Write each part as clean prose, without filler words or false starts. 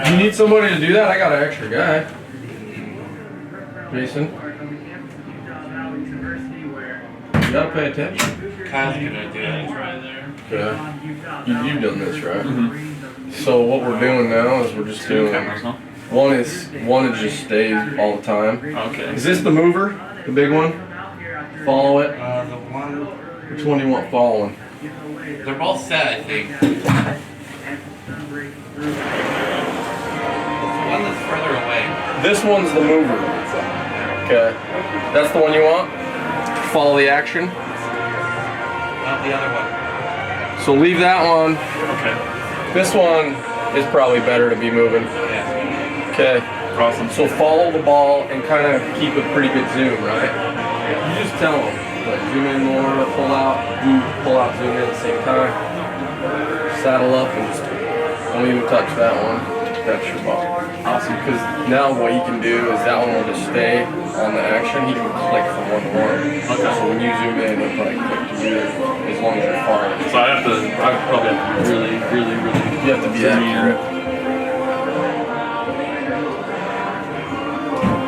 You need somebody to do that? I got an extra guy. Jason. You gotta pay attention. Kyle's gonna do it. Okay. You've done this, right? Mm-hmm. So what we're doing now is we're just doing one is just stays all the time. Okay. Is this the mover? The big one? Follow it? The one. Which one do you want following? They're both set, I think. The one that's further away. This one's the mover. Okay. That's the one you want? Follow the action? Not the other one. So leave that one. Okay. This one is probably better to be moving. Yeah. Okay. Awesome. So follow the ball and kind of keep a pretty good zoom, right? You just tell them, like zoom in more, pull out, zoom in at the same time. Saddle up and just don't even touch that one. That's your ball. Awesome. Because now what he can do is that one will just stay on the action. He can click from one to one. Okay. So when you zoom in, he'll probably click to you as long as you're far. So I probably have to be really. You have to be accurate.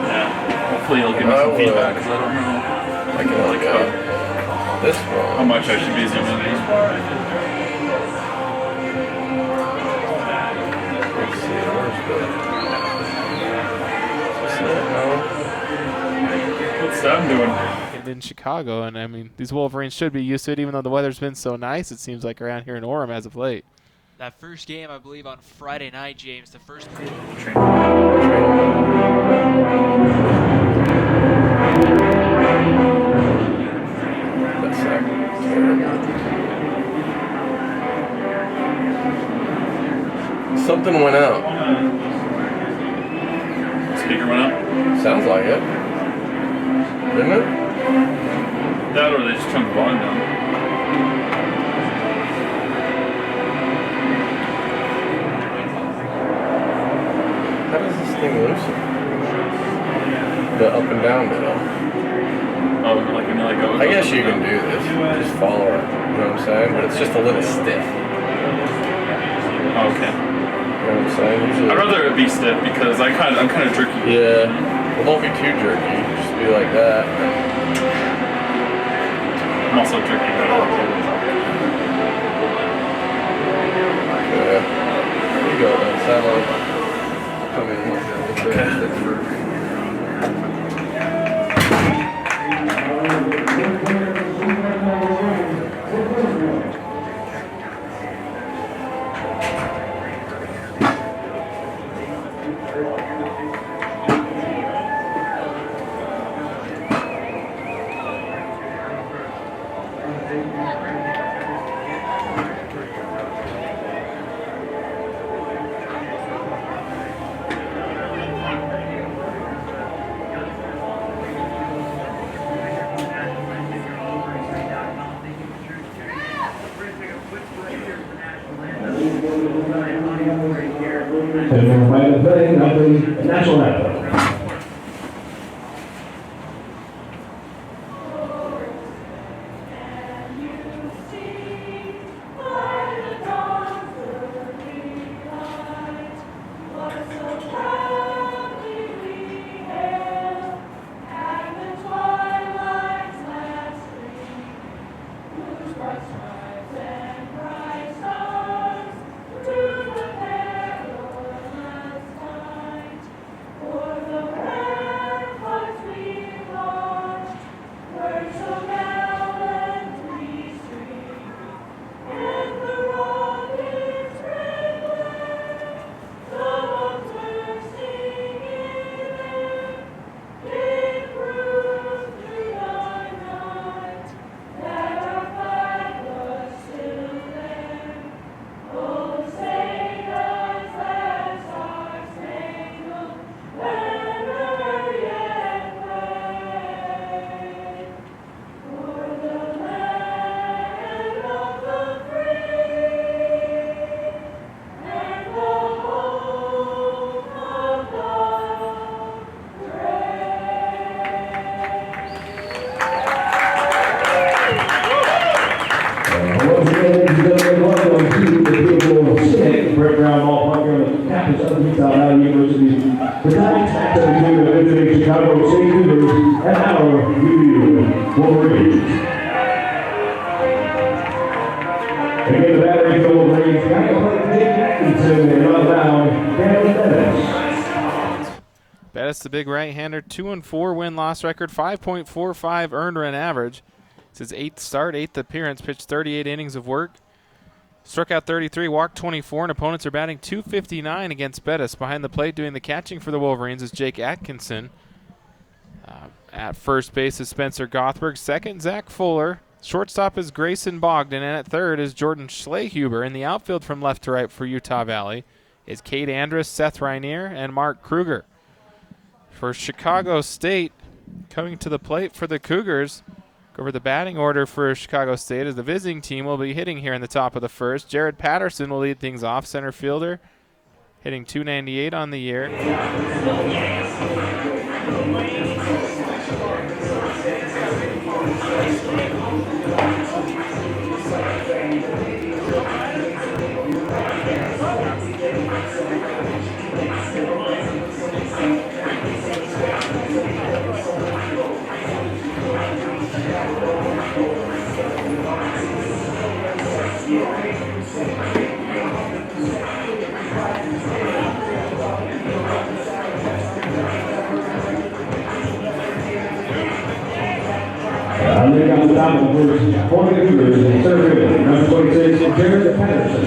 Yeah. Hopefully he'll give me some feedback because I don't know. I can look up this one. How much I should be zooming in. Let's see, where's What's Sam doing? In Chicago, and I mean, these Wolverines should be used to it, even though the weather's been so nice, it seems like around here in Orem as of late. That first game, I believe, on Friday night, James, the first Something went out. Speaker went out? Sounds like it. Didn't it? That or they just turned the volume down. How does this thing loosen? The up and down bit. Oh, like when it goes. I guess you can do this. Just follow it. You know what I'm saying? But it's just a little stiff. Oh, okay. You know what I'm saying? Usually, I'd rather it be stiff because I'm kind of jerky. Yeah. Well, don't be too jerky. Just be like that. I'm also jerky. Yeah. Here you go. Then. Satellite. Come in like that. Okay. National anthem. For Again, the battery for the Wolverines. Got to play Jake Atkinson and not allowed Daniel Bettis. Bettis, the big right-hander, 2-4 win-loss record, 5.45 earned run average. It's his 8th start, 8th appearance, pitched 38 innings of work. Struck out 33, walked 24, and opponents are batting .259 against Bettis. Behind the plate doing the catching for the Wolverines is Jake Atkinson. At first base is Spencer Gothberg. Second, Zach Fuller. Shortstop is Grayson Bogdan, and at third is Jordan Schlehuber. In the outfield from left to right for Utah Valley is Cade Andrus, Seth Rainier, and Mark Kruger. For Chicago State, coming to the plate for the Cougars, go over the batting order for Chicago State as the visiting team will be hitting here in the top of the first. Jared Patterson will lead things off, center fielder, hitting .298 on the year. They got the top of the first for the Cougars in center field. Number 26, Jared Patterson.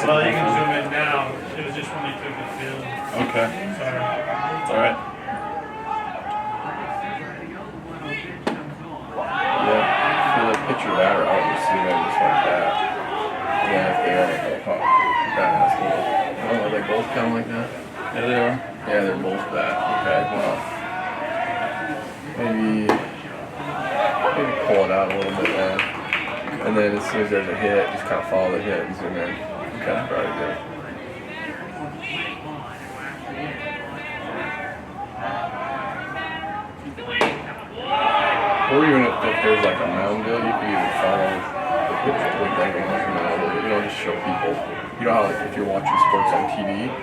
Well, you can zoom in now. It was just when they took the field. Okay. Sorry. It's all right. Yeah, for the pitcher that or I'll just zoom in just like that. Yeah, if they are like that's cool. Oh, are they both kind of like that? Yeah, they are. Yeah, they're both that. Okay, well, maybe pull it out a little bit then. And then as soon as there's a hit, just kind of follow the hit and zoom in. Okay, probably good. Or even if there's like a mound deal, you can even follow the pitch with like just show people. You know how like if you're watching sports on TV,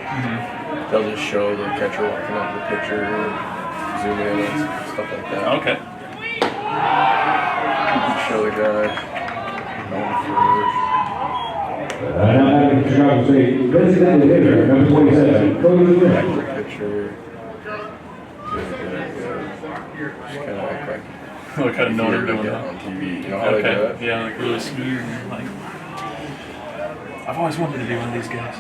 they'll just show the catcher walking up the pitcher, zoom in and stuff like that. Okay. You can show the guy going first. Chicago State designated hitter, number 27, Cody Lynn. Back to the pitcher. Good. Just kind of act like Look, I didn't know you're they're doing getting that. on TV. You know how they do it? Yeah, like really scared. Like, I've always wanted to be one of these guys.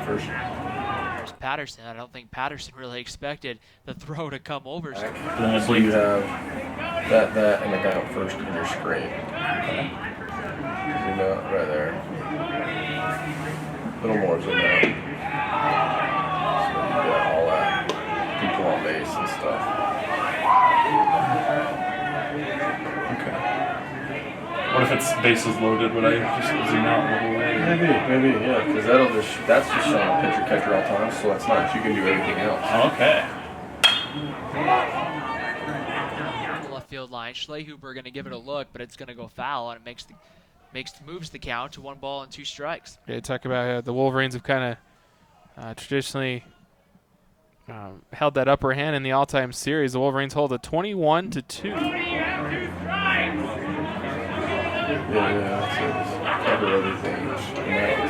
First. There's Patterson. I don't think Patterson really expected the throw to come over. So you have that and the guy up first in your screen. Zoom out right there. A little more zoom out. So you got all that people on base and stuff. Okay. What if it's bases loaded? Would I just zoom out a little way? Maybe, yeah, because that's just showing a pitcher catcher all time, so it's not. You can do everything else. Okay. Left field line. Schlehuber going to give it a look, but it's going to go foul, and it moves the count to 1 ball and 2 strikes. Yeah, talk about the Wolverines have kind of traditionally held that upper hand in the all-time series. The Wolverines hold a 21-2. Yeah, so just cover everything. And that was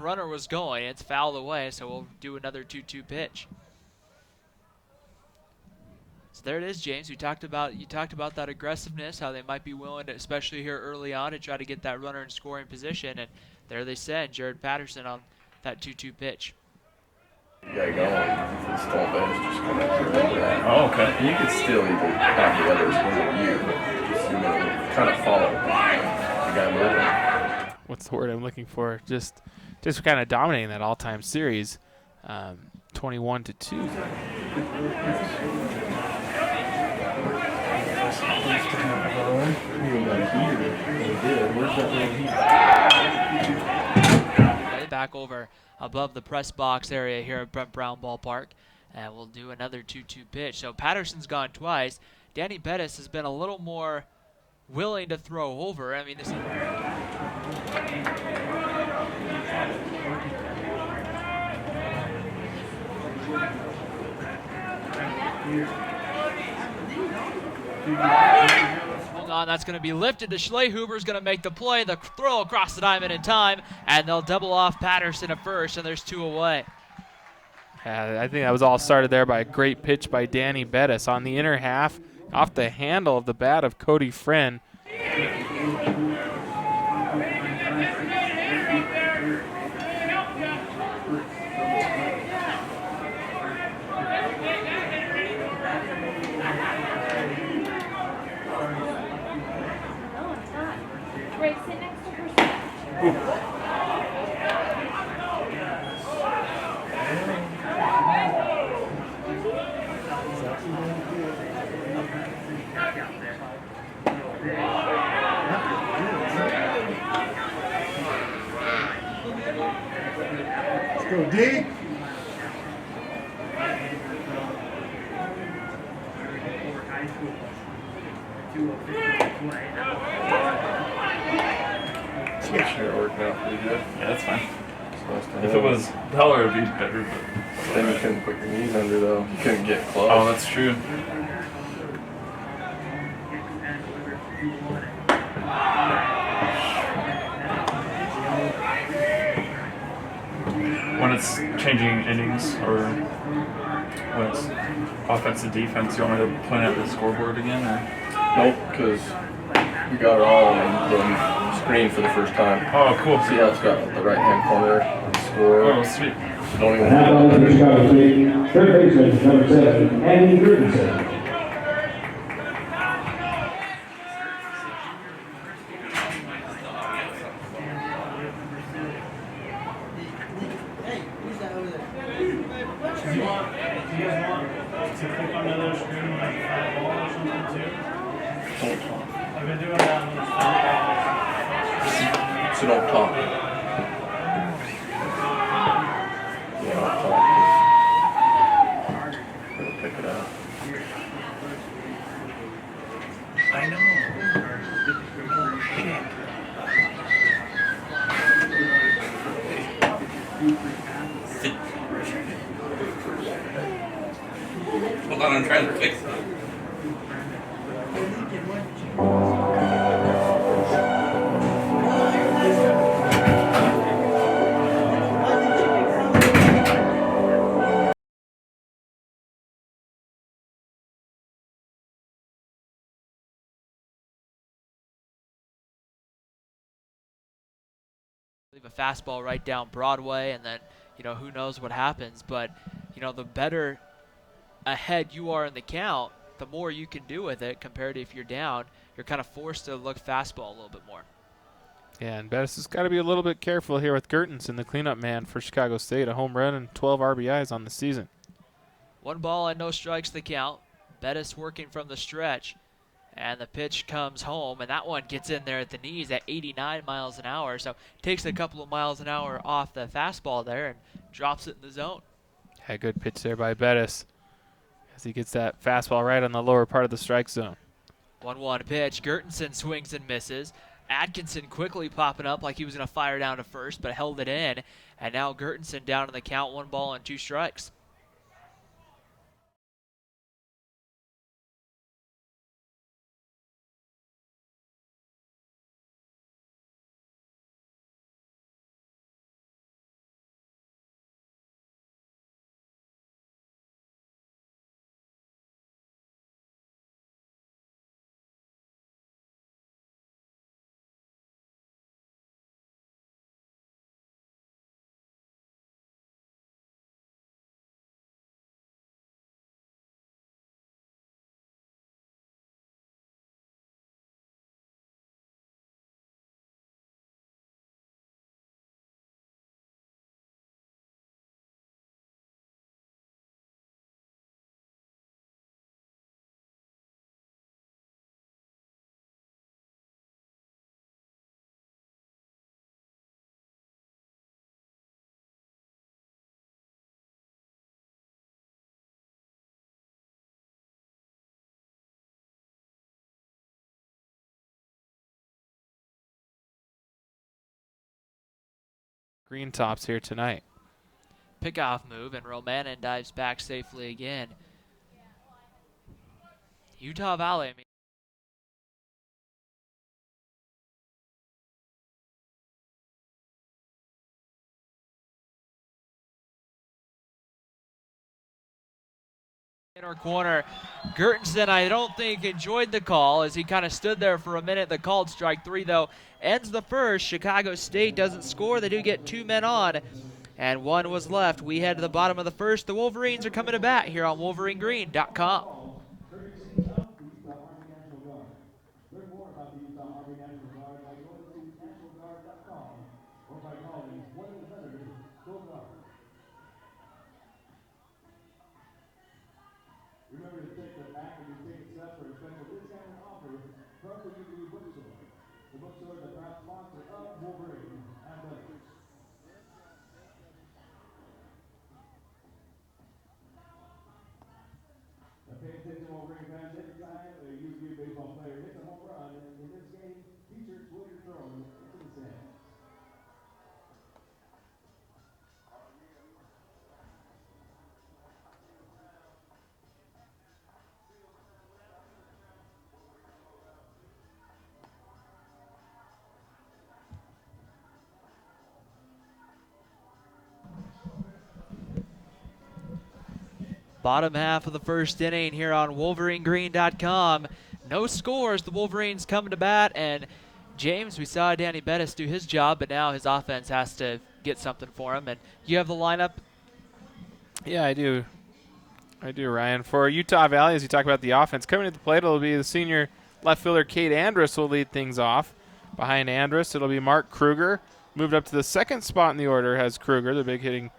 Runner was going. It's fouled away, so we'll do another 2-2 pitch. So there it is, James. You talked about that aggressiveness, how they might be willing to, especially here early on, to try to get that runner in scoring position. And there they send Jared Patterson on that 2-2 pitch. Yeah, going. This whole bench just come up here like that. Oh, okay. You could still even have the others move you, but just kind of follow the guy moving. What's the word I'm looking for? Just kind of dominating that all-time series, 21-2. Back over above the press box area here at Brent Brown Ballpark, and we'll do another 2-2 pitch. So Patterson's gone twice. Danny Bettis has been a little more willing to throw over. I mean, this is hold on, that's going to be lifted to Schlehuber's going to make the play, the throw across the diamond in time, and they'll double off Patterson at first, and there's 2 away. I think that was all started there by a great pitch by Danny Bettis on the inner half, off the handle of the bat of Cody Friend. Let's go, D. Sure, it worked out pretty good. Yeah, that's fine. If it was Heller, it'd be better, but Then you couldn't put your knees under, though. You couldn't get close. oh, that's true. When it's changing innings or when it's offense and defense, you want me to point out the scoreboard again? Or? Nope, because we got it all on the screen for the first time. Oh, cool. See how it's got the right-hand corner, score. Oh, sweet. Don't even Now on the Chicago State, third baseman, number 7, Andy Richardson. I've been doing that So don't talk. Yeah, don't talk. Just pick it up. I know. Hold on, I'm trying to fix it. Leave a fastball right down Broadway, and then, who knows what happens. But, the better ahead you are in the count, the more you can do with it compared to if you're down. you're kind of forced to look fastball a little bit more. Yeah, and Bettis has got to be a little bit careful here with Gertensen, the cleanup man for Chicago State, a home run and 12 RBIs on the season. 1 ball and no strikes the count. Bettis working from the stretch. And the pitch comes home, and that one gets in there at the knees at 89 miles an hour. So takes a couple of miles an hour off the fastball there and drops it in the zone. Yeah, good pitch there by Bettis as he gets that fastball right on the lower part of the strike zone. 1-1 pitch. Gertensen swings and misses. Atkinson quickly popping up like he was going to fire down to first, but held it in. And now Gertensen down in the count, 1 ball and 2 strikes. Green tops here tonight. Pickoff move, and Romanin dives back safely again. Utah Valley, I mean, in our corner. Gertensen, I don't think, enjoyed the call as he kind of stood there for a minute. The called strike 3, though, ends the first. Chicago State doesn't score. They do get 2 men on, and 1 was left. We head to the bottom of the first. The Wolverines are coming to bat here on WolverineGreen.com. Learn more about the Utah Army National Guard by going to nationalguard.com or by calling 1-800-GO-GUARD. Remember to check the back of your ticket stub for a special discount and offer from the Community Bookstore. The bookstore is a proud sponsor of Wolverine Athletics. Now pay attention, Wolverine fans. Every time a UVU baseball player hits a home run in this game, t-shirts will be thrown into the stands. Bottom half of the first inning here on WolverineGreen.com. No scores. The Wolverines coming to bat, and James, we saw Danny Bettis do his job, but now his offense has to get something for him. And you have the lineup. Yeah, I do. Ryan. For Utah Valley, as you talk about the offense, coming to the plate, it'll be the senior left fielder Cade Andrus will lead things off. Behind Andrus, it'll be Mark Kruger. Moved up to the second spot in the order has Kruger, the big hitting,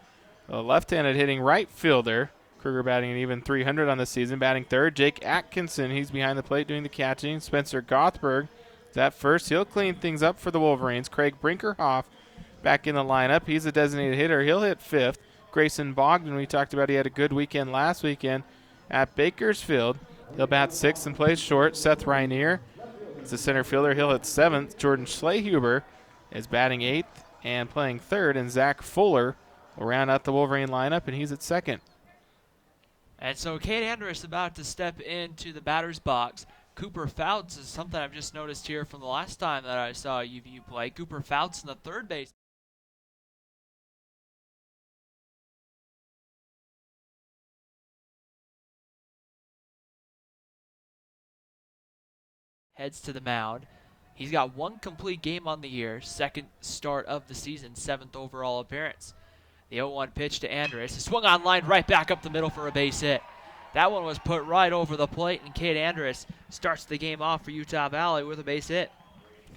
left-handed hitting right fielder. Kruger batting an even .300 on the season. Batting third, Jake Atkinson. He's behind the plate doing the catching. Spencer Gothberg is at first. He'll clean things up for the Wolverines. Craig Brinkerhoff back in the lineup. He's a designated hitter. He'll hit fifth. Grayson Bogdan, we talked about, he had a good weekend last weekend at Bakersfield. He'll bat sixth and plays short. Seth Rainier is the center fielder. He'll hit seventh. Jordan Schlehuber is batting eighth and playing third. And Zach Fuller will round out the Wolverine lineup, and he's at second. And so Cade Andrus about to step into the batter's box. Cooper Fouts is something I've just noticed here from the last time that I saw UVU play. Cooper Fouts in the third base. Heads to the mound. He's got 1 complete game on the year, second start of the season, 7th overall appearance. The 0-1 pitch to Andrus. Swung on line right back up the middle for a base hit. That one was put right over the plate, and Cade Andrus starts the game off for Utah Valley with a base hit.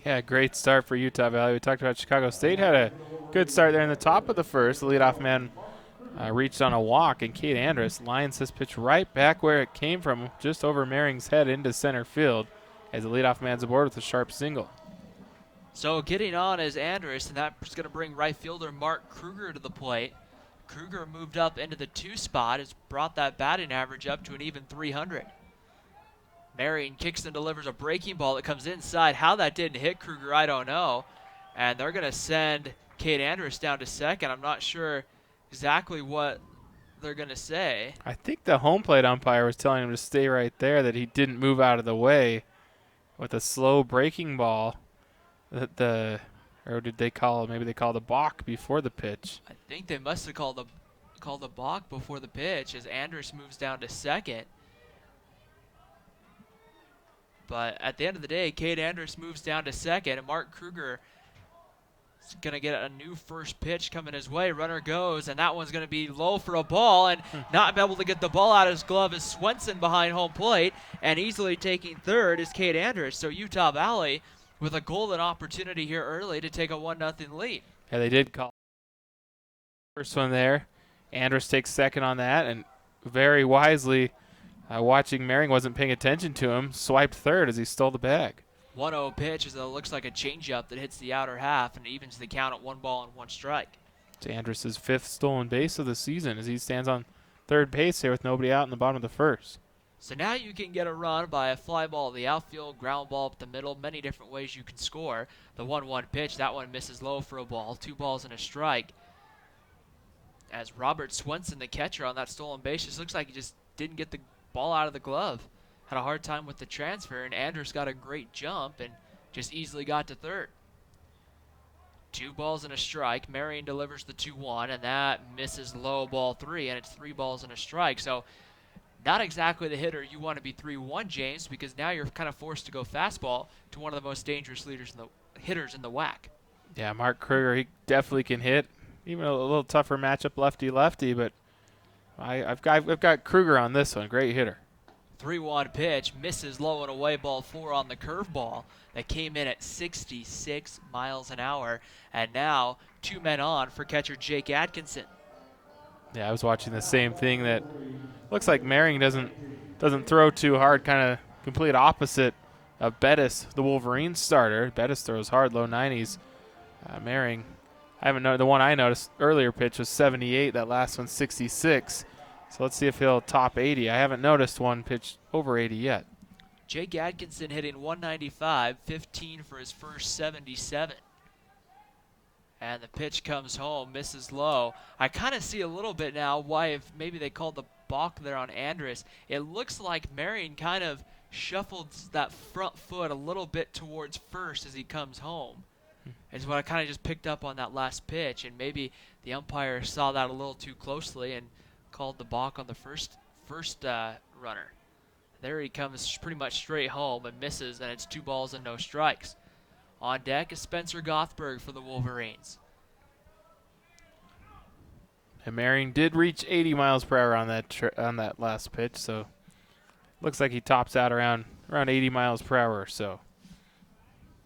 Yeah, great start for Utah Valley. We talked about Chicago State had a good start there in the top of the first. The leadoff man reached on a walk, and Cade Andrus lines this pitch right back where it came from, just over Maring's head into center field, as the leadoff man's aboard with a sharp single. So getting on is Andrus, and that's going to bring right fielder Mark Kruger to the plate. Kruger moved up into the 2 spot, has brought that batting average up to an even 300. Marion kicks and delivers a breaking ball that comes inside. How that didn't hit Kruger, I don't know. And they're going to send Cade Andrus down to second. I'm not sure exactly what they're going to say. I think the home plate umpire was telling him to stay right there, that he didn't move out of the way with a slow breaking ball. Or did they call it? Maybe they called a balk before the pitch. I think they must have called a balk before the pitch as Andrus moves down to second. But at the end of the day, Cade Andrus moves down to second, and Mark Kruger is going to get a new first pitch coming his way. Runner goes, and that one's going to be low for a ball, and not be able to get the ball out of his glove is Swenson behind home plate, and easily taking third is Cade Andrus. So Utah Valley with a golden opportunity here early to take a 1-0 lead. Yeah, they did call first one there. Andrus takes second on that, and very wisely, watching Maring wasn't paying attention to him, swiped third as he stole the bag. 1-0 pitch as it looks like a changeup that hits the outer half and evens the count at 1 ball and 1 strike. It's Andrus' 5th stolen base of the season as he stands on third base here with nobody out in the bottom of the first. So now you can get a run by a fly ball to the outfield, ground ball up the middle, many different ways you can score. The 1-1 pitch, that one misses low for a ball, 2 balls and a strike. As Robert Swenson, the catcher on that stolen base, just looks like he just didn't get the ball out of the glove. Had a hard time with the transfer, and Andrus got a great jump and just easily got to third. 2 balls and a strike. Marion delivers the 2-1, and that misses low, ball 3, and it's 3 balls and a strike. So not exactly the hitter you want to be 3-1, James, because now you're kind of forced to go fastball to one of the most dangerous hitters in the WAC. Yeah, Mark Kruger, he definitely can hit. Even a little tougher matchup lefty-lefty, but I've got Kruger on this one. Great hitter. 3-1 pitch, misses low and away, ball 4 on the curveball that came in at 66 miles an hour. And now 2 men on for catcher Jake Atkinson. Yeah, I was watching the same thing. That looks like Maring doesn't throw too hard, kind of complete opposite of Bettis, the Wolverines starter. Bettis throws hard, low 90s. Maring, I haven't noticed. The one I noticed earlier pitch was 78. That last one's 66. So let's see if he'll top 80. I haven't noticed one pitch over 80 yet. Jake Atkinson hitting 195, 15 for his first 77. And the pitch comes home, misses low. I kind of see a little bit now why if maybe they called the balk there on Andrus. It looks like Marion kind of shuffled that front foot a little bit towards first as he comes home. Is what I kind of just picked up on that last pitch, and maybe the umpire saw that a little too closely and called the balk on the first runner. There he comes pretty much straight home and misses, and it's 2 balls and no strikes. On deck is Spencer Gothberg for the Wolverines. And Maring did reach 80 miles per hour on that last pitch, so looks like he tops out around 80 miles per hour or so.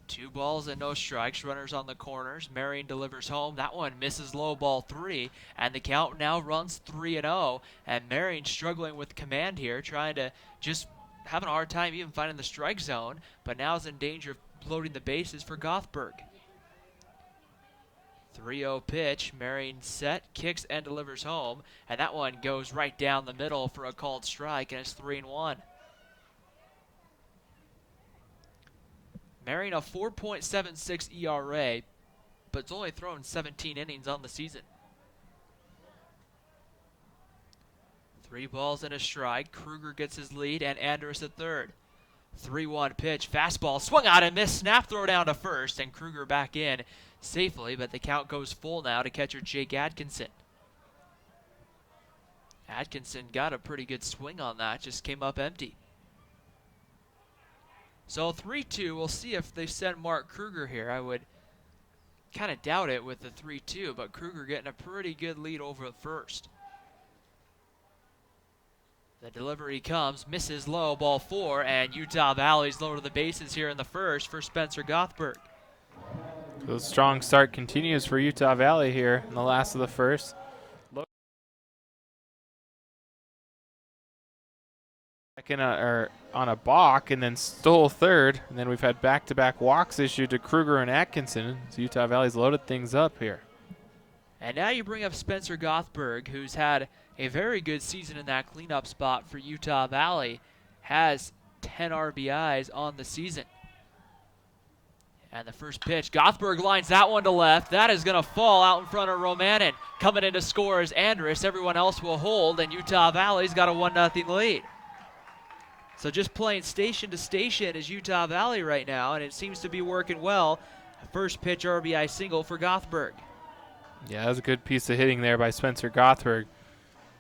2 balls and no strikes. Runners on the corners. Marion delivers home. That one misses low, ball 3. And the count now runs 3-0. And Marion struggling with command here, trying to just having a hard time even finding the strike zone. But now is in danger of loading the bases for Gothberg. 3-0 pitch. Marion set, kicks, and delivers home. And that one goes right down the middle for a called strike, and it's 3-1. Marion a 4.76 ERA, but it's only thrown 17 innings on the season. 3 balls and a strike. Kruger gets his lead, and Andrus at third. 3-1 pitch. Fastball swung out and missed. Snap throw down to first, and Kruger back in safely, but the count goes full now to catcher Jake Atkinson. Atkinson got a pretty good swing on that, just came up empty. So 3-2, we'll see if they send Mark Kruger here. I would kind of doubt it with the 3-2, but Kruger getting a pretty good lead over the first. The delivery comes, misses low, ball 4, and Utah Valley's low to the bases here in the first for Spencer Gothberg. The strong start continues for Utah Valley here in the last of the first. Second on a balk and then stole third. And then we've had back-to-back walks issued to Kruger and Atkinson. So Utah Valley's loaded things up here. And now you bring up Spencer Gothberg, who's had a very good season in that cleanup spot for Utah Valley. Has 10 RBIs on the season. And the first pitch, Gothberg lines that one to left. That is going to fall out in front of Romanin. Coming in to score is Andrus. Everyone else will hold, and Utah Valley's got a 1-0 lead. So just playing station to station is Utah Valley right now, and it seems to be working well. First pitch RBI single for Gothberg. Yeah, that was a good piece of hitting there by Spencer Gothberg.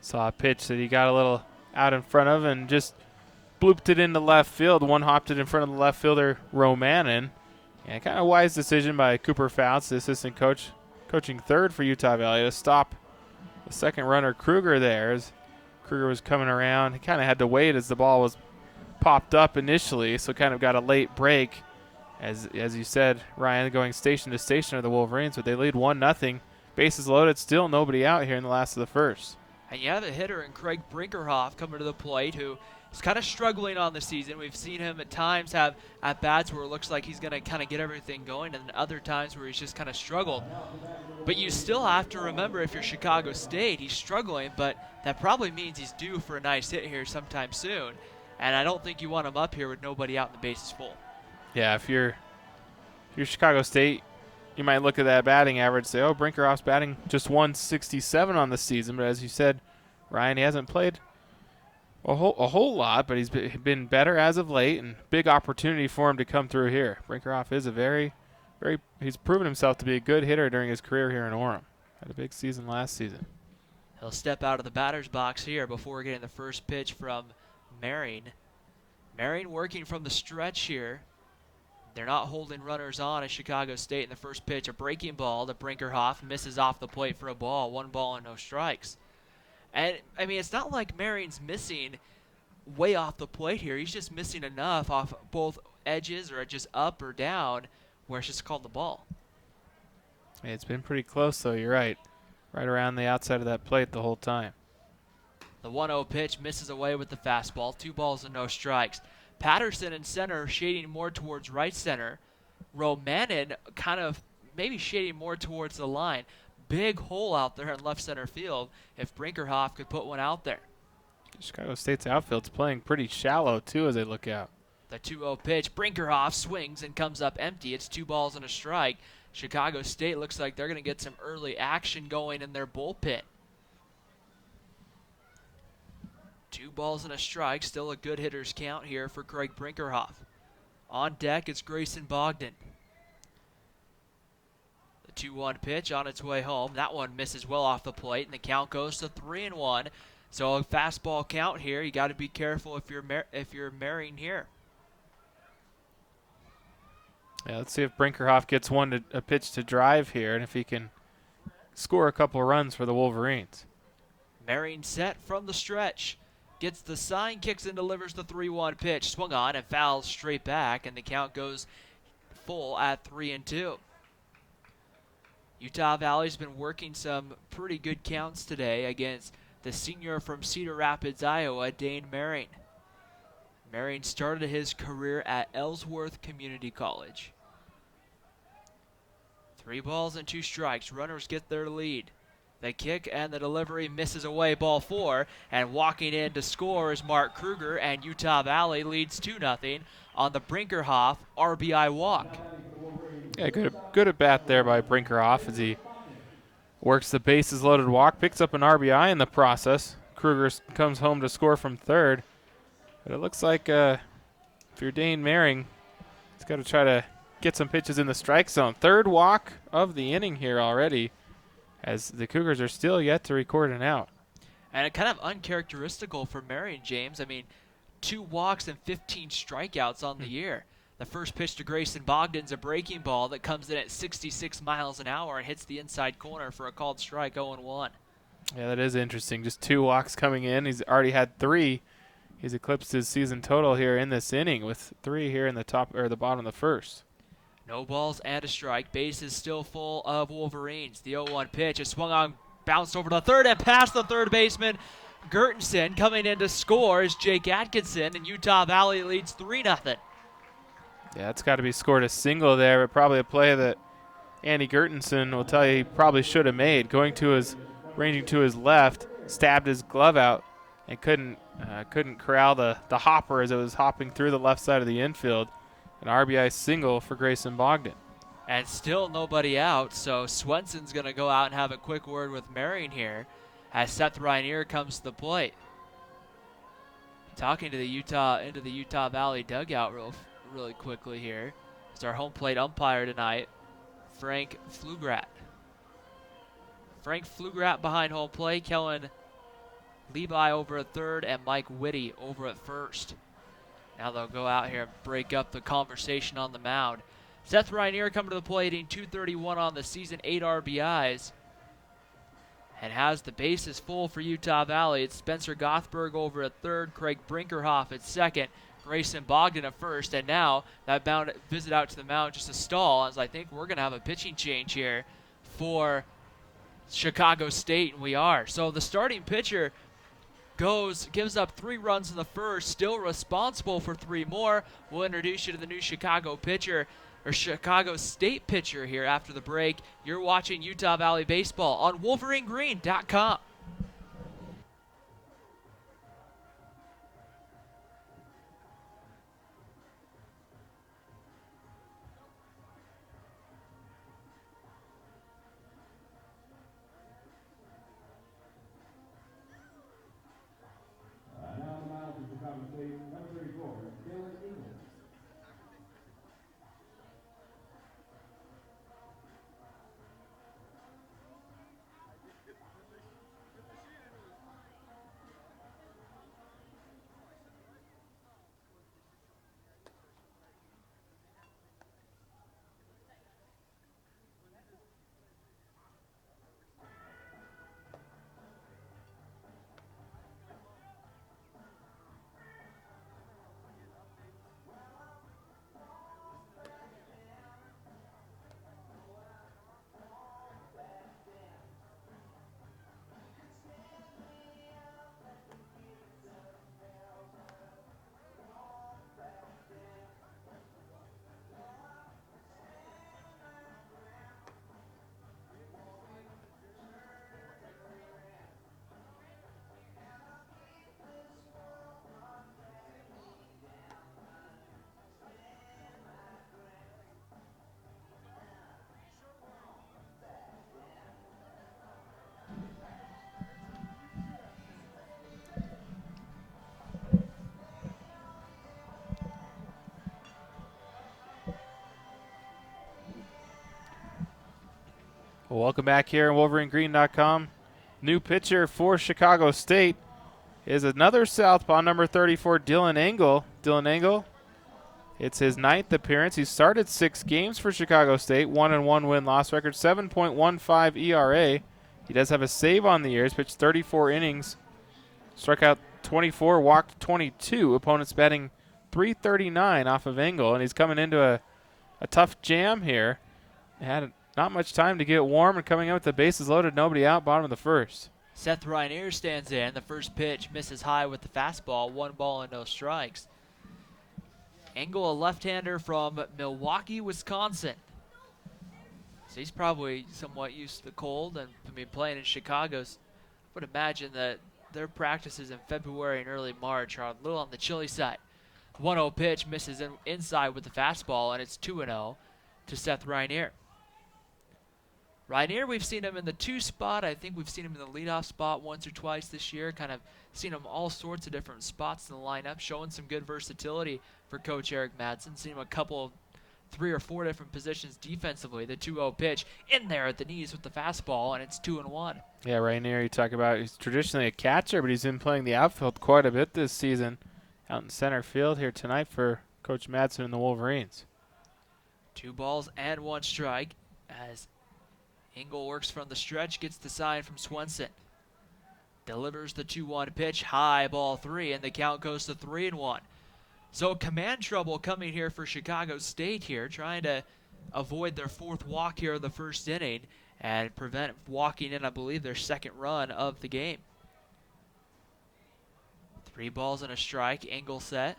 Saw a pitch that he got a little out in front of and just blooped it into left field. One hopped it in front of the left fielder, Romanin. And kind of wise decision by Cooper Fouts, the assistant coach, coaching third for Utah Valley, to stop the second runner, Kruger, there. As Kruger was coming around, he kind of had to wait as the ball was popped up initially, so kind of got a late break. As you said, Ryan, going station to station are the Wolverines, but they lead 1-0. Bases loaded, still nobody out here in the last of the first. And you have a hitter in Craig Brinkerhoff coming to the plate who is kind of struggling on the season. We've seen him at times have at-bats where it looks like he's going to kind of get everything going, and then other times where he's just kind of struggled. But you still have to remember, if you're Chicago State, he's struggling, but that probably means he's due for a nice hit here sometime soon. And I don't think you want him up here with nobody out and the bases full. Yeah, if you're Chicago State, you might look at that batting average and say, oh, Brinkerhoff's batting just 167 on the season. But as you said, Ryan, he hasn't played a whole lot, but he's been better as of late, and big opportunity for him to come through here. Brinkerhoff is he's proven himself to be a good hitter during his career here in Orem. Had a big season last season. He'll step out of the batter's box here before getting the first pitch from Marion. Marion working from the stretch here. They're not holding runners on at Chicago State in the first pitch. A breaking ball to Brinkerhoff, misses off the plate for a ball. 1 ball and no strikes. And, I mean, it's not like Marion's missing way off the plate here. He's just missing enough off both edges or just up or down where it's just called the ball. Hey, it's been pretty close, though. You're right. Right around the outside of that plate the whole time. The 1-0 pitch misses away with the fastball. 2 balls and no strikes. Patterson in center, shading more towards right center. Romanin kind of maybe shading more towards the line. Big hole out there in left center field if Brinkerhoff could put one out there. Chicago State's outfield's playing pretty shallow, too, as they look out. The 2-0 pitch. Brinkerhoff swings and comes up empty. It's 2 balls and a strike. Chicago State looks like they're going to get some early action going in their bullpen. 2 balls and a strike. Still a good hitter's count here for Craig Brinkerhoff. On deck is Grayson Bogdan. The 2-1 pitch on its way home. That one misses well off the plate, and the count goes to 3-1. So a fastball count here. You got to be careful if you're marrying here. Yeah, let's see if Brinkerhoff gets a pitch to drive here, and if he can score a couple runs for the Wolverines. Marion set from the stretch. Gets the sign, kicks and delivers the 3-1 pitch. Swung on and fouls straight back, and the count goes full at 3-2. Utah Valley's been working some pretty good counts today against the senior from Cedar Rapids, Iowa, Dane Marion. Marion started his career at Ellsworth Community College. 3 balls and 2 strikes. Runners get their lead. The kick and the delivery misses away, ball 4, and walking in to score is Mark Kruger, and Utah Valley leads 2-0 on the Brinkerhoff RBI walk. Yeah, good at bat there by Brinkerhoff as he works the bases loaded walk, picks up an RBI in the process. Kruger comes home to score from third. But it looks like if you're Dane Maring, he's got to try to get some pitches in the strike zone. 3rd walk of the inning here already, as the Cougars are still yet to record an out. And it kind of uncharacteristical for Marion, James. I mean, 2 walks and 15 strikeouts on the year. The first pitch to Grayson Bogdan's a breaking ball that comes in at 66 miles an hour and hits the inside corner for a called strike, 0-1. Yeah, that is interesting. Just 2 walks coming in. He's already had 3 He's eclipsed his season total here in this inning with 3 here in the top or the bottom of the first. No balls and a strike. Base is still full of Wolverines. The 0-1 pitch is swung on, bounced over to the third and past the third baseman. Gertensen coming in to score is Jake Atkinson, and Utah Valley leads 3-0. Yeah, it's got to be scored a single there, but probably a play that Andy Gertensen will tell you he probably should have made. Ranging to his left, stabbed his glove out, and couldn't corral the hopper as it was hopping through the left side of the infield. An RBI single for Grayson Bogdan. And still nobody out, so Swenson's going to go out and have a quick word with Marion here as Seth Reinier comes to the plate. Talking to the Utah Valley dugout really quickly here. It's our home plate umpire tonight, Frank Flugrat. Frank Flugrat behind home plate, Kellen Levi over at third, and Mike Whitty over at first. Now they'll go out here and break up the conversation on the mound. Seth Reinier coming to the plate, hitting .231 on the season, 8 RBIs. And has the bases full for Utah Valley. It's Spencer Gothberg over at third, Craig Brinkerhoff at second, Grayson Bogdan at first, and now that visit out to the mound just a stall, as I think we're going to have a pitching change here for Chicago State, and we are. So the starting pitcher gives up 3 runs in the first, still responsible for 3 more. We'll introduce you to the new Chicago State pitcher here after the break. You're watching Utah Valley Baseball on WolverineGreen.com. Now on the mound for Chicago State, number 34, Dylan Engel. Well, welcome back here on WolverineGreen.com. New pitcher for Chicago State is another southpaw, number 34, Dylan Engel. Dylan Engel, it's his 9th appearance. He started 6 games for Chicago State, 1-1 win-loss record, 7.15 ERA. He does have a save on the year. He's pitched 34 innings, struck out 24, walked 22. Opponents batting .339 off of Engel, and he's coming into a tough jam here. Had not much time to get warm, and coming out with the bases loaded, nobody out, bottom of the first. Seth Reinier stands in. The first pitch misses high with the fastball, 1 ball and no strikes. Engel, a left-hander from Milwaukee, Wisconsin. So he's probably somewhat used to the cold, and playing in Chicago. I would imagine that their practices in February and early March are a little on the chilly side. 1-0 pitch misses inside with the fastball, and it's 2-0 to Seth Reinier. Reinier, we've seen him in the 2 spot. I think we've seen him in the leadoff spot once or twice this year. Kind of seen him all sorts of different spots in the lineup, showing some good versatility for Coach Eric Madsen. Seen him a couple of 3 or 4 different positions defensively. The 2-0 pitch in there at the knees with the fastball, and it's 2-1. Yeah, Reinier, you talk about, he's traditionally a catcher, but he's been playing the outfield quite a bit this season. Out in center field here tonight for Coach Madsen and the Wolverines. 2 balls and 1 strike as Engel works from the stretch, gets the sign from Swenson. delivers the 2-1 pitch, high, ball 3, and the count goes to 3-1. So command trouble coming here for Chicago State here, trying to avoid their 4th walk here of the first inning and prevent walking in, I believe, their 2nd run of the game. 3 balls and a strike, Engel set.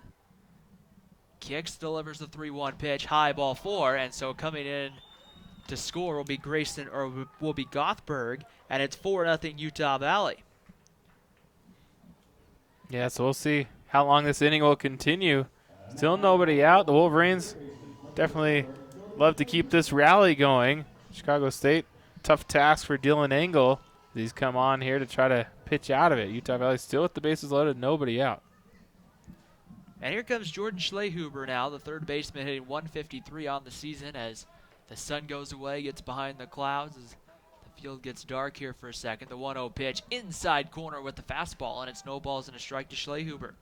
Kicks, delivers the 3-1 pitch, high, ball 4, and so coming in to score will be Gothberg, and it's 4-0 Utah Valley. Yeah, so we'll see how long this inning will continue. Still nobody out. The Wolverines definitely love to keep this rally going. Chicago State, tough task for Dylan Engel. He's come on here to try to pitch out of it. Utah Valley still with the bases loaded, nobody out. And here comes Jordan Schlehuber now, the third baseman, hitting 153 on the season as the sun goes away, gets behind the clouds as the field gets dark here for a second. The 1-0 pitch inside corner with the fastball, and it's no balls and a strike to Schlehuber.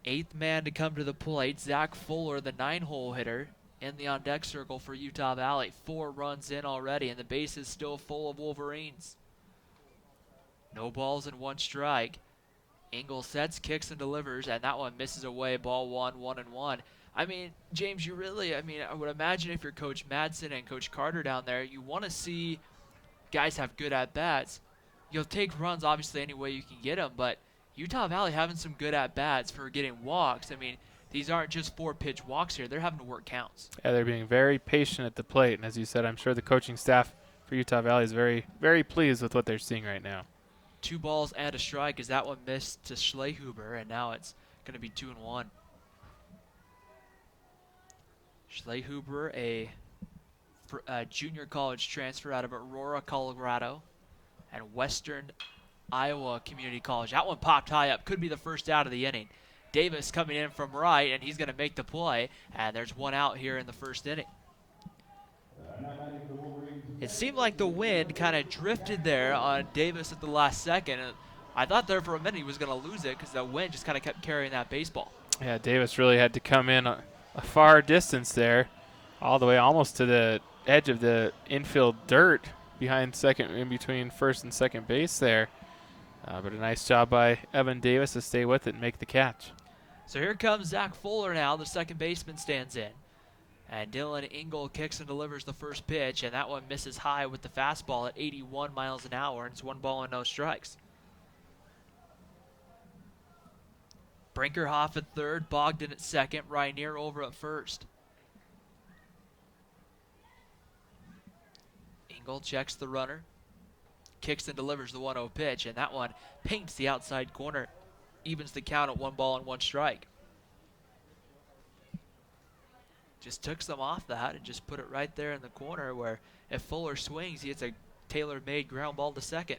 8th man to come to the plate, Zach Fuller, the 9-hole hitter, in the on-deck circle for Utah Valley. 4 runs in already, and the base is still full of Wolverines. No balls and 1 strike. Engel sets, kicks, and delivers, and that one misses away. Ball 1, 1-1. I mean, James, I would imagine if you're Coach Madsen and Coach Carter down there, you want to see guys have good at-bats. You'll take runs, obviously, any way you can get them, but Utah Valley having some good at-bats for getting walks. I mean, these aren't just 4-pitch walks here. They're having to work counts. Yeah, they're being very patient at the plate, and as you said, I'm sure the coaching staff for Utah Valley is very, very pleased with what they're seeing right now. 2 balls and a strike as that one missed to Schlehuber, and now it's going to be 2-1. Schlehuber, a junior college transfer out of Aurora, Colorado, and Western Iowa Community College. That one popped high up, could be the first out of the inning. Davis coming in from right, and he's going to make the play, and there's 1 out here in the first inning. It seemed like the wind kind of drifted there on Davis at the last second. And I thought there for a minute he was going to lose it because the wind just kind of kept carrying that baseball. Yeah, Davis really had to come in a far distance there, all the way almost to the edge of the infield dirt behind second, in between first and second base there. But a nice job by Evan Davis to stay with it and make the catch. So here comes Zach Fuller now. The second baseman stands in. And Dylan Engel kicks and delivers the first pitch, and that one misses high with the fastball at 81 miles an hour, and it's 1 ball and no strikes. Brinkerhoff at third, Bogdan at second, Rainier over at first. Engel checks the runner, kicks and delivers the 1-0 pitch, and that one paints the outside corner, evens the count at 1 ball and 1 strike. Just took some off that and just put it right there in the corner where if Fuller swings, he hits a tailor-made ground ball to second.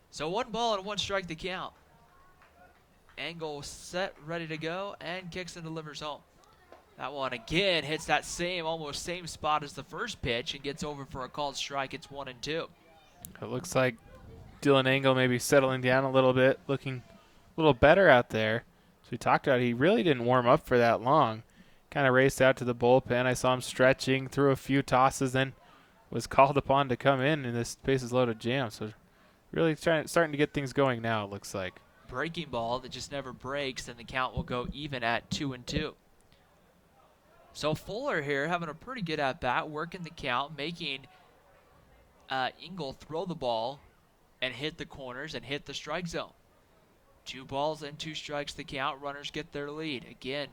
So 1 ball and 1 strike to count. Engel set, ready to go, and kicks and delivers home. That one again hits that almost same spot as the first pitch and gets over for a called strike. It's 1-2. It looks like Dylan Engel maybe settling down a little bit, looking a little better out there. So we talked about he really didn't warm up for that long. Kind of raced out to the bullpen. I saw him stretching, threw a few tosses, then was called upon to come in this bases loaded jam. So really starting to get things going now, it looks like. Breaking ball that just never breaks, and the count will go even at 2-2. So Fuller here having a pretty good at-bat, working the count, making Engel throw the ball and hit the corners and hit the strike zone. 2 balls and 2 strikes the count. Runners get their lead. Again,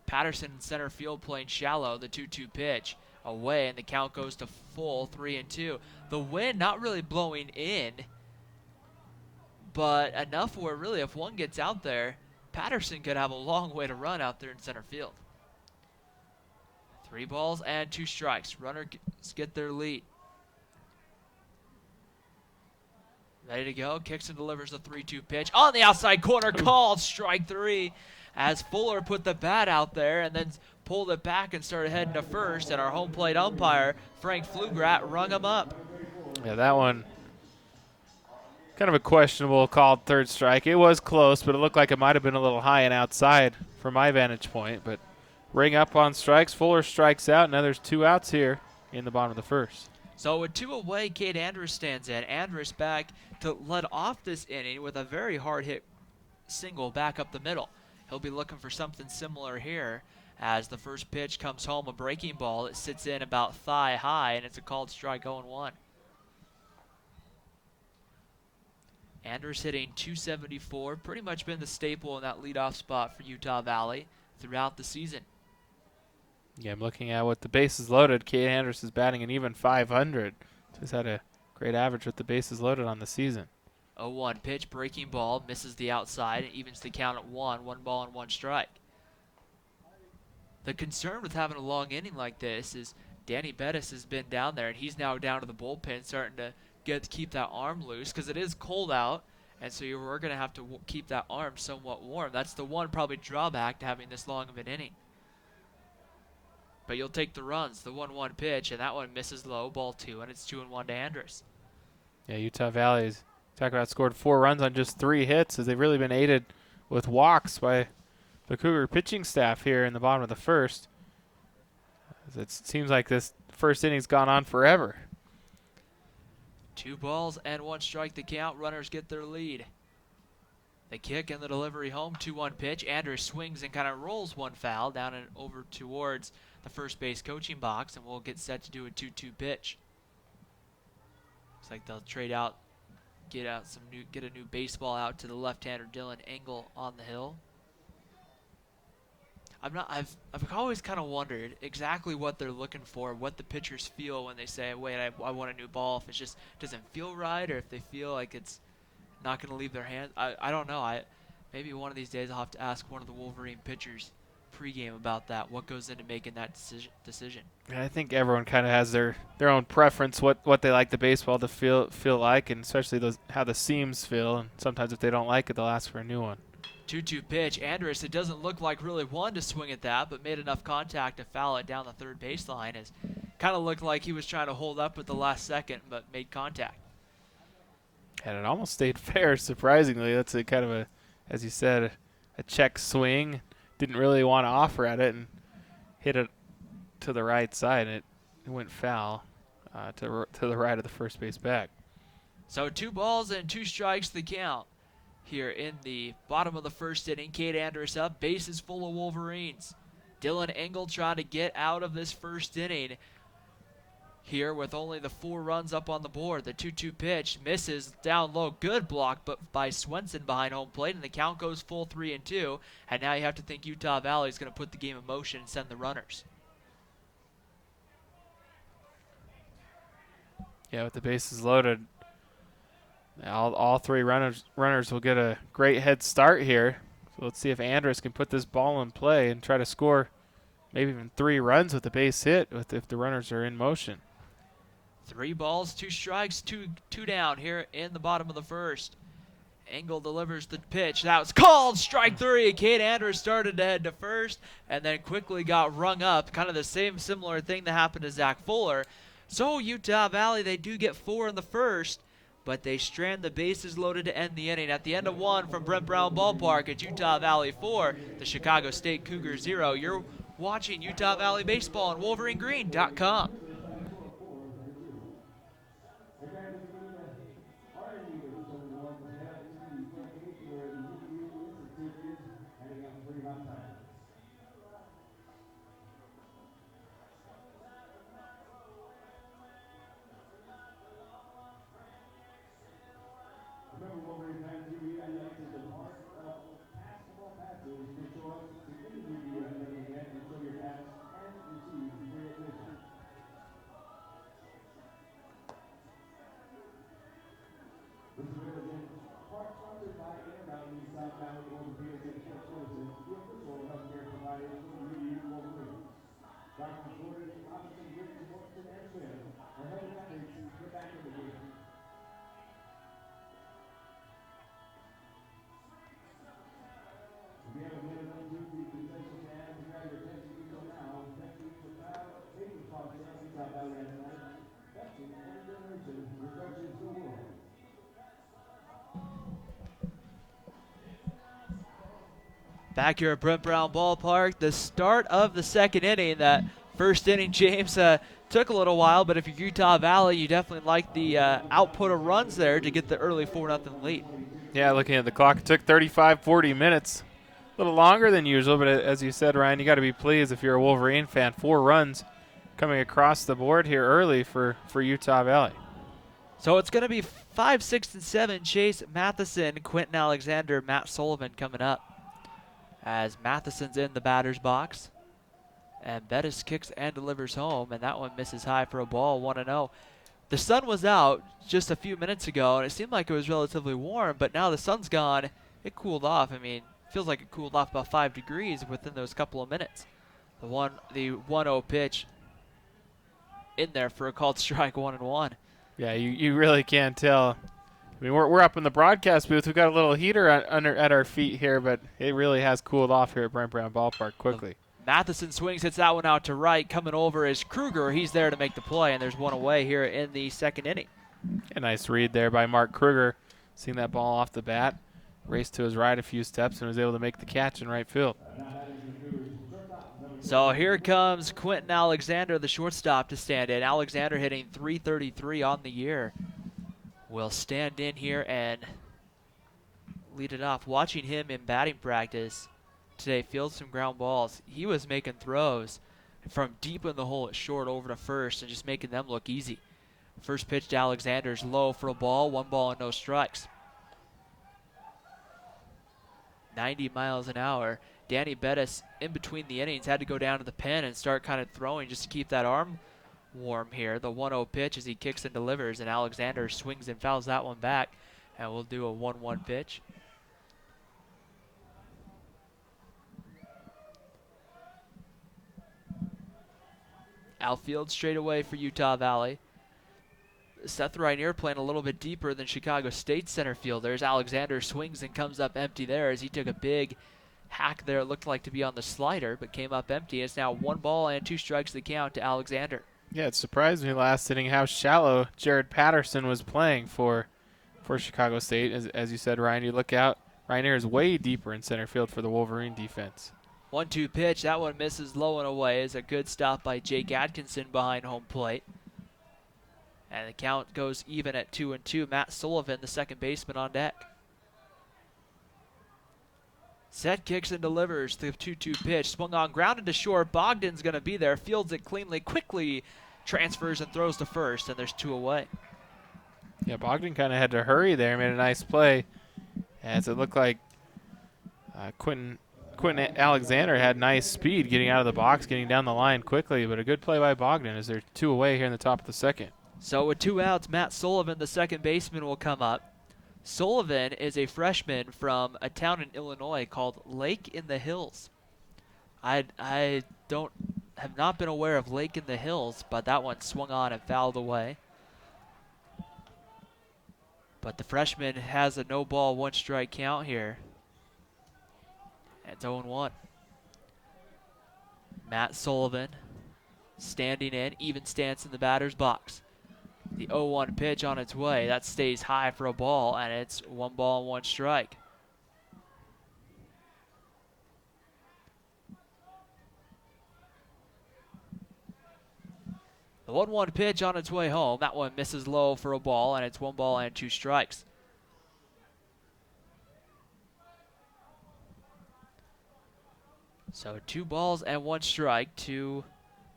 Patterson in center field playing shallow, the 2-2 pitch away, and the count goes to full 3-2. The wind not really blowing in, but enough where really if one gets out there, Patterson could have a long way to run out there in center field. 3 balls and 2 strikes. Runners get their lead. Ready to go, kicks and delivers the 3-2 pitch. On the outside corner, called strike 3. As Fuller put the bat out there and then pulled it back and started heading to first, and our home plate umpire, Frank Flugrat, rung him up. Yeah, that one, kind of a questionable called third strike. It was close, but it looked like it might have been a little high and outside from my vantage point. But ring up on strikes. Fuller strikes out. Now there's 2 outs here in the bottom of the first. So with 2 away, Cade Andrus stands in. Andrus back to lead off this inning with a very hard hit single back up the middle. He'll be looking for something similar here as the first pitch comes home, a breaking ball. It sits in about thigh high, and it's a called strike 0-1. Andrus hitting .274, pretty much been the staple in that leadoff spot for Utah Valley throughout the season. Yeah, I'm looking at what the bases loaded. Cade Andrus is batting an even .500. He's had a great average with the bases loaded on the season. 0-1 pitch, breaking ball, misses the outside, and evens the count at 1 ball and 1 strike. The concern with having a long inning like this is Danny Bettis has been down there, and he's now down to the bullpen starting to keep that arm loose because it is cold out, and so we're going to have to keep that arm somewhat warm. That's the one probably drawback to having this long of an inning. But you'll take the runs, the 1-1 pitch, and that one misses low, ball 2, and it's 2-1 to Andrus. Yeah, Utah Valley's talk about scored 4 runs on just 3 hits as they've really been aided with walks by the Cougar pitching staff here in the bottom of the first. It seems like this first inning's gone on forever. 2 balls and 1 strike to count. Runners get their lead. The kick and the delivery home, 2-1 pitch. Andrus swings and kind of rolls one foul down and over towards the first base coaching box, and we'll get set to do a 2-2 pitch. Looks like they'll trade out, get a new baseball out to the left-hander Dylan Engel on the hill. I've always kind of wondered exactly what they're looking for, what the pitchers feel when they say, wait, I want a new ball. If it just doesn't feel right, or if they feel like it's not going to leave their hands. I don't know. Maybe one of these days I'll have to ask one of the Wolverine pitchers pregame about that, what goes into making that decision. And I think everyone kind of has their own preference, what they like the baseball to feel like, and especially how the seams feel. And sometimes if they don't like it, they'll ask for a new one. 2-2 pitch. Andrus, it doesn't look like really wanted to swing at that, but made enough contact to foul it down the third baseline. It kind of looked like he was trying to hold up at the last second, but made contact. And it almost stayed fair, surprisingly. That's a kind of as you said, a check swing. Didn't really want to offer at it and hit it to the right side. It went foul to the right of the first base back. So 2 balls and 2 strikes the count here in the bottom of the first inning. Cade Andrus up, bases full of Wolverines. Dylan Engel trying to get out of this first inning here with only the 4 runs up on the board. The 2-2 pitch misses down low. Good block but by Swenson behind home plate, and the count goes full 3-2. And now you have to think Utah Valley is going to put the game in motion and send the runners. Yeah, with the bases loaded, all 3 runners will get a great head start here. So let's see if Andrus can put this ball in play and try to score maybe even 3 runs with the base hit if the runners are in motion. 3 balls, 2 strikes, two down here in the bottom of the first. Engel delivers the pitch. That was called strike 3. Cade Andrus started to head to first and then quickly got rung up. Kind of the similar thing that happened to Zach Fuller. So Utah Valley, they do get 4 in the first, but they strand the bases loaded to end the inning. At the end of 1 from Brent Brown Ballpark at Utah Valley 4, the Chicago State Cougars 0. You're watching Utah Valley Baseball on WolverineGreen.com. Remember, Wolverine fans, you highlights is a part of basketball passes to show us to interview you at the event and show your pass and receive free admission. This event is in part sponsored by Intermountain South Valley Orthopedics and Sports Medicine, the official healthcare provider for the Wolverines. Dr. Gordon, Robinson, Griggs, Morrison, and Smith are helping athletes get back in the game. We have a minute or two to concession stand to grab your attention until now. Thank you for proud paper sponsor of Utah Valley Athletics. That's an generation refreshes the world. Back here at Brent Brown Ballpark, the start of the second inning. That First inning, James, took a little while, but if you're Utah Valley, you definitely like the output of runs there to get the early 4-0 lead. Yeah, looking at the clock, it took 35, 40 minutes. A little longer than usual, but as you said, Ryan, you got to be pleased if you're a Wolverine fan. 4 runs coming across the board here early for Utah Valley. So it's going to be 5, 6, and 7. Chase Matheson, Quentin Alexander, Matt Sullivan coming up. As Matheson's in the batter's box. And Bettis kicks and delivers home, and that one misses high for a ball, 1-0. The sun was out just a few minutes ago, and it seemed like it was relatively warm, but now the sun's gone. It cooled off. I mean, feels like it cooled off about 5 degrees within those couple of minutes. The 1-0 pitch in there for a called strike, 1-1. Yeah, you really can't tell. I mean, we're up in the broadcast booth. We've got a little heater at our feet here, but it really has cooled off here at Brent Brown Ballpark quickly. Matheson swings, hits that one out to right. Coming over is Kruger. He's there to make the play, and there's one away here in the second inning. A nice read there by Mark Kruger. Seeing that ball off the bat, raced to his right a few steps and was able to make the catch in right field. So here comes Quentin Alexander, the shortstop, to stand in. Alexander hitting .333 on the year. Will stand in here and lead it off. Watching him in batting practice today, field some ground balls. He was making throws from deep in the hole at short over to first and just making them look easy. First pitch to Alexander's low for a ball, 1 ball and no strikes. 90 miles an hour. Danny Bettis, in between the innings, had to go down to the pen and start kind of throwing just to keep that arm warm here. The 1-0 pitch as he kicks and delivers, and Alexander swings and fouls that one back, and we'll do a 1-1 pitch. Outfield straight away for Utah Valley. Seth Rainier playing a little bit deeper than Chicago State center fielders. Alexander swings and comes up empty there as he took a big hack there. It looked like to be on the slider, but came up empty. It's now 1 ball and 2 strikes the count to Alexander. Yeah, it surprised me last inning how shallow Jared Patterson was playing for Chicago State. As you said, Ryan, you look out. Rainier is way deeper in center field for the Wolverine defense. 1-2 pitch. That one misses low and away. Is a good stop by Jake Atkinson behind home plate. And the count goes even at 2-2. Matt Sullivan, the second baseman, on deck. Set kicks and delivers the 2-2 pitch. Swung on, grounded to short. Bogdan's going to be there. Fields it cleanly, quickly transfers and throws to first, and there's 2 away. Yeah, Bogdan kind of had to hurry there. Made a nice play as it looked like Quentin Alexander had nice speed getting out of the box, getting down the line quickly, but a good play by Bogdan as they're 2 away here in the top of the second. So with 2 outs, Matt Sullivan, the second baseman, will come up. Sullivan is a freshman from a town in Illinois called Lake in the Hills. I have not been aware of Lake in the Hills, but that one swung on and fouled away. But the freshman has a no ball, 1 strike count here. It's 0-1. Matt Sullivan standing in, even stance in the batter's box. The 0-1 pitch on its way. That stays high for a ball, and it's 1 ball and 1 strike. The 1-1 pitch on its way home. That one misses low for a ball, and it's 1 ball and 2 strikes. So 2 balls and 1 strike to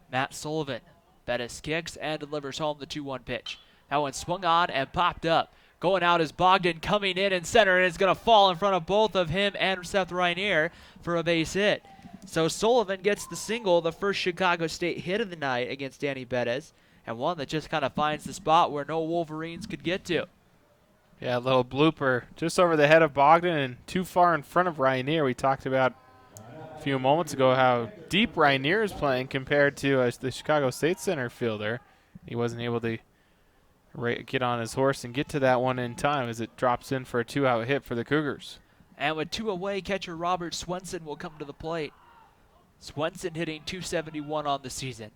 Matt Sullivan. Bettis kicks and delivers home the 2-1 pitch. That one swung on and popped up. Going out is Bogdan, coming in center, and it's going to fall in front of both of him and Seth Rainier for a base hit. So Sullivan gets the single, the first Chicago State hit of the night against Danny Bettis, and one that just kind of finds the spot where no Wolverines could get to. Yeah, a little blooper just over the head of Bogdan and too far in front of Rainier. We talked about a few moments ago how deep Rainier is playing compared to the Chicago State center fielder. He wasn't able to get on his horse and get to that one in time as it drops in for a 2-out hit for the Cougars. And with 2 away, catcher Robert Swenson will come to the plate. Swenson hitting .271 on the season.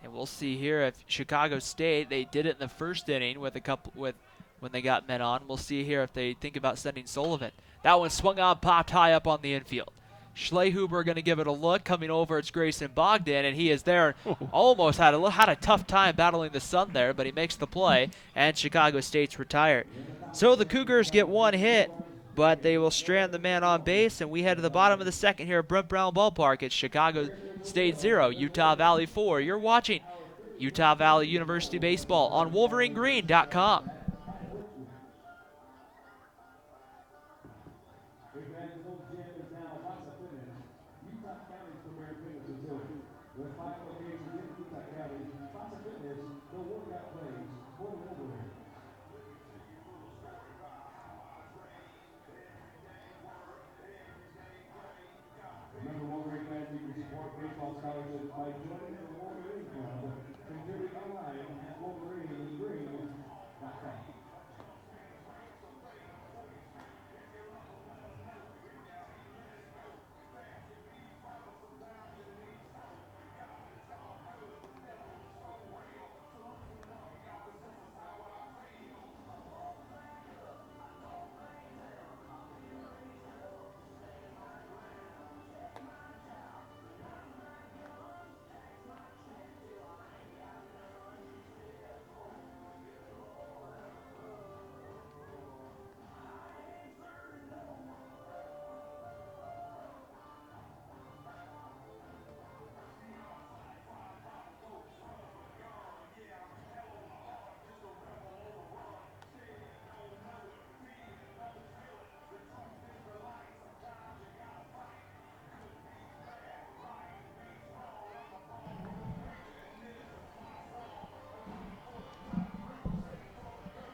And we'll see here if Chicago State, they did it in the first inning when they got men on. We'll see here if they think about sending Sullivan. That one swung on, popped high up on the infield. Schlehuber going to give it a look. Coming over, it's Grayson Bogdan, and he is there. Almost had a tough time battling the sun there, but he makes the play, and Chicago State's retired. So the Cougars get one hit, but they will strand the man on base, and we head to the bottom of the second here at Brent Brown Ballpark. It's Chicago State 0, Utah Valley 4. You're watching Utah Valley University Baseball on WolverineGreen.com. Remember, Wolverine fans, you can support baseball scholarships by joining the Wolverine Club. Contribute online at WolverineGreen.com.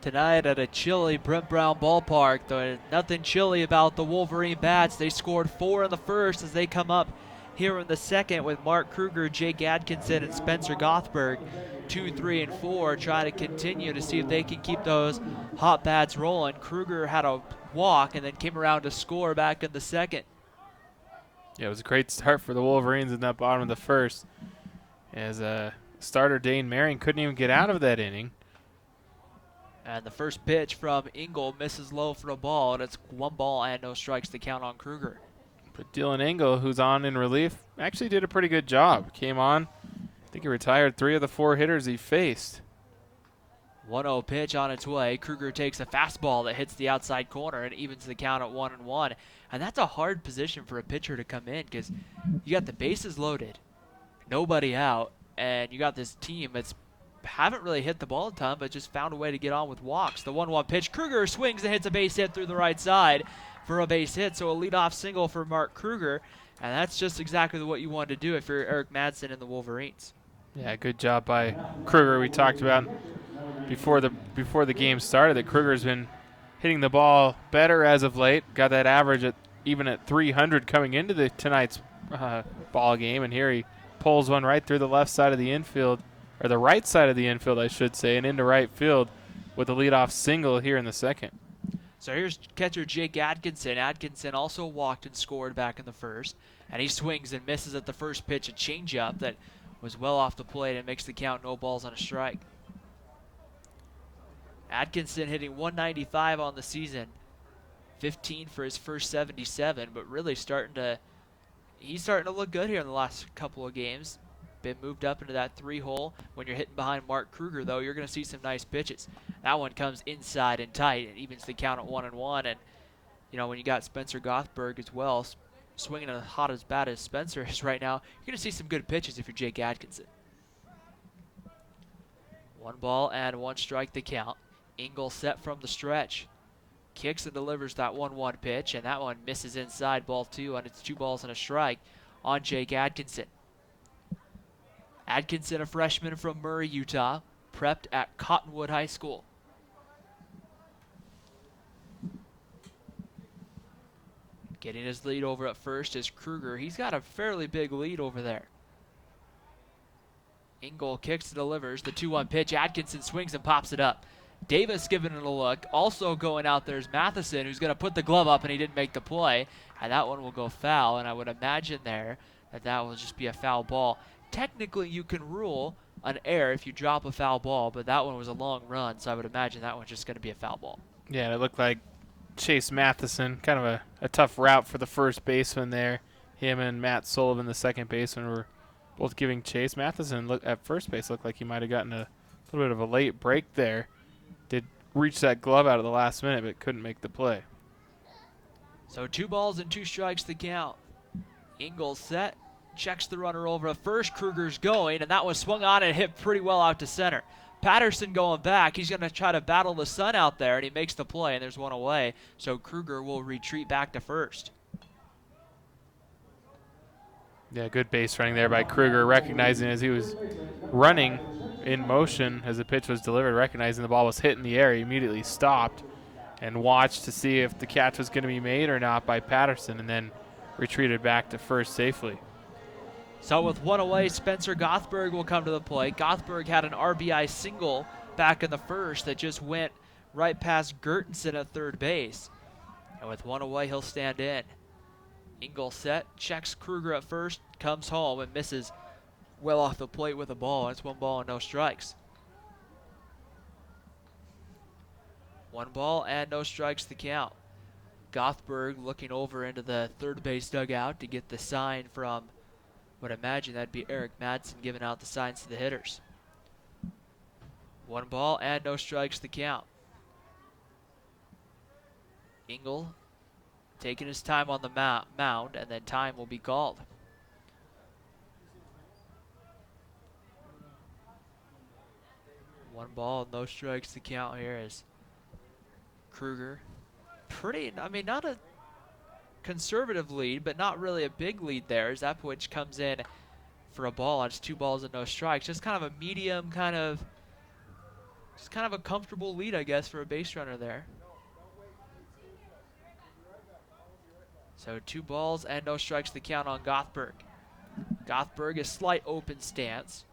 Tonight at a chilly Brent Brown Ballpark, though nothing chilly about the Wolverine bats. They scored 4 in the first as they come up here in the second with Mark Kruger, Jake Atkinson, and Spencer Gothberg 2, 3, and 4, trying to continue to see if they can keep those hot bats rolling. Kruger had a walk and then came around to score back in the second. Yeah, it was a great start for the Wolverines in that bottom of the first, as starter Dane Marion couldn't even get out of that inning. And the first pitch from Engel misses low for the ball, and it's 1 ball and no strikes to count on Kruger. But Dylan Engel, who's on in relief, actually did a pretty good job. Came on, I think he retired 3 of the 4 hitters he faced. 1-0 pitch on its way. Kruger takes a fastball that hits the outside corner and evens the count at 1-1. And that's a hard position for a pitcher to come in because you got the bases loaded, nobody out, and you got this team that's haven't really hit the ball a ton, but just found a way to get on with walks. The 1-1 pitch, Kruger swings and hits a base hit through the right side for a base hit, so a leadoff single for Mark Kruger, and that's just exactly what you want to do if you're Eric Madsen and the Wolverines. Yeah, good job by Kruger. We talked about before the game started that Kruger's been hitting the ball better as of late. Got that average even at 300 coming into tonight's ball game, and here he pulls one right through the left side of the infield, or the right side of the infield, I should say, and into right field with a leadoff single here in the second. So here's catcher Jake Atkinson. Atkinson also walked and scored back in the first, and he swings and misses at the first pitch, a changeup that was well off the plate and makes the count no balls on a strike. Atkinson hitting 195 on the season, 15 for his first 77, but really he's starting to look good here in the last couple of games. Been moved up into that 3-hole. When you're hitting behind Mark Kruger, though, you're going to see some nice pitches. That one comes inside and tight and evens the count at 1-1. And, you know, when you got Spencer Gothberg as well, swinging as hot as bad as Spencer is right now, you're going to see some good pitches if you're Jake Atkinson. 1 ball and 1 strike to count. Engel set from the stretch. Kicks and delivers that 1-1 pitch, and that one misses inside, ball 2, and it's 2 balls and a strike on Jake Atkinson. Atkinson, a freshman from Murray, Utah, prepped at Cottonwood High School. Getting his lead over at first is Kruger. He's got a fairly big lead over there. Engel kicks and delivers. The 2-1 pitch. Atkinson swings and pops it up. Davis giving it a look. Also going out there is Matheson, who's going to put the glove up, and he didn't make the play. And that one will go foul, and I would imagine there that will just be a foul ball. Technically, you can rule an error if you drop a foul ball, but that one was a long run, so I would imagine that one's just going to be a foul ball. Yeah, it looked like Chase Matheson, kind of a tough route for the first baseman there. him and Matt Sullivan, the second baseman, were both giving chase. Matheson at first base looked like he might have gotten a little bit of a late break there. Did reach that glove out at the last minute, but couldn't make the play. So 2 balls and 2 strikes the count. Ingles set, checks the runner over at first. Kruger's going, and that was swung on and hit pretty well out to center. Patterson going back. He's going to try to battle the sun out there, and he makes the play, and there's one away. So Kruger will retreat back to first. Yeah, good base running there by Kruger, recognizing as he was running in motion as the pitch was delivered, recognizing the ball was hit in the air. He immediately stopped and watched to see if the catch was going to be made or not by Patterson, and then retreated back to first safely. So with one away, Spencer Gothberg will come to the plate. Gothberg had an RBI single back in the first that just went right past Gertensen at third base. And with one away, he'll stand in. Ingles set, checks Kruger at first, comes home and misses well off the plate with a ball. It's 1 ball and no strikes. 1 ball and no strikes the count. Gothberg looking over into the third base dugout to get the sign from, would imagine that'd be Eric Madsen giving out the signs to the hitters. 1 ball and no strikes the count. Engel taking his time on the mound, and then time will be called. One ball, no strikes to count here as Kruger. Not a conservative lead, but not really a big lead there as Epwich comes in for a ball. It's 2 balls and no strikes. Just kind of a medium, just kind of a comfortable lead, I guess, for a base runner there. So 2 balls and no strikes to count on Gothberg. Gothberg is slight open stance.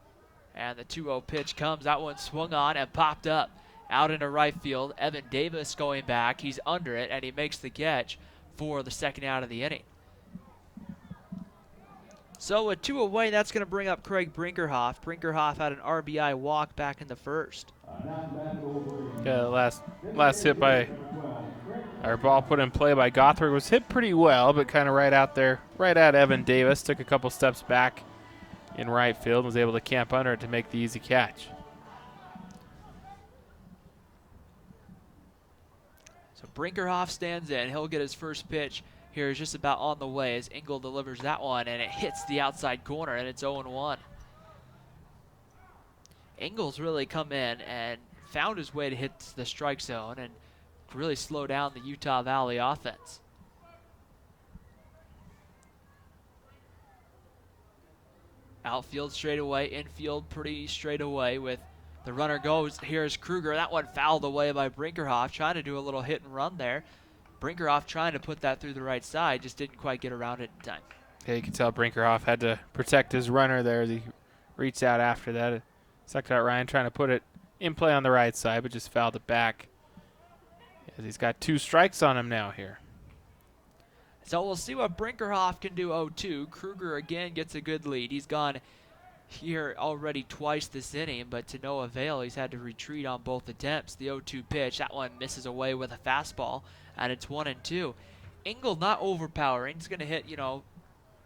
And the 2-0 pitch comes. That one swung on and popped up out into right field. Evan Davis going back. He's under it, and he makes the catch for the second out of the inning. So with 2 away, that's going to bring up Craig Brinkerhoff. Brinkerhoff had an RBI walk back in the first. Yeah, last hit by, our ball put in play by Gothberg was hit pretty well, but kind of right out there, right at Evan Davis. Took a couple steps back in right field and was able to camp under it to make the easy catch. So Brinkerhoff stands in. He'll get his first pitch here is just about on the way as Engel delivers that one, and it hits the outside corner, and it's 0-1. Engel's really come in and found his way to hit the strike zone and really slow down the Utah Valley offense. Outfield straight away, infield pretty straight away with the runner goes. Here's Kruger. That one fouled away by Brinkerhoff, trying to do a little hit and run there. Brinkerhoff trying to put that through the right side, just didn't quite get around it in time. Yeah, you can tell Brinkerhoff had to protect his runner there as he reached out after that. Sucked out Ryan trying to put it in play on the right side, but just fouled it back. As he's got 2 strikes on him now here. So we'll see what Brinkerhoff can do 0-2. Kruger again gets a good lead. He's gone here already twice this inning, but to no avail. He's had to retreat on both attempts. The 0-2 pitch, that one misses away with a fastball, and it's 1-2. Engel not overpowering. He's going to hit,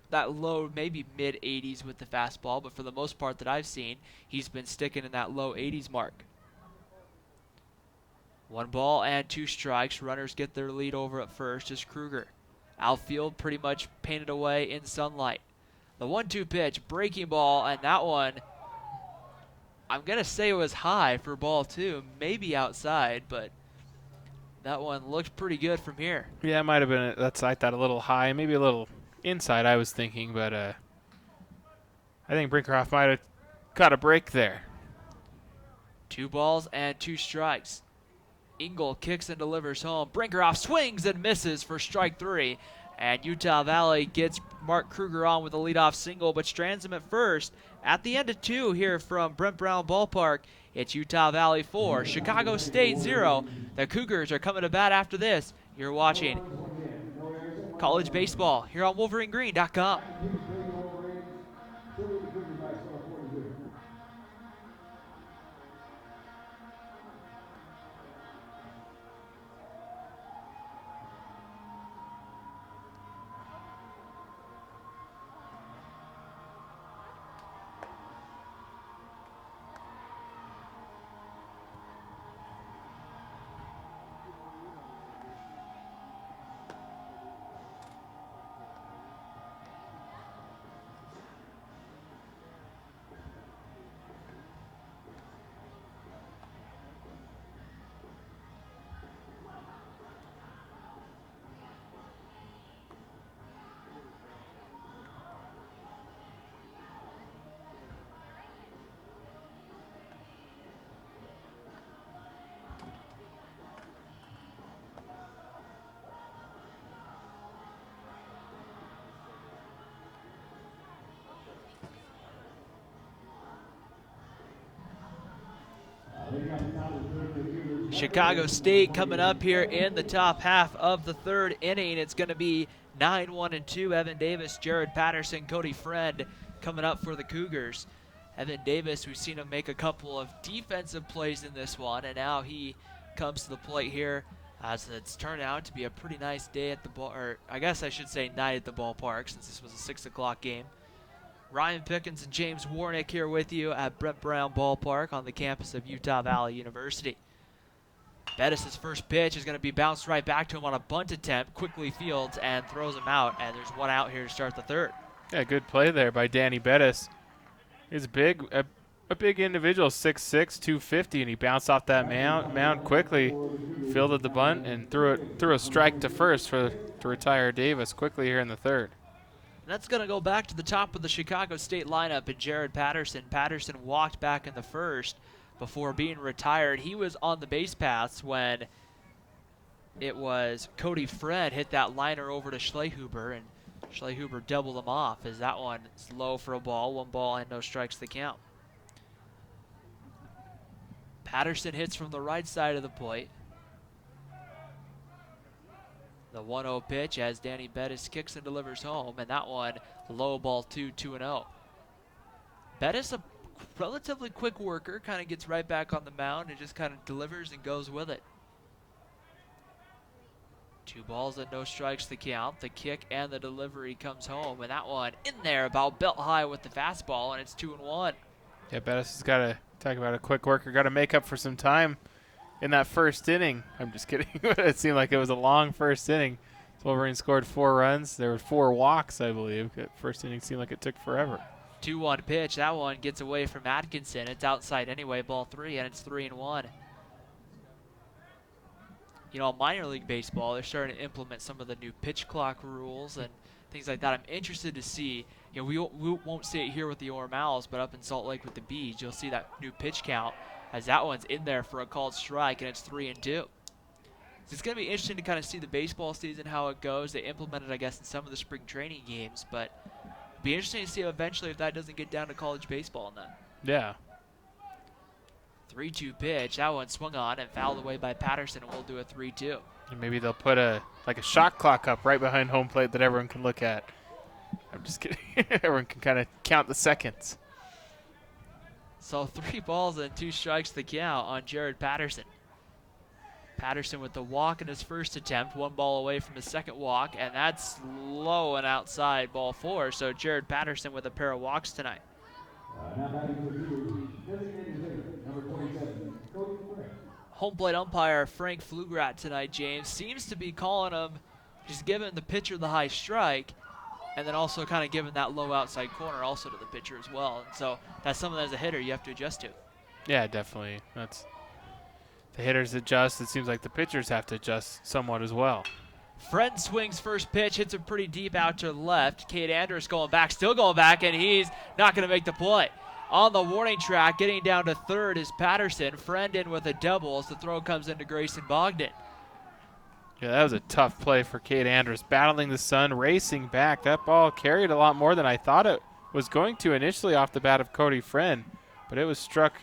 that low, maybe mid-80s with the fastball, but for the most part that I've seen, he's been sticking in that low 80s mark. 1 ball and 2 strikes. Runners get their lead over at first as Kruger. Outfield pretty much painted away in sunlight. The 1-2 pitch, breaking ball, and that one, I'm going to say it was high for ball 2, maybe outside, but that one looked pretty good from here. Yeah, it might have been, I thought a little high, maybe a little inside I was thinking, but I think Brinkerhoff might have caught a break there. 2 balls and 2 strikes. Engel kicks and delivers home. Brinkerhoff swings and misses for strike 3. And Utah Valley gets Mark Kruger on with a leadoff single, but strands him at first. At the end of 2 here from Brent Brown Ballpark, it's Utah Valley 4, Chicago State 0. The Cougars are coming to bat after this. You're watching college baseball here on WolverineGreen.com. Chicago State coming up here in the top half of the third inning. It's going to be 9-1-2. Evan Davis, Jared Patterson, Cody Friend coming up for the Cougars. Evan Davis, we've seen him make a couple of defensive plays in this one, and now he comes to the plate here as it's turned out to be a pretty nice day at the ball, or I guess I should say night at the ballpark since this was a 6 o'clock game. Ryan Pickens and James Warnick here with you at Brett Brown Ballpark on the campus of Utah Valley University. Bettis' first pitch is going to be bounced right back to him on a bunt attempt, quickly fields and throws him out, and there's one out here to start the third. Yeah, good play there by Danny Bettis. He's big, a big individual, 6'6", 250, and he bounced off that mound quickly, fielded the bunt, and threw a strike to first to retire Davis quickly here in the third. And that's going to go back to the top of the Chicago State lineup and Jared Patterson. Patterson walked back in the first before being retired. He was on the base paths when it was Cody Friend hit that liner over to Schlehuber, and Schlehuber doubled him off as that one is low for a ball. 1 ball and no strikes to count. Patterson hits from the right side of the plate. The 1-0 pitch as Danny Bettis kicks and delivers home, and that one low ball 2-0. Bettis, a relatively quick worker, kind of gets right back on the mound and just kind of delivers and goes with it. 2 balls and no strikes to count. The kick and the delivery comes home, and that one in there about belt high with the fastball, and it's 2-1. Yeah, Bettis has got to talk about a quick worker. Got to make up for some time in that first inning. I'm just kidding. It seemed like it was a long first inning. Wolverine scored 4 runs. There were 4 walks, I believe. That first inning seemed like it took forever. 2-1 pitch. That one gets away from Atkinson. It's outside anyway, ball 3, and it's 3-1. You know, minor league baseball, they're starting to implement some of the new pitch clock rules and things like that. I'm interested to see. You know, we won't see it here with the Orem Owls, but up in Salt Lake with the Bees, you'll see that new pitch count as that one's in there for a called strike, and it's 3-2. So it's going to be interesting to kind of see the baseball season, how it goes. They implemented, I guess, in some of the spring training games, but it'll be interesting to see eventually if that doesn't get down to college baseball in that. Yeah. 3-2 pitch. That one swung on and fouled away by Patterson, and we'll do a 3-2. And maybe they'll put a shot clock up right behind home plate that everyone can look at. I'm just kidding. Everyone can kind of count the seconds. So 3 balls and 2 strikes to count on Jared Patterson. Patterson with the walk in his first attempt, 1 ball away from his second walk, and that's low and outside, ball 4. So Jared Patterson with a pair of walks tonight. Home plate umpire Frank Flugrat tonight, James, seems to be calling him, just giving the pitcher the high strike, and then also kind of giving that low outside corner also to the pitcher as well. And so that's something as a hitter you have to adjust to. Yeah, definitely. That's the hitters adjust. It seems like the pitchers have to adjust somewhat as well. Friend swings first pitch, hits it pretty deep out to the left. Cade Andrus going back, still going back, and he's not going to make the play. On the warning track, getting down to third is Patterson. Friend in with a double as the throw comes into Grayson Bogdan. Yeah, that was a tough play for Cade Andrus, battling the sun, racing back. That ball carried a lot more than I thought it was going to initially off the bat of Cody Friend, but it was struck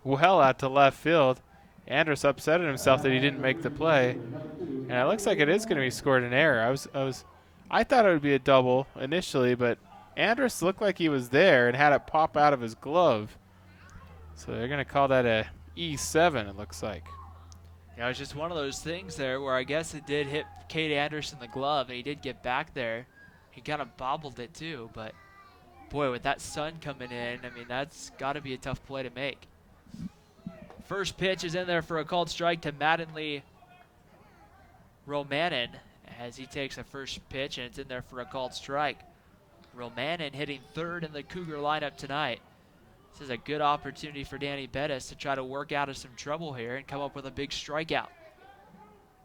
well out to left field. Andrus upset at himself that he didn't make the play, and it looks like it is going to be scored an error. I thought it would be a double initially, but Andrus looked like he was there and had it pop out of his glove. So they're going to call that a E7, it looks like. Yeah, it was just one of those things there where I guess it did hit Cade Andrus in the glove, and he did get back there. He kind of bobbled it too, but boy, with that sun coming in, I mean, that's got to be a tough play to make. First pitch is in there for a called strike to Mattingly Romanin as he takes a first pitch, and it's in there for a called strike. Romanin hitting third in the Cougar lineup tonight. This is a good opportunity for Danny Bettis to try to work out of some trouble here and come up with a big strikeout.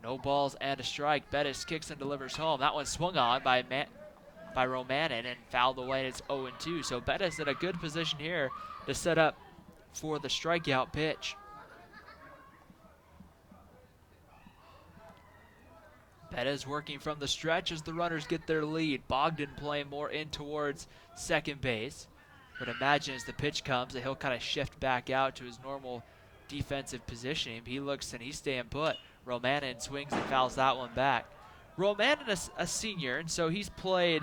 No balls and a strike. Bettis kicks and delivers home. That one swung on by Romanin and fouled away, and it's 0-2. So Bettis in a good position here to set up for the strikeout pitch. Bettis working from the stretch as the runners get their lead. Bogdan playing more in towards second base. But imagine as the pitch comes that he'll kind of shift back out to his normal defensive positioning. He looks and he's staying put. Romanin swings and fouls that one back. Romanin is a senior, and so he's played,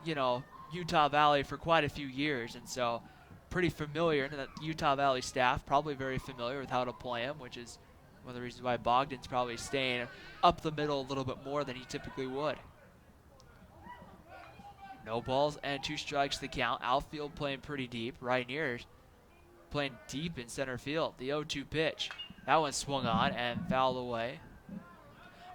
you know, Utah Valley for quite a few years, and so pretty familiar. And the Utah Valley staff probably very familiar with how to play him, which is one of the reasons why Bogdan's probably staying up the middle a little bit more than he typically would. No balls and 2 strikes to count. Outfield playing pretty deep. Rainier's playing deep in center field. The 0-2 pitch. That one swung on and fouled away.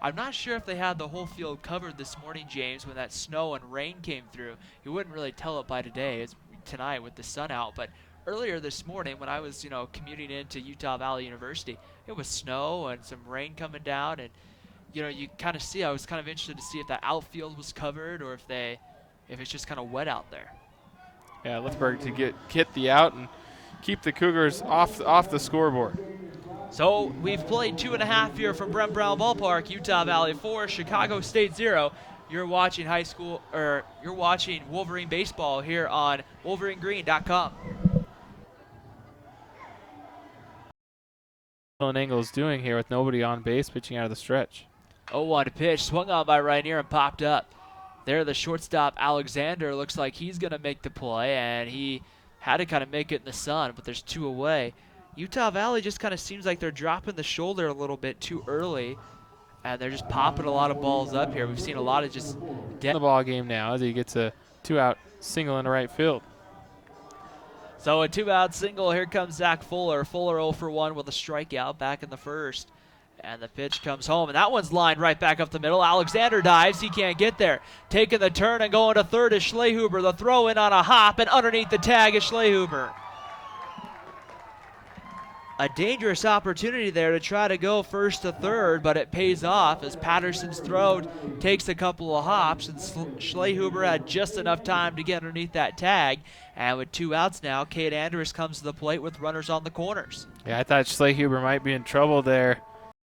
I'm not sure if they had the whole field covered this morning, James, when that snow and rain came through. You wouldn't really tell it by tonight with the sun out, but earlier this morning when I was, commuting into Utah Valley University, it was snow and some rain coming down, and you kind of see. I was kind of interested to see if the outfield was covered or if it's just kind of wet out there. Yeah, Lithberg to get the out and keep the Cougars off the scoreboard. So we've played 2.5 here from Brent Brown Ballpark. Utah Valley 4, Chicago State 0. You're watching you're watching Wolverine baseball here on WolverineGreen.com. Engels doing here with nobody on base, pitching out of the stretch. 0-1 pitch, swung on by Rainier and popped up. There, the shortstop Alexander looks like he's going to make the play, and he had to kind of make it in the sun, but there's 2 away. Utah Valley just kind of seems like they're dropping the shoulder a little bit too early, and they're just popping a lot of balls up here. We've seen a lot of just in the ball game now as he gets a 2-out single in the right field. So a 2-out single. Here comes Zach Fuller. Fuller 0 for 1 with a strikeout back in the first. And the pitch comes home, and that one's lined right back up the middle. Alexander dives. He can't get there. Taking the turn and going to third is Schlehuber. The throw in on a hop, and underneath the tag is Schlehuber. A dangerous opportunity there to try to go first to third, but it pays off as Patterson's throw takes a couple of hops, and Schlehuber had just enough time to get underneath that tag. And with 2 outs now, Cade Andrus comes to the plate with runners on the corners. Yeah, I thought Schlehuber might be in trouble there.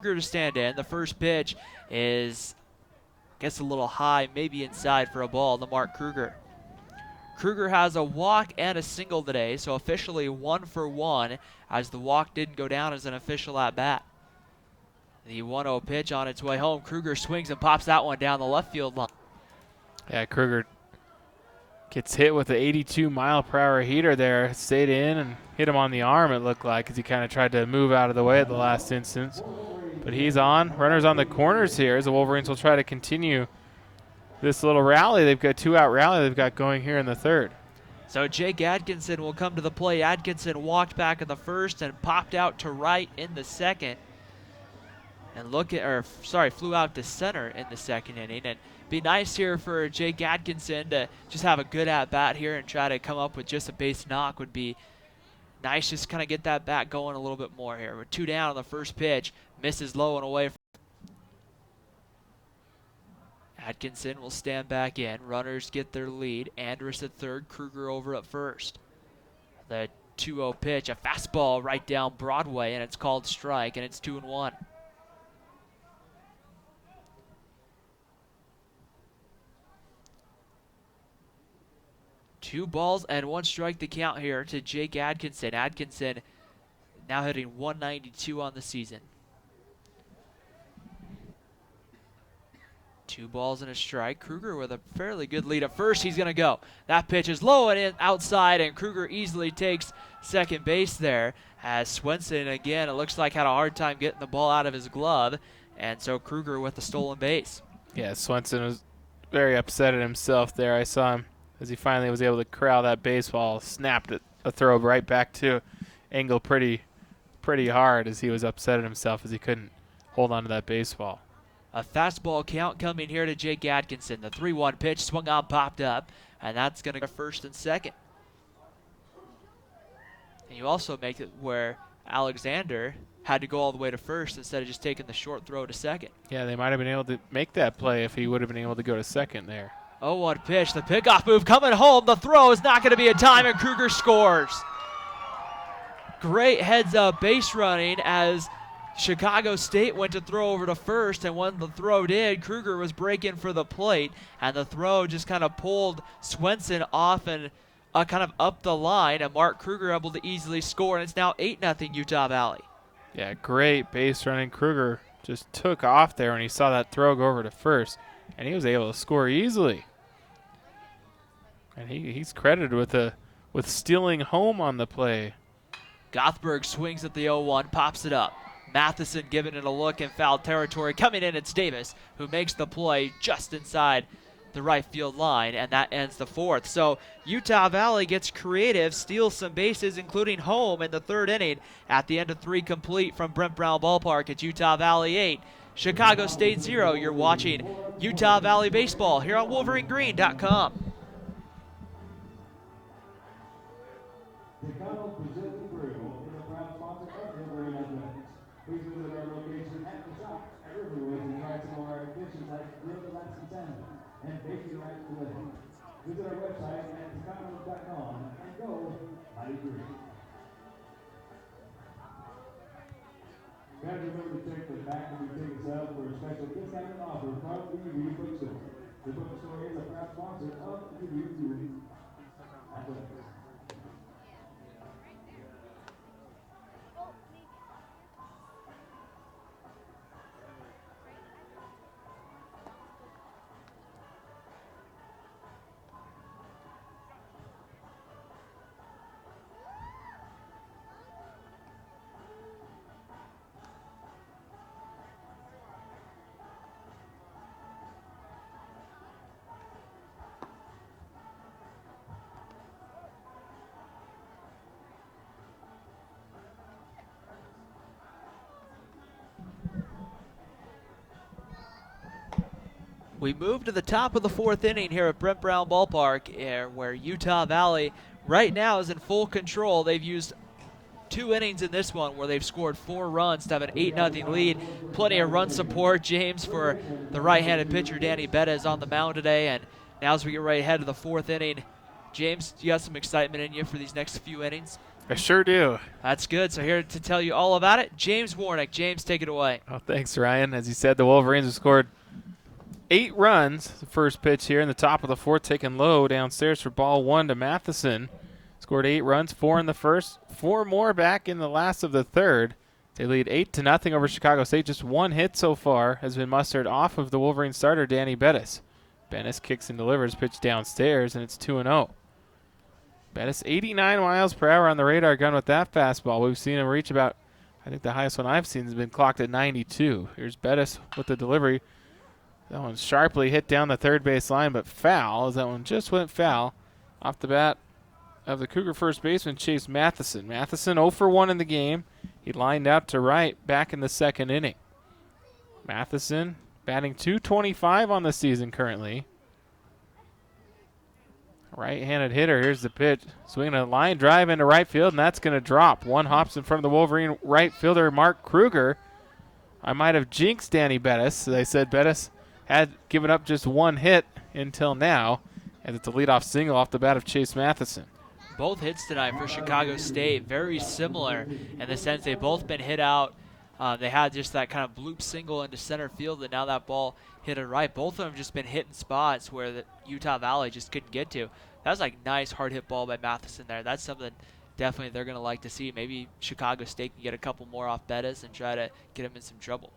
To stand in. The first pitch is, I guess, a little high, maybe inside for a ball to Mark Kruger. Kruger has a walk and a single today, so officially 1 for 1, as the walk didn't go down as an official at bat. The 1-0 pitch on its way home. Kruger swings and pops that one down the left field line. Yeah, Kruger gets hit with the 82-mile-per-hour heater there. Stayed in and hit him on the arm, it looked like, as he kind of tried to move out of the way at the last instance. But he's on. Runners on the corners here as the Wolverines will try to continue this little rally. They've got 2-out rally they've got going here in the third. So Jake Atkinson will come to the plate. Atkinson walked back in the first and popped out to right in the second. And flew out to center in the second inning. And be nice here for Jake Atkinson to just have a good at-bat here and try to come up with just a base knock would be nice. Just kind of get that bat going a little bit more here. We're 2 down on the first pitch. Misses low and away. Atkinson will stand back in. Runners get their lead. Andrus at third. Kruger over at first. The 2-0 pitch. A fastball right down Broadway, and it's called strike, and it's 2-1. Two balls and 1 strike to count here to Jake Atkinson. Atkinson now hitting 192 on the season. 2 balls and a strike. Kruger with a fairly good lead at first. He's going to go. That pitch is low and in outside, and Kruger easily takes second base there. As Swenson, again, it looks like had a hard time getting the ball out of his glove, and so Kruger with the stolen base. Yeah, Swenson was very upset at himself there. I saw him as he finally was able to corral that baseball, snapped it, a throw right back to Engel pretty hard as he was upset at himself as he couldn't hold on to that baseball. A fastball count coming here to Jake Atkinson. The 3-1 pitch swung on, popped up, and that's going to go first and second. And you also make it where Alexander had to go all the way to first instead of just taking the short throw to second. Yeah, they might have been able to make that play if he would have been able to go to second there. 0-1 pitch, the pickoff move coming home. The throw is not going to be in time, and Kruger scores. Great heads-up base running as Chicago State went to throw over to first, and when the throw did, Kruger was breaking for the plate, and the throw just kind of pulled Swenson off and kind of up the line, and Mark Kruger able to easily score, and it's now 8-0 Utah Valley. Yeah, great base running. Kruger just took off there when he saw that throw go over to first, and he was able to score easily. And he's credited with stealing home on the play. Gothberg swings at the 0-1, pops it up. Matheson giving it a look in foul territory. Coming in, it's Davis, who makes the play just inside the right field line, and that ends the fourth. So Utah Valley gets creative, steals some bases, including home in the third inning at the end of 3 complete from Brent Brown Ballpark. It's Utah Valley 8, Chicago State 0. You're watching Utah Valley Baseball here on WolverineGreen.com. Tecano Brazilian Brew is a proud sponsor of Wolverine Athletics. Please visit our location at the shop at Riverwoods and try some of our dishes like grilled Alaskan salmon and bacon rice fillet. Visit our website at Tecano.com and go Mighty Green. Guys, remember to check the back of your tickets out for a special discounted offer from the UV Bookstore. The bookstore is a proud sponsor of UV Athletics. We move to the top of the fourth inning here at Brent Brown Ballpark, where Utah Valley right now is in full control. They've used 2 innings in this one where they've scored 4 runs to have an 8-0 lead. Plenty of run support, James, for the right-handed pitcher Danny Bettis on the mound today. And now as we get right ahead of the fourth inning, James, you got some excitement in you for these next few innings? I sure do. That's good. So here to tell you all about it, James Warnick. James, take it away. Oh, thanks, Ryan. As you said, the Wolverines have scored 8 runs. The first pitch here in the top of the fourth, taken low downstairs for ball 1 to Matheson. Scored 8 runs, 4 in the first, 4 more back in the last of the third. They lead 8-0 over Chicago State. Just 1 hit so far has been mustered off of the Wolverine starter, Danny Bettis. Bettis kicks and delivers, pitch downstairs, and it's 2-0. Bettis 89 miles per hour on the radar gun with that fastball. We've seen him reach about, I think the highest one I've seen has been clocked at 92. Here's Bettis with the delivery. That one sharply hit down the third base line, but foul, as that one just went foul off the bat of the Cougar first baseman, Chase Matheson. Matheson 0 for 1 in the game. He lined out to right back in the second inning. Matheson batting .225 on the season currently. Right-handed hitter. Here's the pitch. Swinging a line drive into right field, and that's going to drop. 1 hops in front of the Wolverine right fielder, Mark Kruger. I might have jinxed Danny Bettis. They said Bettis had given up just 1 hit until now, and it's a leadoff single off the bat of Chase Matheson. Both hits tonight for Chicago State, very similar in the sense they've both been hit out. They had just that kind of bloop single into center field, and now that ball hit it right. Both of them just been hitting spots where the Utah Valley just couldn't get to. That was like nice hard hit ball by Matheson there. That's something definitely they're going to like to see. Maybe Chicago State can get a couple more off Bettis and try to get him in some trouble.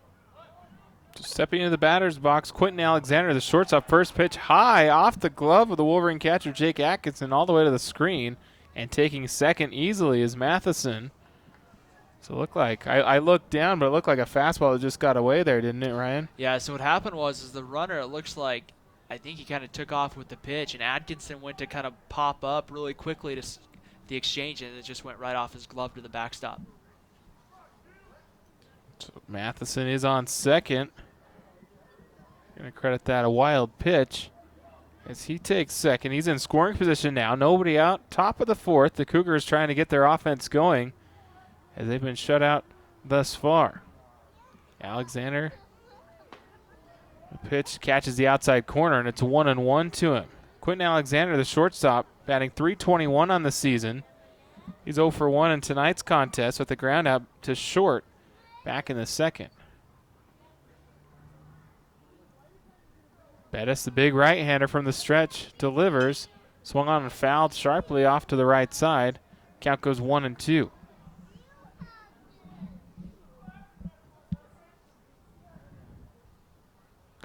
Just stepping into the batter's box, Quentin Alexander, the shortstop, first pitch high off the glove of the Wolverine catcher, Jake Atkinson, all the way to the screen. And taking second easily is Matheson. So it looked like, I looked down, but it looked like a fastball that just got away there, didn't it, Ryan? Yeah, so what happened was the runner, it looks like, I think he kind of took off with the pitch, and Atkinson went to kind of pop up really quickly to the exchange, and it just went right off his glove to the backstop. So Matheson is on second. Going to credit that a wild pitch as he takes second. He's in scoring position now. Nobody out. Top of the fourth. The Cougars trying to get their offense going as they've been shut out thus far. Alexander, the pitch catches the outside corner, and it's 1-1 to him. Quentin Alexander, the shortstop, batting .321 on the season. He's 0 for 1 in tonight's contest with the ground out to short back in the second. Bettis, the big right-hander from the stretch, delivers. Swung on and fouled sharply off to the right side. Count goes 1-2.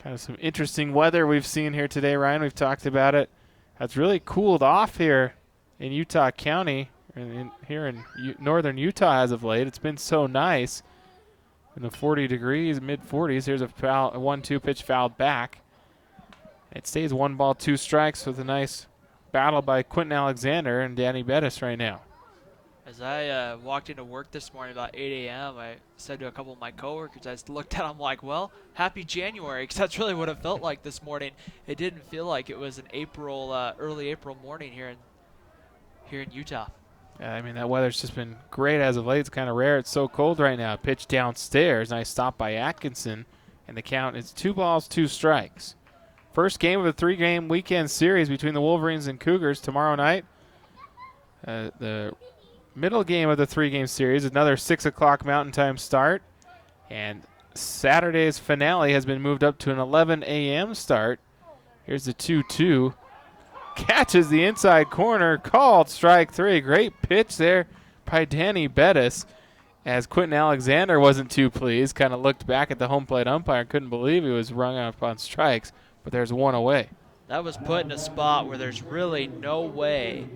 Kind of some interesting weather we've seen here today, Ryan. We've talked about it. It's really cooled off here in Utah County, and here in northern Utah as of late. It's been so nice. In the 40 degrees, mid-40s. Here's a 1-2 pitch fouled back. It stays 1 ball, 2 strikes with a nice battle by Quentin Alexander and Danny Bettis right now. As I walked into work this morning about 8 a.m., I said to a couple of my coworkers, I just looked at them like, well, happy January, because that's really what it felt like this morning. It didn't feel like it was an early April morning here in Utah. Yeah, I mean, that weather's just been great as of late. It's kind of rare. It's so cold right now. Pitch downstairs. Nice stop by Atkinson. And the count is 2 balls, 2 strikes. First game of a 3-game weekend series between the Wolverines and Cougars tomorrow night. The middle game of the 3-game series, another 6 o'clock Mountain Time start. And Saturday's finale has been moved up to an 11 a.m. start. Here's the 2-2. Catches the inside corner, called strike 3. Great pitch there by Danny Bettis, as Quentin Alexander wasn't too pleased. Kind of looked back at the home plate umpire and couldn't believe he was rung up on strikes, but there's 1 away. That was put in a spot where there's really no way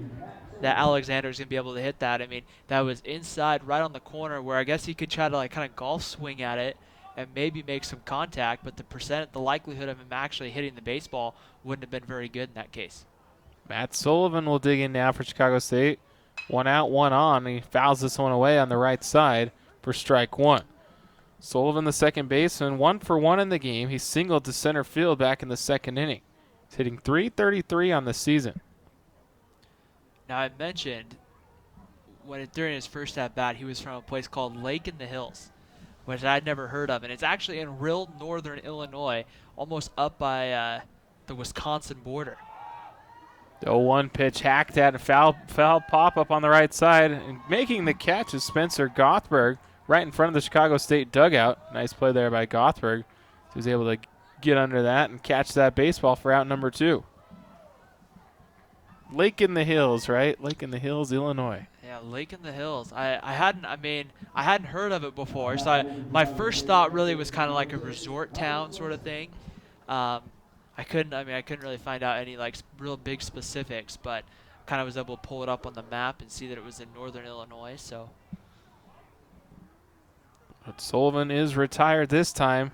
that Alexander's going to be able to hit that. I mean, that was inside right on the corner where I guess he could try to like kind of golf swing at it and maybe make some contact, but the likelihood of him actually hitting the baseball wouldn't have been very good in that case. Matt Sullivan will dig in now for Chicago State. 1 out, 1 on. He fouls this one away on the right side for strike 1. Sullivan, the second baseman, 1 for 1 in the game. He singled to center field back in the second inning. He's hitting .333 on the season. Now, I mentioned during his first at-bat, he was from a place called Lake in the Hills, which I'd never heard of. And it's actually in real northern Illinois, almost up by the Wisconsin border. The 0-1 pitch hacked at a foul pop-up on the right side. And making the catch is Spencer Gothberg right in front of the Chicago State dugout. Nice play there by Gothberg. He was able to get under that and catch that baseball for out number 2. Lake in the Hills, right? Lake in the Hills, Illinois. Yeah, Lake in the Hills. I hadn't heard of it before. So my first thought really was kind of like a resort town sort of thing. I couldn't really find out any like real big specifics, but kind of was able to pull it up on the map and see that it was in northern Illinois. So, but Sullivan is retired this time.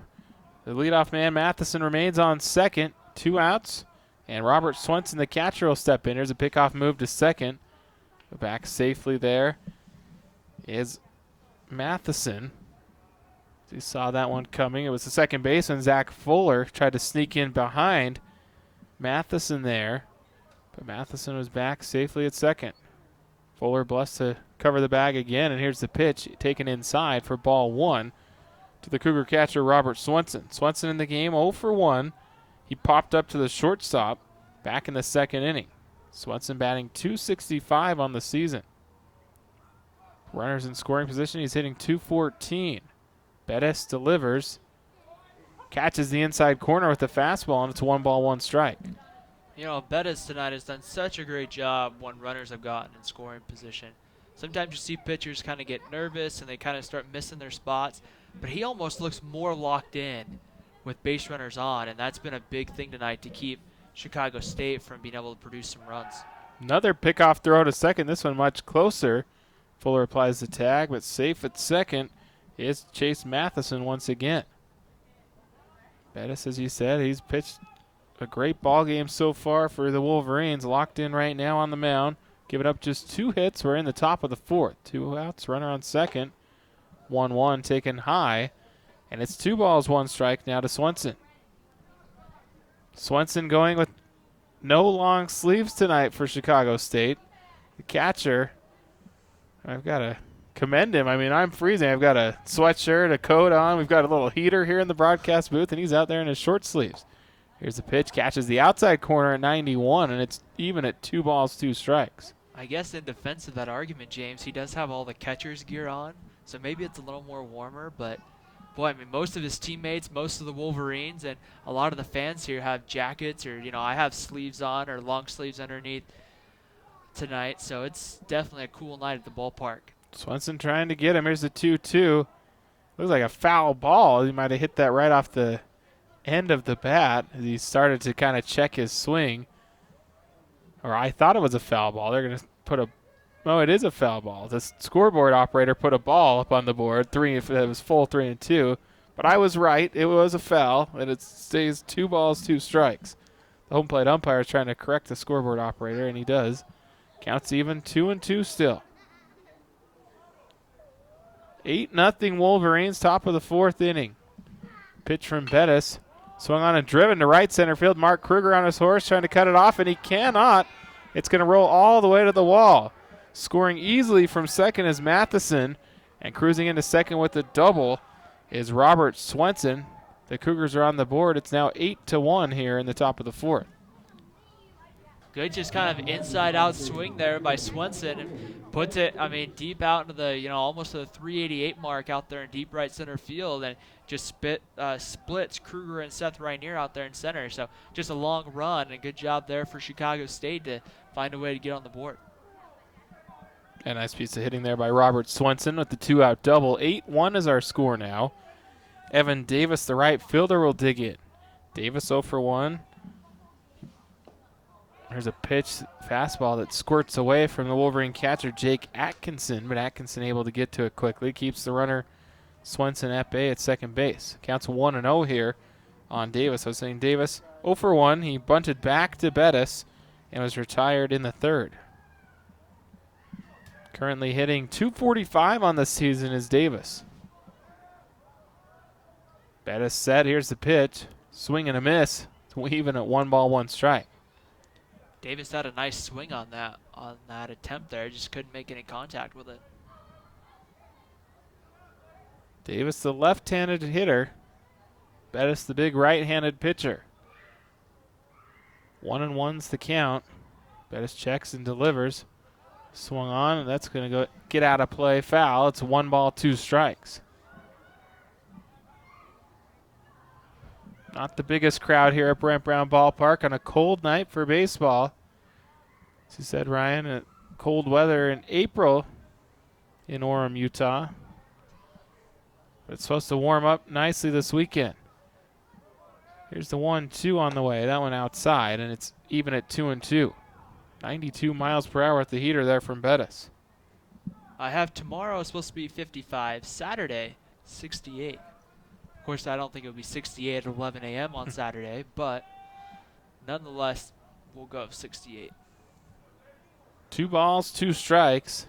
The leadoff man Matheson remains on second, 2 outs, and Robert Swenson, the catcher, will step in. Here's a pickoff move to second. Back safely there is Matheson. He saw that one coming. It was the second baseman, Zach Fuller, tried to sneak in behind Matheson there. But Matheson was back safely at second. Fuller blessed to cover the bag again, and here's the pitch taken inside for ball 1 to the Cougar catcher, Robert Swenson. Swenson in the game, 0 for 1. He popped up to the shortstop back in the second inning. Swenson batting .265 on the season. Runners in scoring position, he's hitting .214. Bettis delivers, catches the inside corner with the fastball, and it's 1 ball, 1 strike. you know, Bettis tonight has done such a great job when runners have gotten in scoring position. Sometimes you see pitchers kind of get nervous and they kind of start missing their spots, but he almost looks more locked in with base runners on, and that's been a big thing tonight to keep Chicago State from being able to produce some runs. Another pickoff throw to second, this one much closer. Fuller applies the tag, but safe at second is Chase Matheson once again. Bettis, as you said, he's pitched a great ball game so far for the Wolverines. Locked in right now on the mound. Giving up just 2 hits. We're in the top of the 4th. 2 outs, runner on second. 1-1 taken high. And it's 2 balls, 1 strike now to Swenson. Swenson going with no long sleeves tonight for Chicago State. The catcher, I've got to commend him. I mean, I'm freezing. I've got a sweatshirt, a coat on. We've got a little heater here in the broadcast booth, and he's out there in his short sleeves. Here's the pitch. Catches the outside corner at 91, and it's even at 2 balls, 2 strikes. I guess in defense of that argument, James, he does have all the catcher's gear on, so maybe it's a little more warmer, but boy, I mean, most of his teammates, most of the Wolverines, and a lot of the fans here have jackets or, you know, I have sleeves on or long sleeves underneath tonight, so it's definitely a cool night at the ballpark. Swenson trying to get him. Here's the 2-2. Looks like a foul ball. He might have hit that right off the end of the bat as he started to kind of check his swing. Or I thought it was a foul ball. They're going to put a – no, it is a foul ball. The scoreboard operator put a ball up on the board. It was full 3-2. But I was right. It was a foul, and it stays 2 balls, 2 strikes. The home plate umpire is trying to correct the scoreboard operator, and he does. Counts even 2-2 still. 8-0 Wolverines, top of the 4th inning. Pitch from Bettis. Swung on and driven to right center field. Mark Kruger on his horse trying to cut it off, and he cannot. It's going to roll all the way to the wall. Scoring easily from second is Matheson, and cruising into second with the double is Robert Swenson. The Cougars are on the board. It's now 8-1 here in the top of the 4th. Good, just kind of inside-out swing there by Swenson, and puts it, deep out into the, almost to the 388 mark out there in deep right center field, and just splits Kruger and Seth Rainier out there in center. So just a long run, and good job there for Chicago State to find a way to get on the board. A nice piece of hitting there by Robert Swenson with the 2-out double. 8-1 is our score now. Evan Davis, the right fielder, will dig it. Davis 0 for 1. There's a pitch, fastball that squirts away from the Wolverine catcher, Jake Atkinson, but Atkinson able to get to it quickly. Keeps the runner, Swenson, at bay at second base. Counts 1-0 here on Davis. I was saying Davis 0 for 1. He bunted back to Bettis and was retired in the 3rd. Currently hitting .245 on the season is Davis. Bettis set. Here's the pitch. Swing and a miss. It's even at 1 ball, 1 strike. Davis had a nice swing on that attempt there. Just couldn't make any contact with it. Davis, the left-handed hitter. Bettis, the big right-handed pitcher. 1-1's the count. Bettis checks and delivers. Swung on, and that's going to go get out of play, foul. It's 1 ball, 2 strikes. Not the biggest crowd here at Brent Brown Ballpark on a cold night for baseball. As you said, Ryan, cold weather in April in Orem, Utah. But it's supposed to warm up nicely this weekend. Here's the 1-2 on the way. That one outside, and it's even at 2-2. 92 miles per hour at the heater there from Bettis. I have tomorrow supposed to be 55. Saturday, 68. Of course, I don't think it would be 68 at 11 a.m. on Saturday, but nonetheless, we'll go 68. 2 balls, 2 strikes.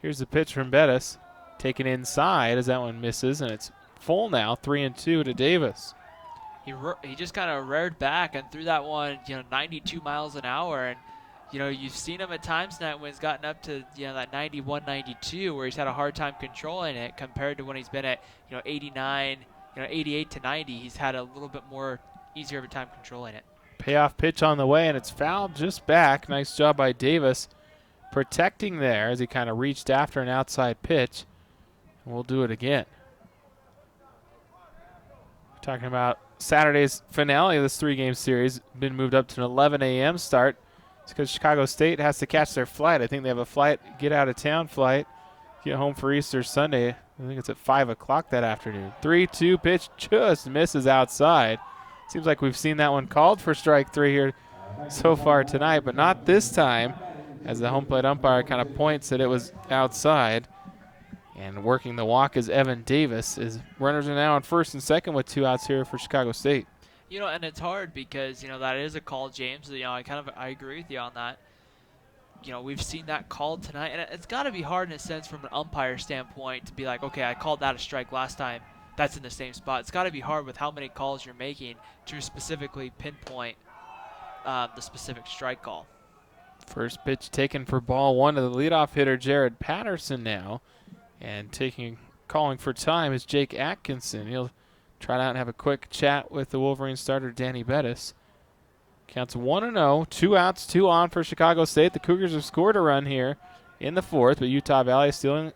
Here's the pitch from Bettis. Taken inside as that one misses, and it's full now, 3-2 to Davis. He just kind of reared back and threw that one, 92 miles an hour, and you've seen him at times now when he's gotten up to that 91, 92, where he's had a hard time controlling it compared to when he's been at 89, 88 to 90. He's had a little bit more easier of a time controlling it. Payoff pitch on the way, and it's fouled just back. Nice job by Davis protecting there as he kind of reached after an outside pitch. And we'll do it again. We're talking about Saturday's finale of this 3-game series. Been moved up to an 11 a.m. start. It's because Chicago State has to catch their flight. I think they have a get out of town flight, get home for Easter Sunday. I think it's at 5 o'clock that afternoon. 3-2 pitch just misses outside. Seems like we've seen that one called for strike 3 here so far tonight, but not this time, as the home plate umpire kind of points that it was outside. And working the walk is Evan Davis. His runners are now on first and second with 2 outs here for Chicago State. And it's hard because, that is a call, James. I agree with you on that. We've seen that called tonight, and it's got to be hard in a sense from an umpire standpoint to be like, okay, I called that a strike last time. That's in the same spot. It's got to be hard with how many calls you're making to specifically pinpoint the specific strike call. First pitch taken for ball 1 to the leadoff hitter, Jared Patterson now. And calling for time is Jake Atkinson. He'll try out and have a quick chat with the Wolverine starter, Danny Bettis. Counts 1-0, 2 outs, 2 on for Chicago State. The Cougars have scored a run here in the 4th, but Utah Valley still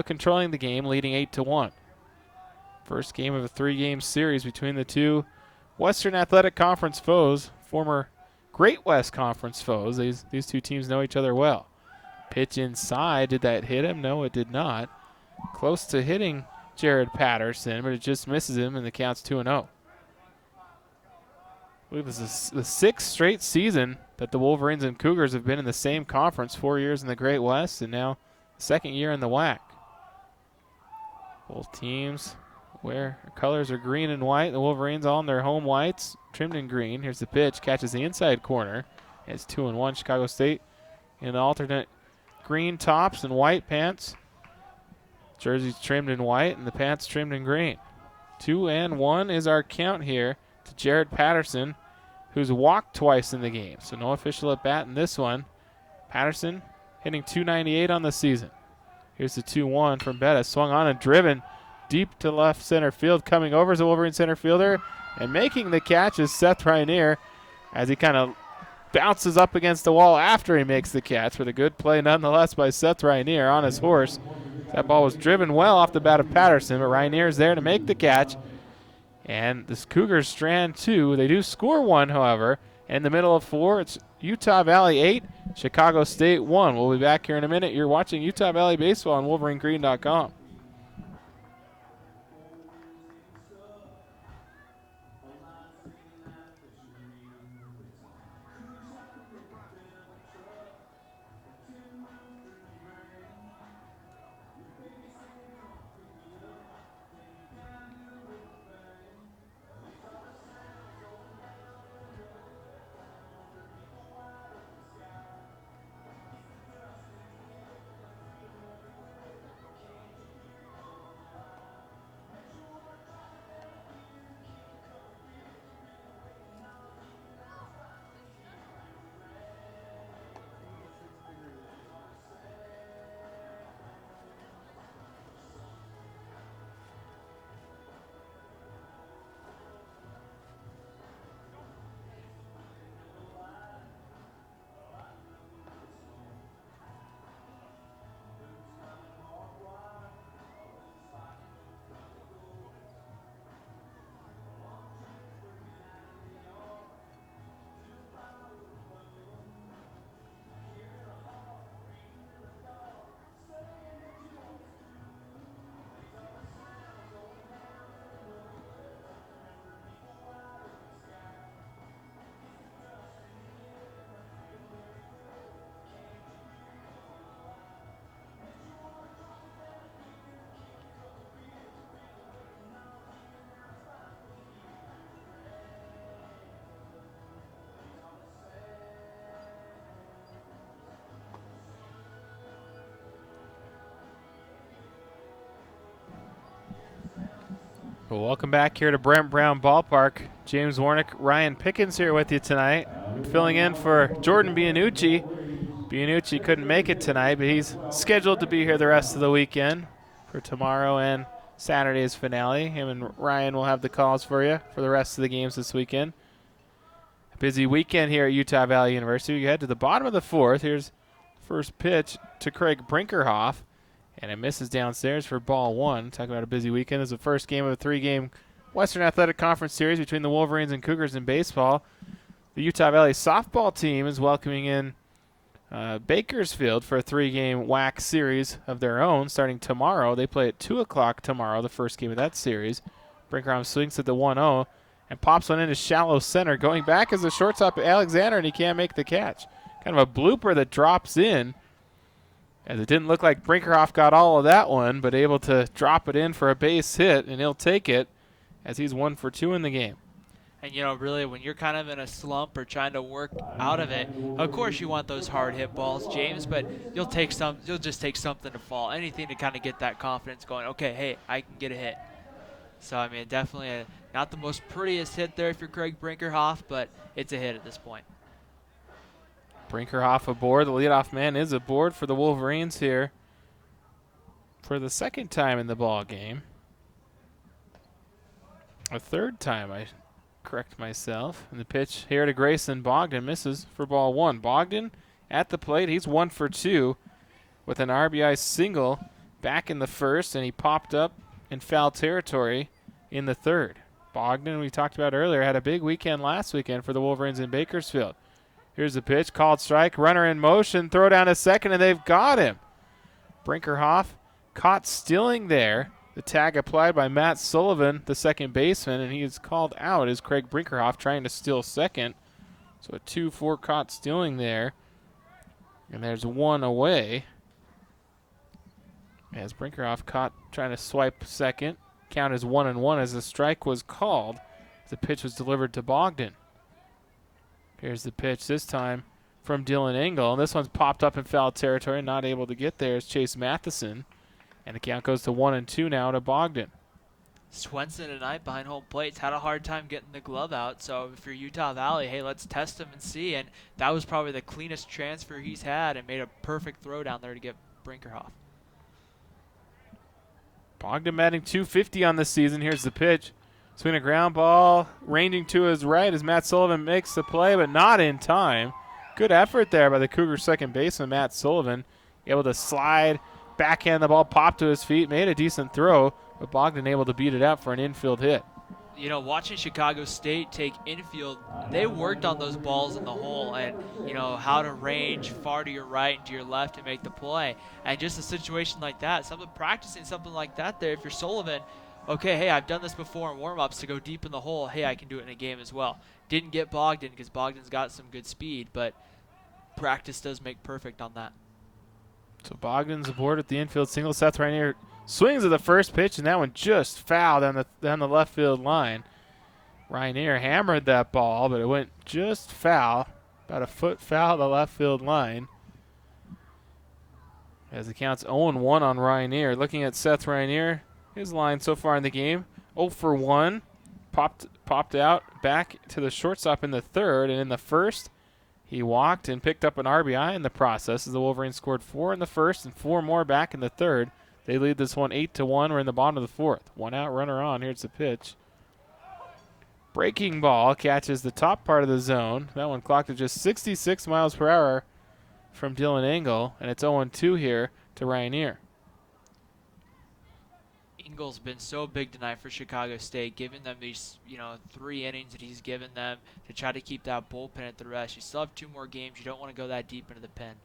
controlling the game, leading 8-1. First game of a 3-game series between the two Western Athletic Conference foes, former Great West Conference foes. These two teams know each other well. Pitch inside. Did that hit him? No, it did not. Close to hitting Jared Patterson, but it just misses him, and the count's 2-0. I believe this is the 6th straight season that the Wolverines and Cougars have been in the same conference, 4 years in the Great West and now 2nd year in the WAC. Both teams wear colors are green and white. The Wolverines all in their home whites, trimmed in green. Here's the pitch, catches the inside corner. It's 2-1 Chicago State in the alternate green tops and white pants. Jerseys trimmed in white and the pants trimmed in green. 2-1 is our count here to Jared Patterson, who's walked twice in the game. So no official at bat in this one. Patterson hitting .298 on the season. Here's the 2-1 from Bettis. Swung on and driven deep to left center field. Coming over is the Wolverine center fielder. And making the catch is Seth Rainier as he kind of bounces up against the wall after he makes the catch. But a good play nonetheless by Seth Rainier on his horse. That ball was driven well off the bat of Patterson, but Rainier's there to make the catch. And this Cougars strand 2. They do score 1, however. In the middle of 4, it's Utah Valley 8, Chicago State 1. We'll be back here in a minute. You're watching Utah Valley Baseball on WolverineGreen.com. Well, welcome back here to Brent Brown Ballpark. James Warnick, Ryan Pickens here with you tonight. Filling in for Jordan Bianucci. Bianucci couldn't make it tonight, but he's scheduled to be here the rest of the weekend for tomorrow and Saturday's finale. Him and Ryan will have the calls for you for the rest of the games this weekend. A busy weekend here at Utah Valley University. We head to the bottom of the 4th. Here's first pitch to Craig Brinkerhoff. And it misses downstairs for ball 1. Talking about a busy weekend. This is the first game of a 3-game Western Athletic Conference series between the Wolverines and Cougars in baseball. The Utah Valley softball team is welcoming in Bakersfield for a 3-game WAC series of their own starting tomorrow. They play at 2 o'clock tomorrow, the first game of that series. Brinkerhoff swings at the 1-0 and pops one into shallow center. Going back is the shortstop Alexander, and he can't make the catch. Kind of a blooper that drops in. As it didn't look like Brinkerhoff got all of that one, but able to drop it in for a base hit, and he'll take it as he's 1 for 2 in the game. And, you know, really, when you're kind of in a slump or trying to work out of it, of course you want those hard hit balls, James, but you'll just take something to fall, anything to kind of get that confidence going. Okay, hey, I can get a hit. So, I mean, definitely not the most prettiest hit there if you're Craig Brinkerhoff, but it's a hit at this point. Brinkerhoff aboard. The leadoff man is aboard for the Wolverines here for the 2nd time in the ball game. A 3rd time, I correct myself. And the pitch here to Grayson Bogdan misses for ball 1. Bogdan at the plate. He's 1 for 2 with an RBI single back in the 1st, and he popped up in foul territory in the 3rd. Bogdan, we talked about earlier, had a big weekend last weekend for the Wolverines in Bakersfield. Here's the pitch, called strike, runner in motion, throw down to second, and they've got him. Brinkerhoff caught stealing there The tag applied by Matt Sullivan, the second baseman, and he is called out as Craig Brinkerhoff trying to steal second. So a 2-4 caught stealing there. And there's one away. As Brinkerhoff caught trying to swipe second. Count is 1-1 as the strike was called. The pitch was delivered to Bogdan. Here's the pitch this time from Dylan Engel. And this one's popped up in foul territory. Not able to get there is Chase Matheson. And the count goes to 1-2 now to Bogdan. Swenson tonight behind home plate's had a hard time getting the glove out. So if you're Utah Valley, hey, let's test him and see. And that was probably the cleanest transfer he's had and made a perfect throw down there to get Brinkerhoff. Bogdan batting .250 on the season. Here's the pitch. Swing a ground ball, ranging to his right as Matt Sullivan makes the play, but not in time. Good effort there by the Cougars' second baseman, Matt Sullivan. Able to slide, backhand the ball, pop to his feet, made a decent throw, but Bogdan able to beat it out for an infield hit. You know, watching Chicago State take infield, they worked on those balls in the hole and, you know, how to range far to your right and to your left to make the play. And just a situation like that, practicing something like that there, if you're Sullivan, okay, hey, I've done this before in warm-ups to go deep in the hole. Hey, I can do it in a game as well. Didn't get Bogdan because Bogdan's got some good speed, but practice does make perfect on that. So Bogdan's aboard at the infield single. Seth Rainier swings at the first pitch, and that one just fouled down the left field line. Rainier hammered that ball, but it went just foul, about a foot foul the left field line. As the count's 0-1 on Rainier. Looking at Seth Rainier, his line so far in the game, 0 for 1. Popped out back to the shortstop in the third, and in the first, he walked and picked up an RBI in the process as the Wolverines scored 4 in the first and 4 more back in the third. They lead this one 8-1. We're in the bottom of the fourth. 1 out, runner on. Here's the pitch. Breaking ball catches the top part of the zone. That one clocked at just 66 miles per hour from Dylan Engel, and it's 0-2 here to Rainier. Engel's been so big tonight for Chicago State, giving them these, 3 innings that he's given them to try to keep that bullpen at the rest. You still have 2 more games. You don't want to go that deep into the pen.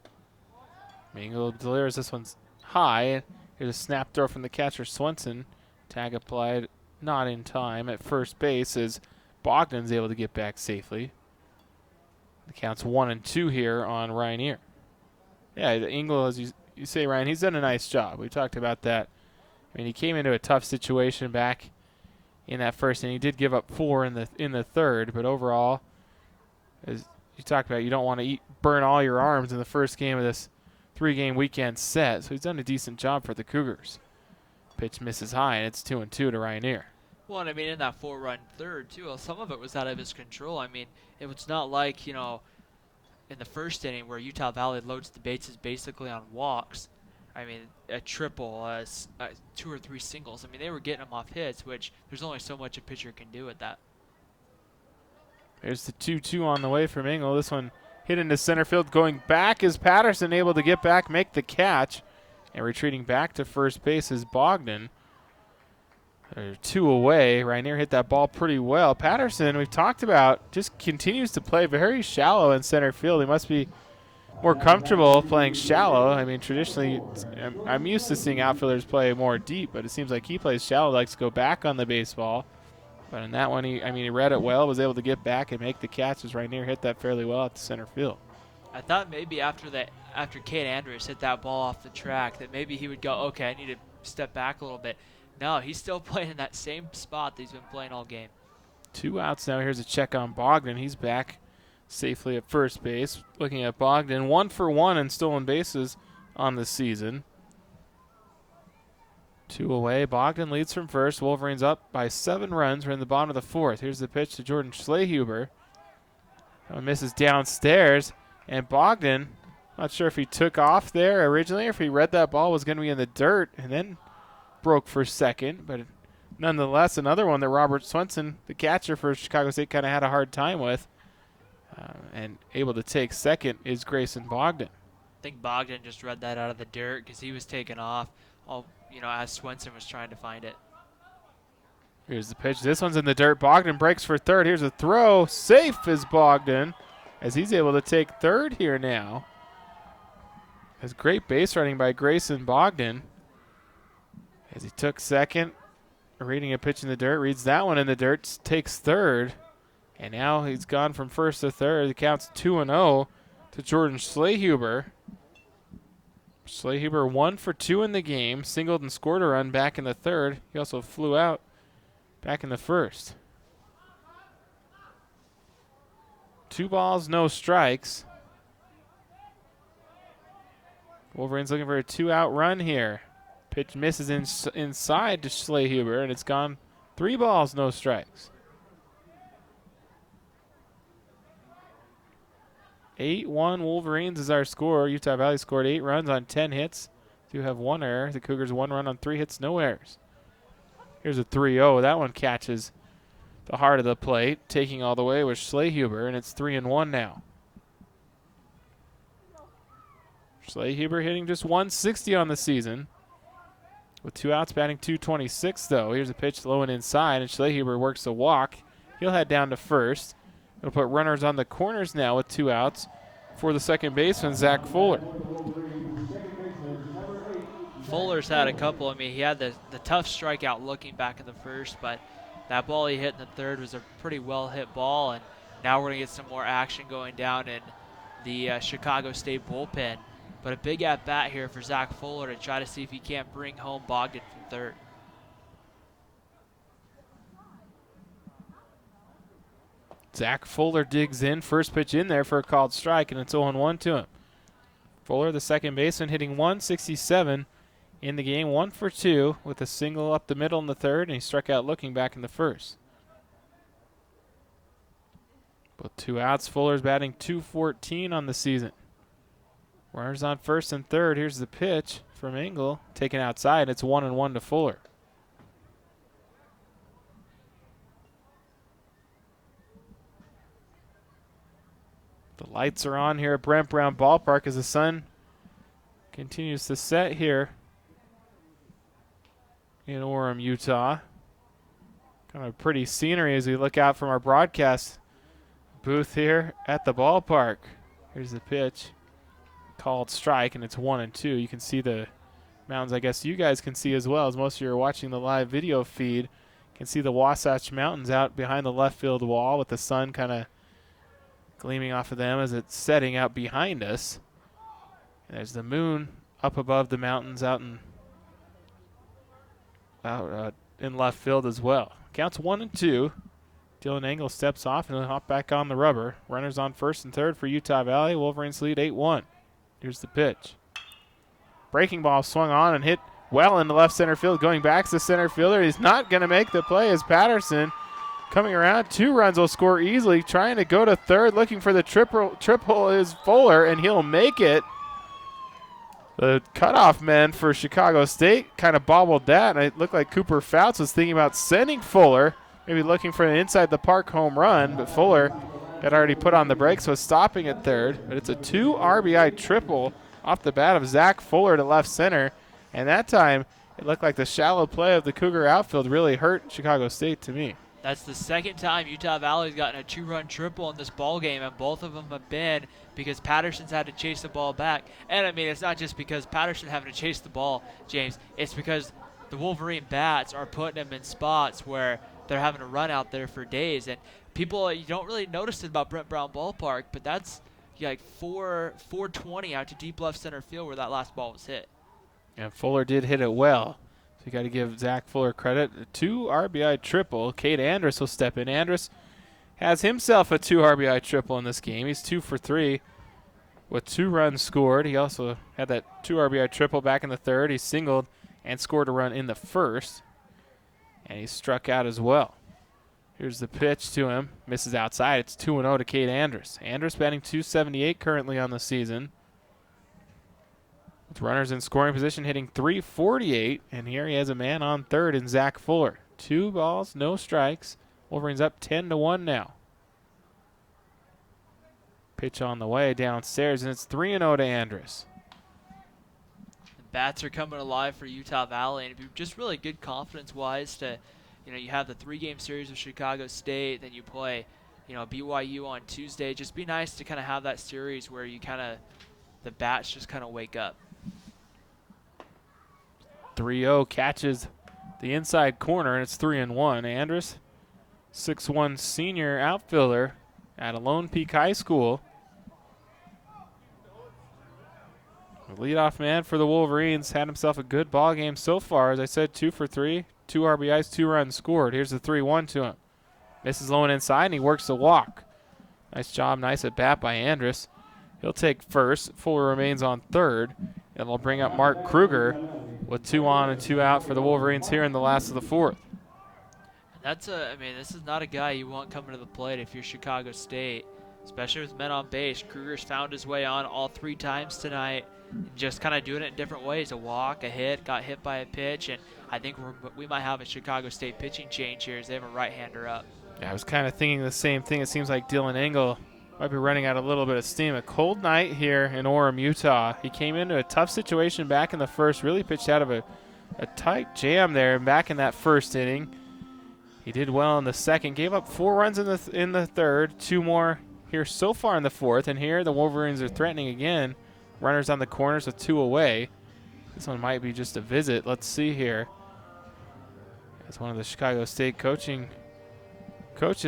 Engel delivers. This one's high. Here's a snap throw from the catcher, Swenson. Tag applied, not in time at first base as Bogdan's able to get back safely. The count's 1-2 here on Rainier. Yeah, Engel, as you say, Ryan, he's done a nice job. We talked about that. I mean, he came into a tough situation back in that first, and he did give up 4 in the third. But overall, as you talked about, you don't want to burn all your arms in the first game of this 3-game weekend set. So he's done a decent job for the Cougars. Pitch misses high, and it's 2-2 to Rainier. Well, and I mean, in that 4-run third, too, some of it was out of his control. I mean, it was not like, in the first inning where Utah Valley loads the bases basically on walks. I mean, a triple, 2 or 3 singles. I mean, they were getting them off hits, which there's only so much a pitcher can do with that. There's the 2-2 on the way from Engel. This one hit into center field. Going back is Patterson, able to get back, make the catch. And retreating back to first base is Bogdan. They're 2 away. Rainier hit that ball pretty well. Patterson, we've talked about, just continues to play very shallow in center field. He must be more comfortable playing shallow. I mean, traditionally, I'm used to seeing outfielders play more deep, but it seems like he plays shallow, likes to go back on the baseball. But in that one, he read it well, was able to get back and make the catch as Rainier hit that fairly well at the center field. I thought maybe after Cade Andrews hit that ball off the track that maybe he would go, okay, I need to step back a little bit. No, he's still playing in that same spot that he's been playing all game. 2 outs now. Here's a check on Bogdan. He's back safely at first base. Looking at Bogdan, 1 for 1 in stolen bases on the season. 2 away. Bogdan leads from first. Wolverines up by 7 runs. We're in the bottom of the fourth. Here's the pitch to Jordan Schlehuber. That one misses downstairs. And Bogdan, not sure if he took off there originally or if he read that ball was going to be in the dirt and then broke for second. But nonetheless, another one that Robert Swenson, the catcher for Chicago State, kind of had a hard time with. And able to take second is Grayson Bogdan. I think Bogdan just read that out of the dirt because he was taking off, as Swenson was trying to find it. Here's the pitch. This one's in the dirt. Bogdan breaks for third. Here's a throw. Safe is Bogdan as he's able to take third here now. That's great base running by Grayson Bogdan. As he took second, reading a pitch in the dirt, reads that one in the dirt, takes third. And now he's gone from first to third. The count's 2-0 to Jordan Schlehuber. Schlehuber 1 for 2 in the game, singled and scored a run back in the third. He also flew out back in the first. 2 balls, no strikes. Wolverines looking for a 2-out run here. Pitch misses inside to Schlehuber, and it's gone 3 balls, no strikes. 8-1 Wolverines is our score. Utah Valley scored 8 runs on 10 hits. Do have 1 error. The Cougars 1 run on 3 hits, no errors. Here's a 3-0. That one catches the heart of the plate, taking all the way with Schlehuber, and it's 3-1 now. Schlehuber hitting just 160 on the season. With 2 outs, batting .226, though. Here's a pitch low and inside, and Schlehuber works a walk. He'll head down to first. It'll put runners on the corners now with 2 outs for the second baseman, Zach Fuller. Fuller's had a couple. I mean, he had the tough strikeout looking back in the first, but that ball he hit in the third was a pretty well-hit ball, and now we're going to get some more action going down in the Chicago State bullpen. But a big at-bat here for Zach Fuller to try to see if he can't bring home Bogdan from third. Zach Fuller digs in. First pitch in there for a called strike, and it's 0-1 to him. Fuller, the second baseman, hitting 167 in the game, 1 for 2 with a single up the middle in the third, and he struck out looking back in the first. With 2 outs, Fuller's batting .214 on the season. Runners on first and third. Here's the pitch from Engel, taken outside. It's 1-1 to Fuller. The lights are on here at Brent Brown Ballpark as the sun continues to set here in Orem, Utah. Kind of pretty scenery as we look out from our broadcast booth here at the ballpark. Here's the pitch. Called strike, and it's 1-2. You can see the mountains. I guess you guys can see as well, as most of you are watching the live video feed. You can see the Wasatch Mountains out behind the left field wall with the sun kind of gleaming off of them as it's setting out behind us. And there's the moon up above the mountains out in left field as well. Counts 1-2. Dylan Engel steps off and he'll hop back on the rubber. Runners on first and third for Utah Valley. Wolverines lead 8-1. Here's the pitch. Breaking ball swung on and hit well into left center field. Going back to the center fielder. He's not going to make the play as Patterson coming around. 2 runs will score easily. Trying to go to third. Looking for the triple is Fuller, and he'll make it. The cutoff man for Chicago State kind of bobbled that, and it looked like Cooper Fouts was thinking about sending Fuller, maybe looking for an inside the park home run, but Fuller had already put on the brakes, was stopping at third. But it's a 2 RBI triple off the bat of Zach Fuller to left center, and that time it looked like the shallow play of the Cougar outfield really hurt Chicago State to me. That's the second time Utah Valley's gotten a 2-run triple in this ball game, and both of them have been because Patterson's had to chase the ball back. And I mean, it's not just because Patterson having to chase the ball, James. It's because the Wolverine bats are putting him in spots where they're having to run out there for days. And people, you don't really notice it about Brent Brown Ballpark, but that's like 420 out to deep left center field where that last ball was hit. And Fuller did hit it well. So you got to give Zach Fuller credit. A 2 RBI triple. Cade Andrus will step in. Andrus has himself a 2 RBI triple in this game. He's 2 for 3 with 2 runs scored. He also had that 2 RBI triple back in the third. He singled and scored a run in the first. And he struck out as well. Here's the pitch to him. Misses outside. It's 2-0 to Cade Andrus. Andrus batting .278 currently on the season. With runners in scoring position, hitting .348. And here he has a man on third in Zach Fuller. 2 balls, no strikes. Wolverines up 10-1 now. Pitch on the way downstairs, and it's 3-0 to Andrus. The bats are coming alive for Utah Valley, and just really good confidence-wise to, you have the 3-game series with Chicago State, then you play, BYU on Tuesday. Just be nice to kind of have that series where you the bats just kind of wake up. 3-0 catches the inside corner, and it's 3-1. Andrus, 6'1" senior outfielder at Lone Peak High School. The leadoff man for the Wolverines had himself a good ball game so far. As I said, 2 for 3, 2 RBIs, 2 runs scored. Here's the 3-1 to him. Misses low and inside, and he works the walk. Nice job, nice at bat by Andrus. He'll take first. Fuller remains on third, and they'll bring up Mark Kruger with 2 on and 2 out for the Wolverines here in the last of the fourth. I mean, this is not a guy you want coming to the plate if you're Chicago State, especially with men on base. Kruger's found his way on all 3 times tonight, just kind of doing it in different ways. A walk, a hit, got hit by a pitch, and I think we might have a Chicago State pitching change here as they have a right-hander up. Yeah, I was kind of thinking the same thing. It seems like Dylan Engel might be running out a little bit of steam. A cold night here in Orem, Utah. He came into a tough situation back in the first, really pitched out of a tight jam there back in that first inning. He did well in the second, gave up 4 runs in the third, 2 more here so far in the fourth, and here the Wolverines are threatening again. Runners on the corners with 2 away. This one might be just a visit. Let's see here. As one of the Chicago State coaches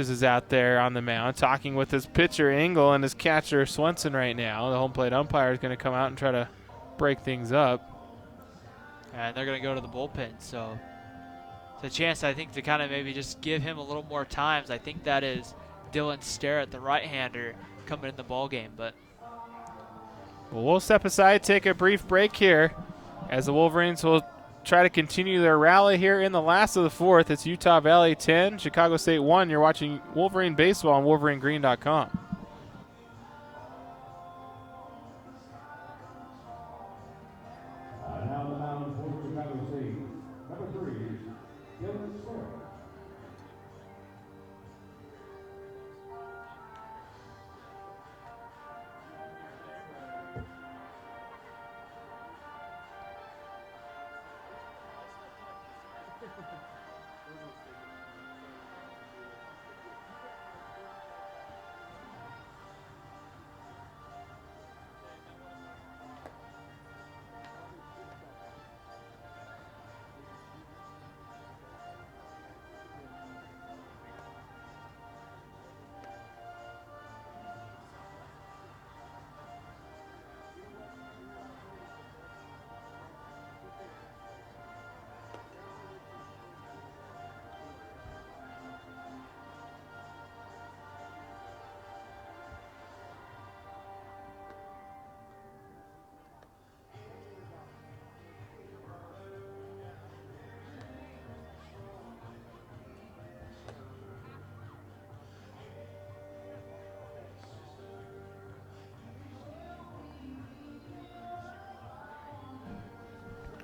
is out there on the mound talking with his pitcher Engel and his catcher Swenson right now. The home plate umpire is going to come out and try to break things up. And they're going to go to the bullpen, so it's a chance, I think, to kind of maybe just give him a little more times. I think that is Dylan Starrett, the right-hander, coming in the ball game. But we'll step aside, take a brief break here as the Wolverines will try to continue their rally here in the last of the fourth. It's Utah Valley 10, Chicago State 1. You're watching Wolverine Baseball on WolverineGreen.com. Now on the mound for Chicago State, number 3, Dylan Starrett.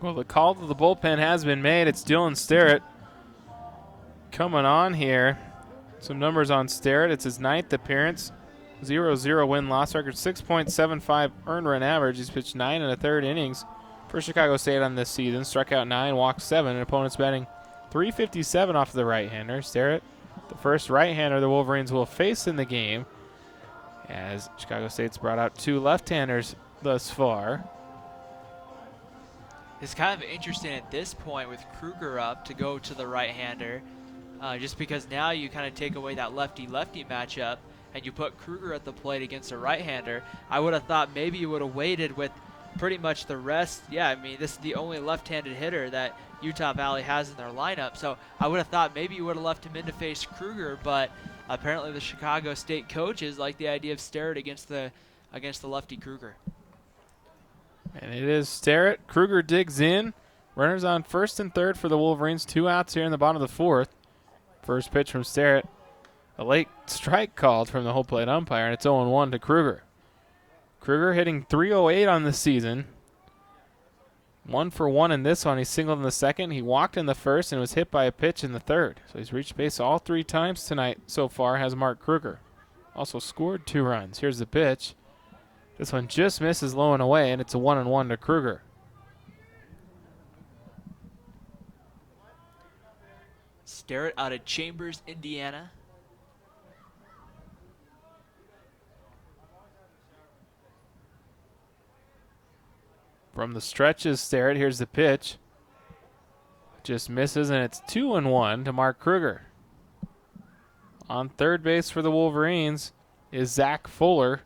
Well, the call to the bullpen has been made. It's Dylan Starrett coming on here. Some numbers on Starrett. It's his 9th appearance. 0-0 win-loss record, 6.75 earned run average. He's pitched 9 1/3 innings for Chicago State on this season. Struck out 9, walked 7, and opponents batting .357 off of the right-hander. Starrett, the first right-hander the Wolverines will face in the game, as Chicago State's brought out 2 left-handers thus far. it's kind of interesting at this point with Kruger up to go to the right-hander, just because now you kind of take away that lefty-lefty matchup and you put Kruger at the plate against a right-hander. I would have thought maybe you would have waited with pretty much the rest. Yeah, I mean, this is the only left-handed hitter that Utah Valley has in their lineup, so I would have thought maybe you would have left him in to face Kruger, but apparently the Chicago State coaches like the idea of Starrett against the lefty Kruger. And it is Starrett. Kruger digs in. Runners on first and third for the Wolverines. 2 outs here in the bottom of the fourth. First pitch from Starrett. A late strike called from the home plate umpire, and it's 0-1 to Kruger. Kruger hitting .308 on the season. 1 for 1 in this one. He singled in the second. He walked in the first and was hit by a pitch in the third. So he's reached base all 3 times tonight so far, has Mark Kruger. Also scored 2 runs. Here's the pitch. This one just misses low and away, and it's a 1-1 to Kruger. Starrett out of Chambers, Indiana. From the stretches, Starrett. Here's the pitch. just misses, and it's 2-1 to Mark Kruger. On third base for the Wolverines is Zach Fuller.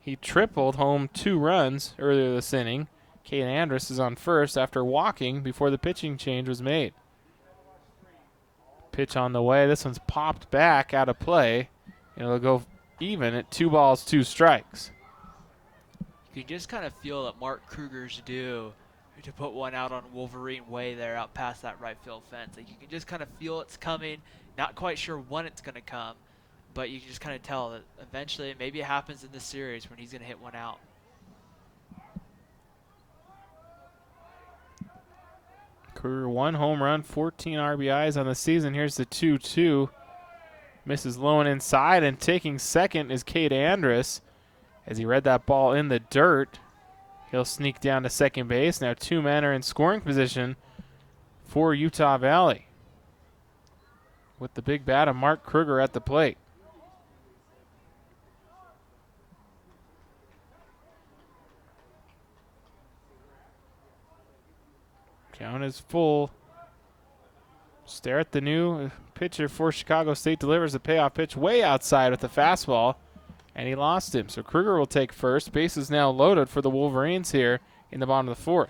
He tripled home 2 runs earlier this inning. Kate Andrus is on first after walking before the pitching change was made. Pitch on the way. This one's popped back out of play, and it'll go even at 2 balls, 2 strikes. You can just kind of feel that Mark Kruger's due to put one out on Wolverine way there out past that right field fence. Like, you can just kind of feel it's coming. Not quite sure when it's going to come, but you can just kind of tell that eventually, maybe it happens in this series when he's going to hit one out. Kruger 1 home run, 14 RBIs on the season. Here's the 2-2. Misses low and inside, and taking second is Cade Andrus. As he read that ball in the dirt, he'll sneak down to second base. Now 2 men are in scoring position for Utah Valley, with the big bat of Mark Kruger at the plate. Count is full. Stare at the new pitcher for Chicago State. Delivers a payoff pitch way outside with the fastball, and he lost him. So Kruger will take first. Base is now loaded for the Wolverines here in the bottom of the 4th.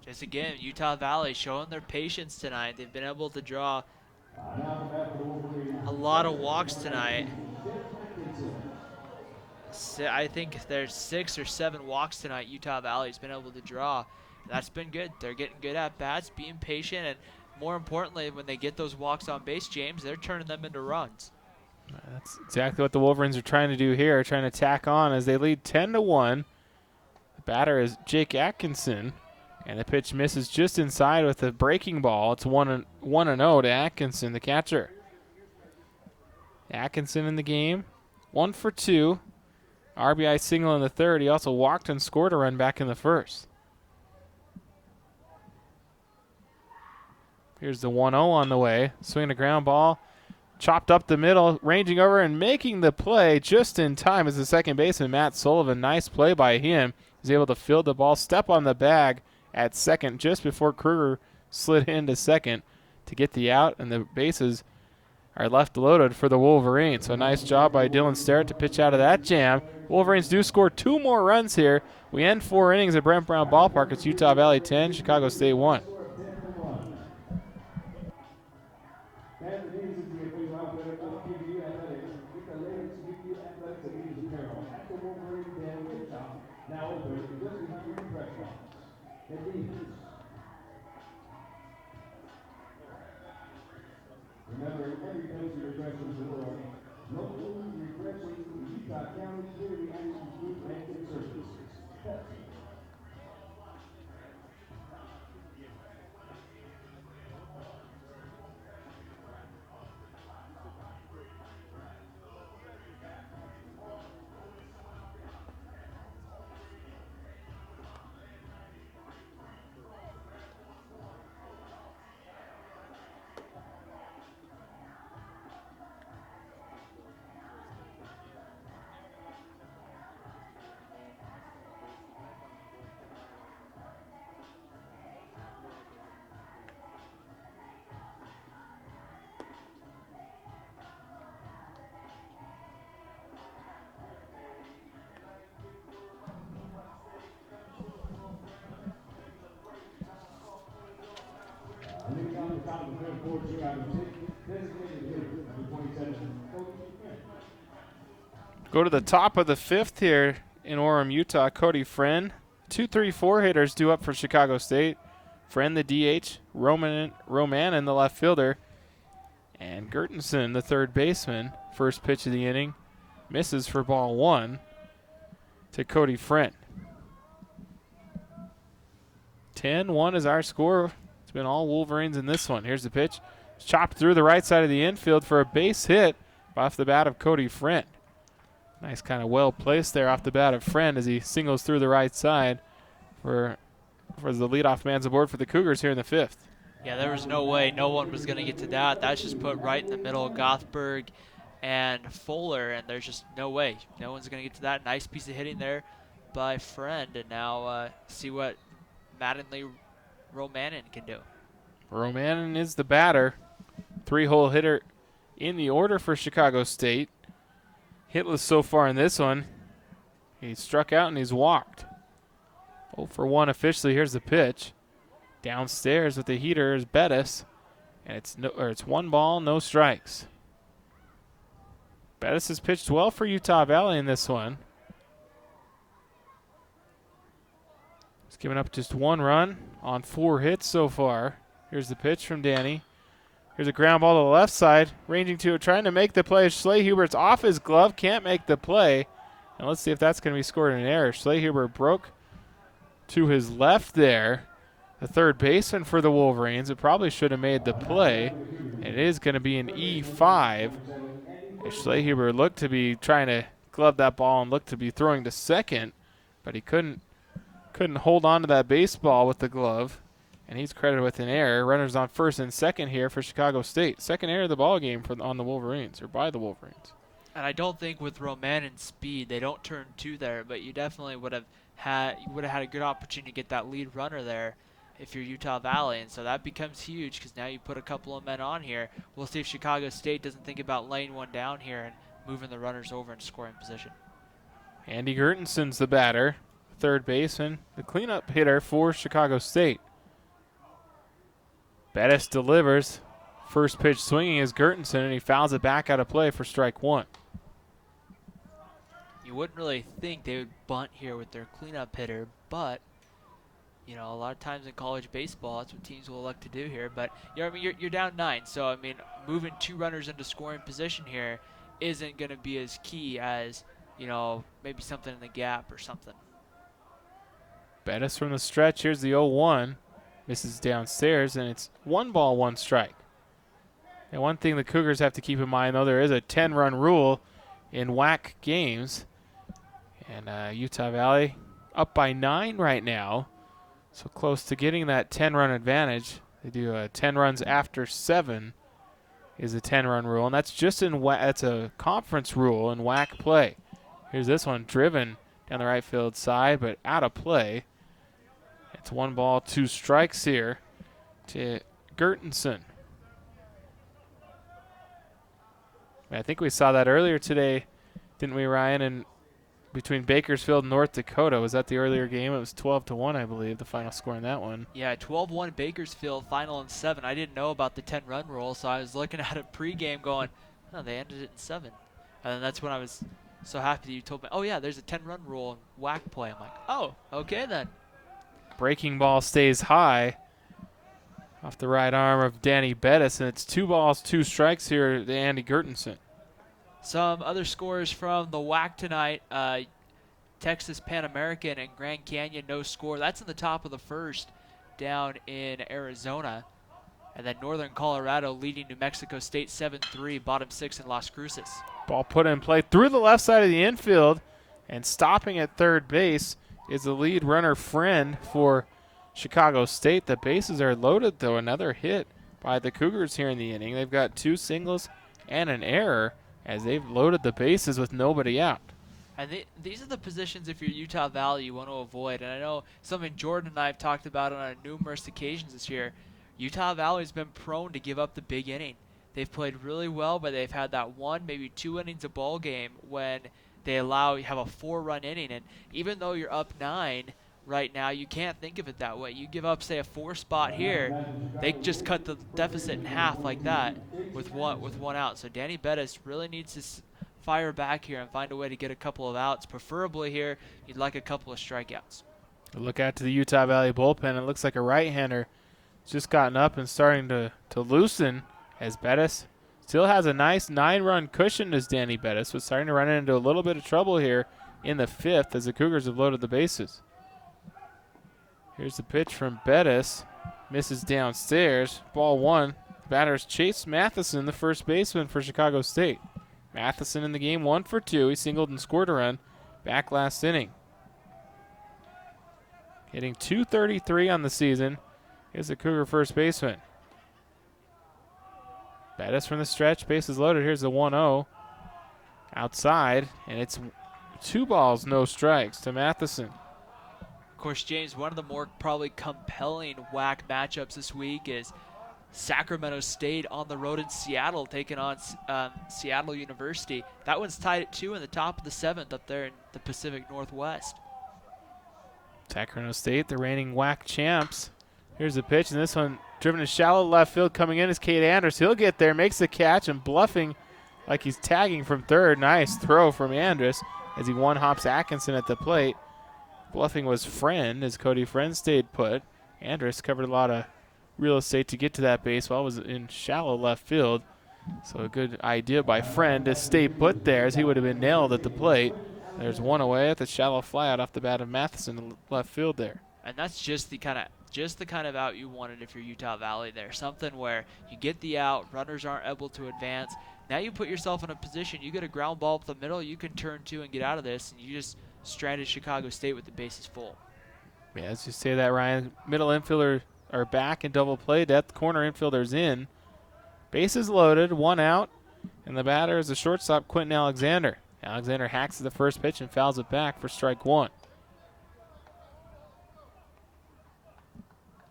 Just again, Utah Valley showing their patience tonight. They've been able to draw a lot of walks tonight. I think there's 6 or 7 walks tonight Utah Valley's been able to draw. That's been good. They're getting good at bats, being patient, and more importantly, when they get those walks on base, James, they're turning them into runs. That's exactly what the Wolverines are trying to do here, trying to tack on as they lead 10-1. The batter is Jake Atkinson, and the pitch misses just inside with a breaking ball. It's 1-0 to Atkinson, the catcher. Atkinson in the game, 1 for 2. RBI single in the 3rd. He also walked and scored a run back in the 1st. Here's the 1-0 on the way. Swinging a ground ball. Chopped up the middle, ranging over and making the play just in time is the second baseman, Matt Sullivan. Nice play by him. He's able to field the ball, step on the bag at second just before Kruger slid into second to get the out, and the bases are left loaded for the Wolverines. So a nice job by Dylan Sterrett to pitch out of that jam. Wolverines do score 2 more runs here. We end 4 innings at Brent Brown Ballpark. It's Utah Valley 10, Chicago State 1. Now open just behind your press box. Remember, every place refreshes the world. Local refreshing Utah County Community Energy Food Banking Services. Pepsi. Go to the top of the 5th here in Orem, Utah. Cody Friend. 2-3-4 hitters due up for Chicago State. Friend, the DH. Roman the left fielder. And Gertensen, the third baseman. First pitch of the inning. Misses for ball 1 to Cody Friend. 10-1 is our score. It's been all Wolverines in this one. Here's the pitch. It's chopped through the right side of the infield for a base hit off the bat of Cody Friend. Nice kind of well placed there off the bat of Friend as he singles through the right side for the leadoff man's aboard for the Cougars here in the 5th. Yeah, there was no way no one was going to get to that. That's just put right in the middle of Gothberg and Fuller, and there's just no way. No one's going to get to that. Nice piece of hitting there by Friend, and now see what Mattingly Romanin can do. Romanin is the batter. 3-hole hitter in the order for Chicago State. Hitless so far in this one. He struck out and he's walked. 0 for 1 officially. Here's the pitch. Downstairs with the heater is Bettis. And it's 1 ball, no strikes. Bettis has pitched well for Utah Valley in this one. He's given up just 1 run on 4 hits so far. Here's the pitch from Danny. Here's a ground ball to the left side. Ranging to it, trying to make the play. Schlehubert's off his glove, can't make the play. And let's see if that's going to be scored in an error. Schlehubert broke to his left there. The third baseman for the Wolverines. It probably should have made the play. And it is going to be an E5. Schlehubert looked to be trying to glove that ball and looked to be throwing to second, but he couldn't hold on to that baseball with the glove, and he's credited with an error. Runners on first and second here for Chicago State. Second error of the ball game on the Wolverines, or by the Wolverines. And I don't think with Romanin's speed, they don't turn 2 there, but you definitely would have had a good opportunity to get that lead runner there if you're Utah Valley, and so that becomes huge because now you put a couple of men on here. We'll see if Chicago State doesn't think about laying one down here and moving the runners over in scoring position. Andy Gertenson's the batter, third baseman, the cleanup hitter for Chicago State. Bettis delivers. First pitch swinging is Gertenson, and he fouls it back out of play for strike 1. You wouldn't really think they would bunt here with their cleanup hitter, but you know, a lot of times in college baseball, that's what teams will elect to do here. But you're down 9, so I mean, moving 2 runners into scoring position here isn't going to be as key as, you know, maybe something in the gap or something. Bettis from the stretch. Here's the 0-1. Misses downstairs, and it's 1 ball, 1 strike. And one thing the Cougars have to keep in mind, though, there is a 10-run rule in WAC games. And Utah Valley up by 9 right now. So close to getting that 10-run advantage. They do 10 runs after 7 is a 10-run rule, and that's just that's a conference rule in WAC play. Here's this one driven down the right field side, but out of play. It's 1 ball, 2 strikes here to Gertenson. I think we saw that earlier today, didn't we, Ryan? And between Bakersfield and North Dakota. Was that the earlier game? It was 12-1, I believe, the final score in that one. Yeah, 12-1 Bakersfield, final in 7. I didn't know about the 10-run rule, so I was looking at it pregame going, oh, they ended it in 7. And then that's when I was so happy that you told me, oh, yeah, there's a 10-run rule in WAC play. I'm like, oh, okay then. Breaking ball stays high off the right arm of Danny Bettis, and it's 2 balls, 2 strikes here to Andy Gertenson. Some other scores from the WAC tonight. Texas Pan American and Grand Canyon, no score. That's in the top of the first down in Arizona. And then Northern Colorado leading New Mexico State 7-3, bottom 6 in Las Cruces. Ball put in play through the left side of the infield, and stopping at third base is the lead runner, Friend, for Chicago State. The bases are loaded, though. Another hit by the Cougars here in the inning. They've got 2 singles and an error as they've loaded the bases with nobody out. And these are the positions, if you're Utah Valley, you want to avoid. And I know something Jordan and I have talked about on numerous occasions this year. Utah Valley has been prone to give up the big inning. They've played really well, but they've had that 1, maybe 2 innings a ball game when they have a 4-run inning. And even though you're up 9 right now, you can't think of it that way. You give up, say, a 4 spot here, they just cut the deficit in half like that with one out. So Danny Bettis really needs to fire back here and find a way to get a couple of outs. Preferably here, you'd like a couple of strikeouts. Look out to the Utah Valley bullpen. It looks like a right-hander just gotten up and starting to loosen as Bettis still has a nice 9-run cushion as Danny Bettis, was starting to run into a little bit of trouble here in the 5th as the Cougars have loaded the bases. Here's the pitch from Bettis. Misses downstairs. Ball 1. Batters Chase Matheson, the first baseman for Chicago State. Matheson in the game, 1 for 2. He singled and scored a run back last inning. Hitting .233 on the season is the Cougar first baseman. Bettis from the stretch, bases loaded. Here's the 1-0 outside, and it's 2 balls, no strikes to Matheson. course, James, one of the more probably compelling WAC matchups this week is Sacramento State on the road in Seattle taking on Seattle University. That one's tied at 2 in the top of the 7th up there in the Pacific Northwest. Sacramento State, the reigning WAC champs. Here's the pitch, and this one driven to shallow left field. Coming in is Cade Andrus. He'll get there, makes the catch, and bluffing like he's tagging from third. Nice throw from Andrus as he one-hops Atkinson at the plate. Bluffing was Friend, as Cody Friend stayed put. Andrus covered a lot of real estate to get to that base while it was in shallow left field. So a good idea by Friend to stay put there, as he would have been nailed at the plate. There's one away at the shallow fly out off the bat of Matheson in left field there. And that's just the kind of out you wanted if you're Utah Valley there. Something where you get the out, runners aren't able to advance. Now you put yourself in a position, you get a ground ball up the middle, you can turn 2 and get out of this, and you just stranded Chicago State with the bases full. Yeah, as you say that, Ryan. Middle infielder are back in double play depth. Corner infielders in. Bases loaded, 1 out, and the batter is the shortstop, Quentin Alexander. Alexander hacks at the first pitch and fouls it back for strike 1.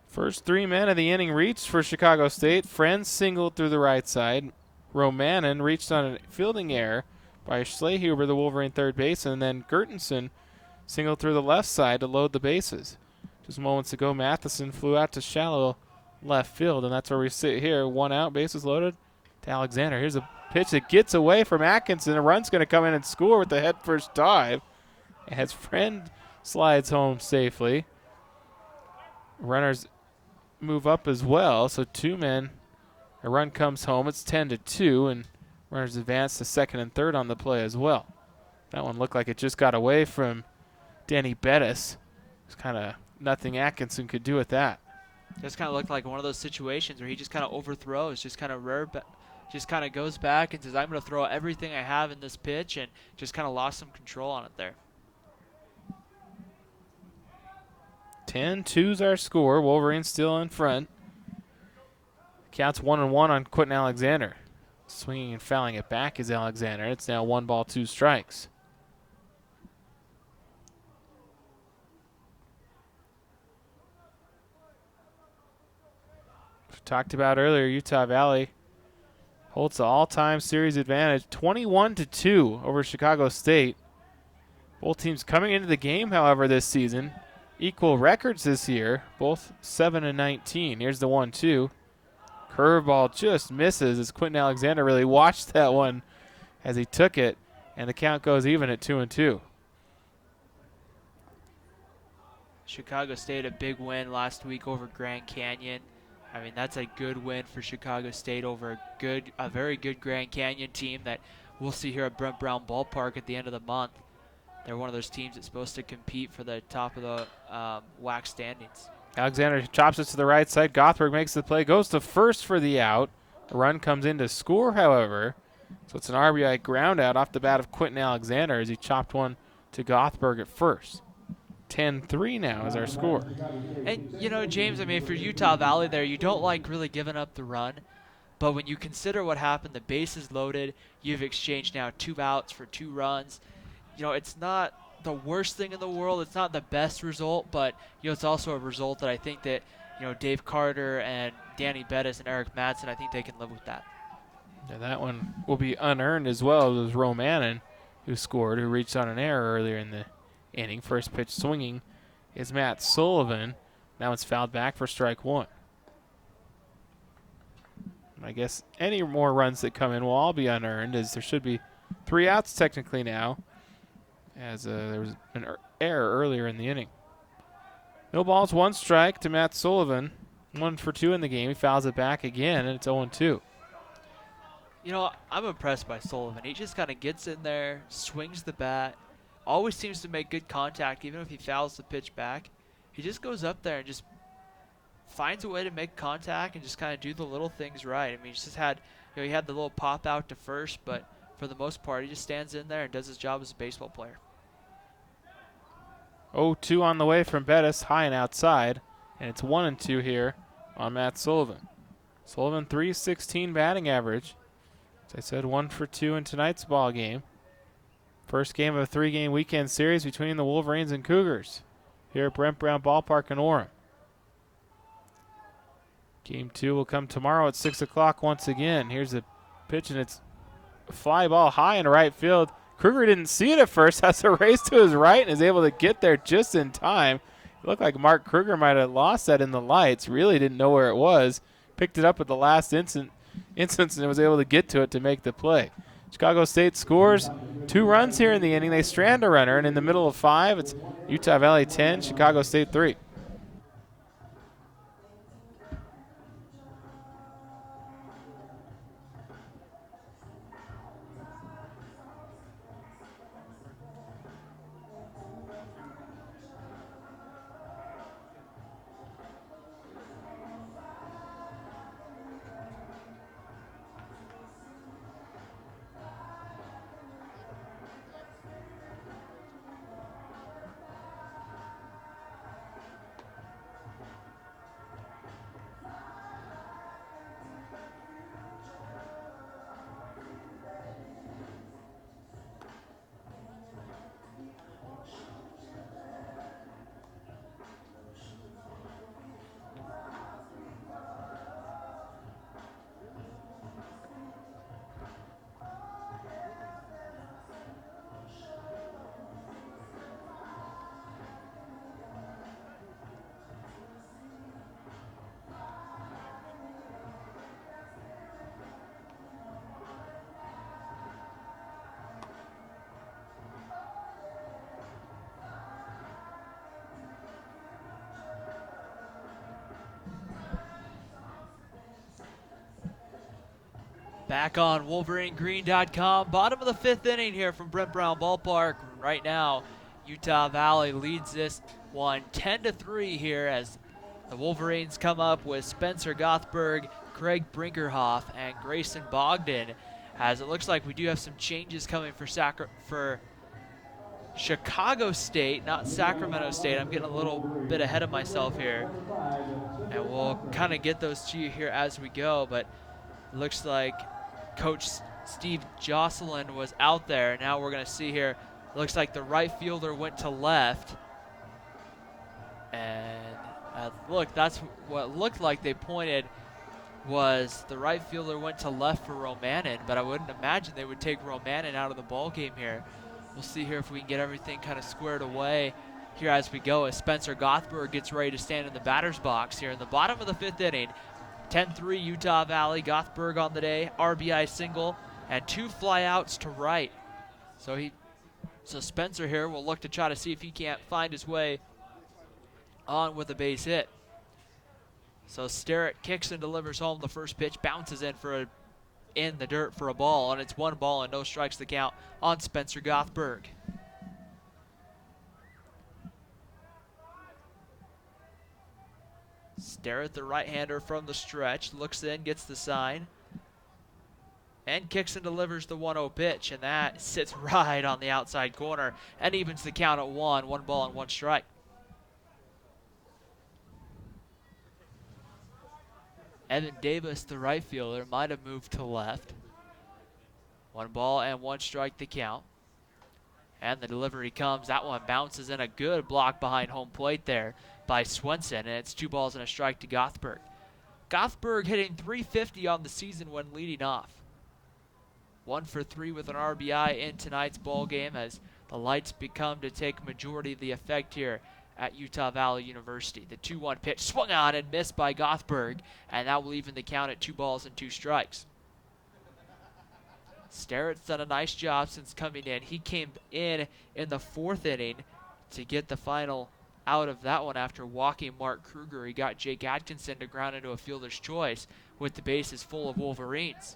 First 3 men of the inning reached for Chicago State. Friend singled through the right side. Romanen reached on a fielding error by Schlehuber, the Wolverine third baseman, and then Gertensen singled through the left side to load the bases. Just moments ago, Matheson flew out to shallow left field, and that's where we sit here. 1 out, bases loaded to Alexander. Here's a pitch that gets away from Atkinson. A run's going to come in and score with the head first dive as Friend slides home safely. Runners move up as well, so 2 men. A run comes home. It's 10-2, and runners advance to second and third on the play as well. That one looked like it just got away from Danny Bettis. It's kind of nothing Atkinson could do with that. Just kind of looked like one of those situations where he just kind of overthrows, just kind of just kind of goes back and says, I'm going to throw everything I have in this pitch, and just kind of lost some control on it there. 10-2's our score. Wolverines still in front. Counts 1-1 on Quentin Alexander. Swinging and fouling it back is Alexander. It's now 1 ball, 2 strikes. We talked about earlier, Utah Valley holds the all-time series advantage, 21-2 over Chicago State. Both teams coming into the game, however, this season, equal records this year, both 7-19. Here's the 1-2. Curveball just misses as Quentin Alexander really watched that one as he took it, and the count goes even at 2-2. Chicago State, a big win last week over Grand Canyon. I mean, that's a good win for Chicago State over a very good Grand Canyon team that we'll see here at Brent Brown Ballpark at the end of the month. They're one of those teams that's supposed to compete for the top of the WAC standings. Alexander chops it to the right side. Gothberg makes the play, goes to first for the out. A run comes in to score, however. So it's an RBI ground out off the bat of Quentin Alexander as he chopped one to Gothberg at first. 10-3 now is our score. And, you know, James, I mean, for Utah Valley there, you don't like really giving up the run. But when you consider what happened, the base is loaded. You've exchanged now 2 outs for 2 runs. You know, it's not the worst thing in the world. It's not the best result, but, you know, it's also a result that I think that, you know, Dave Carter and Danny Bettis and Eric Madsen, I think they can live with that. Yeah, that one will be unearned as well. It was Romanen who scored, who reached on an error earlier in the inning. First pitch swinging is Matt Sullivan. Now it's fouled back for strike 1. I guess any more runs that come in will all be unearned, as there should be 3 outs technically now, as there was an error earlier in the inning. No balls, 1 strike to Matt Sullivan. 1 for 2 in the game. He fouls it back again, and it's 0-2. You know, I'm impressed by Sullivan. He just kind of gets in there, swings the bat, always seems to make good contact, even if he fouls the pitch back. He just goes up there and just finds a way to make contact and just kind of do the little things right. I mean, he just had, you know, he had the little pop out to first, but for the most part, he just stands in there and does his job as a baseball player. 0-2 on the way from Bettis, high and outside, and it's 1-2 here on Matt Sullivan. Sullivan, .316 batting average. As I said, 1 for 2 in tonight's ball game. First game of a 3-game weekend series between the Wolverines and Cougars. here at Brent Brown Ballpark in Orem. Game 2 will come tomorrow at 6 o'clock once again. Here's a pitch, and it's a fly ball high in right field. Kruger didn't see it at first, has to race to his right and is able to get there just in time. It looked like Mark Kruger might have lost that in the lights, really didn't know where it was. Picked it up at the last instance and was able to get to it to make the play. Chicago State scores 2 runs here in the inning. They strand a runner, and in the middle of 5, it's Utah Valley 10, Chicago State 3. Back on WolverineGreen.com. Bottom of the 5th inning here from Brent Brown Ballpark. Right now, Utah Valley leads this one 10-3 here as the Wolverines come up with Spencer Gothberg, Craig Brinkerhoff, and Grayson Bogdan. As it looks like we do have some changes coming for Chicago State, not Sacramento State. I'm getting a little bit ahead of myself here. And we'll kind of get those to you here as we go, but it looks like Coach Steve Jocelyn was out there. Now we're going to see here, it looks like the right fielder went to left. And look, that's what looked like they pointed was the right fielder went to left for Romanin, but I wouldn't imagine they would take Romanin out of the ball game here. We'll see here if we can get everything kind of squared away here as we go, as Spencer Gothberg gets ready to stand in the batter's box here in the bottom of the 5th inning. 10-3 Utah Valley. Gothberg on the day, RBI single, and 2 flyouts to right. So Spencer here will look to try to see if he can't find his way on with a base hit. So Sterrett kicks and delivers home the first pitch, bounces in the dirt for a ball, and it's 1 ball and no strikes the count on Spencer Gothberg. Sterrett, the right-hander from the stretch, looks in, gets the sign, and kicks and delivers the 1-0 pitch, and that sits right on the outside corner and evens the count at 1 ball and 1 strike. Evan Davis, the right fielder, might have moved to left. 1 ball and 1 strike the count. And the delivery comes. That one bounces in, a good block behind home plate there by Swenson, and it's 2 balls and a strike to Gothberg. Gothberg hitting .350 on the season when leading off. 1 for 3 with an RBI in tonight's ball game as the lights become to take majority of the effect here at Utah Valley University. The 2-1 pitch swung on and missed by Gothberg, and that will even the count at 2 balls and 2 strikes. Sterrett's done a nice job since coming in. He came in the 4th inning to get the final out of that one after walking Mark Kruger. He got Jake Atkinson to ground into a fielder's choice with the bases full of Wolverines.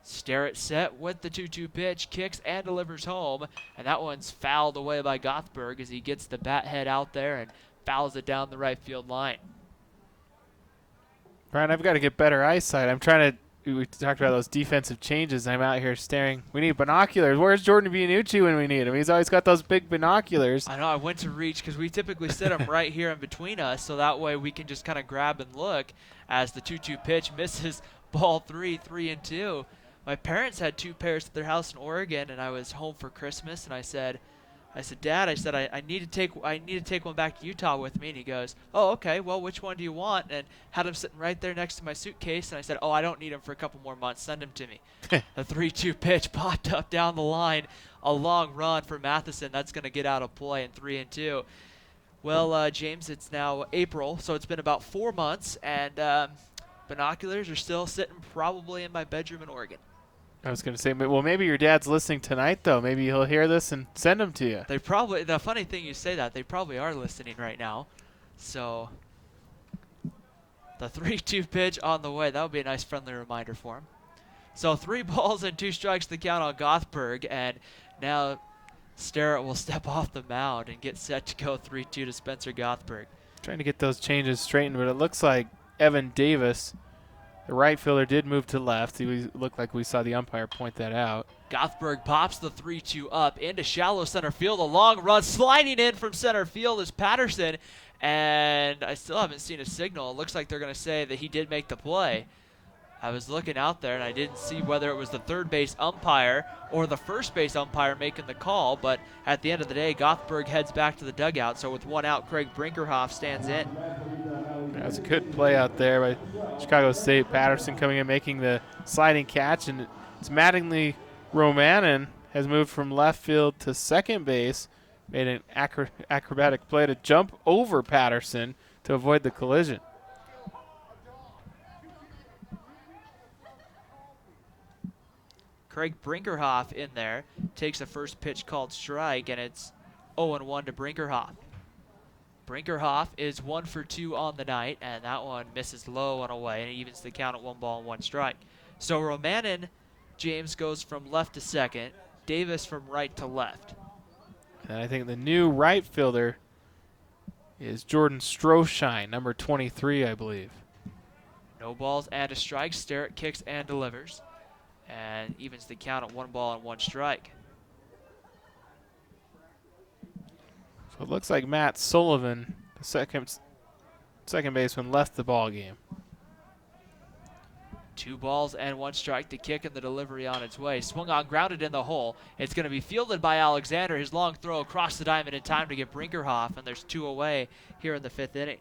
Sterrett set with the 2-2 pitch, kicks and delivers home, and that one's fouled away by Gothberg as he gets the bat head out there and fouls it down the right field line. Brian, I've got to get better eyesight. We talked about those defensive changes. I'm out here staring. We need binoculars. Where's Jordan Bianucci when we need him? He's always got those big binoculars. I know. I went to reach because we typically sit them right here in between us, so that way we can just kind of grab and look as the 2-2 pitch misses ball 3-2. My parents had 2 pairs at their house in Oregon, and I was home for Christmas, and I said, I said, Dad, I need to take one back to Utah with me. And he goes, oh, okay, well, which one do you want? And had him sitting right there next to my suitcase. And I said, oh, I don't need him for a couple more months. Send him to me. The 3-2 pitch popped up down the line. A long run for Matheson. That's going to get out of play in 3-2. Well, James, it's now April, so it's been about 4 months, and binoculars are still sitting probably in my bedroom in Oregon. I was going to say, well, maybe your dad's listening tonight, though. Maybe he'll hear this and send them to you. They probably, the funny thing you say that, they probably are listening right now. So the 3-2 pitch on the way, that would be a nice friendly reminder for him. So 3 balls and 2 strikes to count on Gothberg, and now Sterrett will step off the mound and get set to go 3-2 to Spencer Gothberg. Trying to get those changes straightened, but it looks like Evan Davis, the right fielder, did move to left. He looked like we saw the umpire point that out. Gothberg pops the 3-2 up into shallow center field. A long run sliding in from center field is Patterson, and I still haven't seen a signal. It looks like they're going to say that he did make the play. I was looking out there, and I didn't see whether it was the third base umpire or the first base umpire making the call, but at the end of the day, Gothberg heads back to the dugout. So with 1 out, Craig Brinkerhoff stands in. That's a good play out there by Chicago State. Patterson coming in, making the sliding catch, and it's Mattingly Romanin has moved from left field to second base, made an acrobatic play to jump over Patterson to avoid the collision. Craig Brinkerhoff in there takes the first pitch called strike, and it's 0-1 to Brinkerhoff. Brinkerhoff is 1 for 2 on the night, and that one misses low and away, and it evens the count at 1 ball and 1 strike. So Romanin, James, goes from left to second, Davis from right to left. And I think the new right fielder is Jordan Stroshine, number 23, I believe. No balls and a strike. Sterrett kicks and delivers, and evens the count at 1 ball and 1 strike. So it looks like Matt Sullivan, the second baseman, left the ball game. 2 balls and 1 strike. The kick and the delivery on its way. Swung on, grounded in the hole. It's going to be fielded by Alexander. His long throw across the diamond in time to get Brinkerhoff, and there's 2 away here in the 5th inning.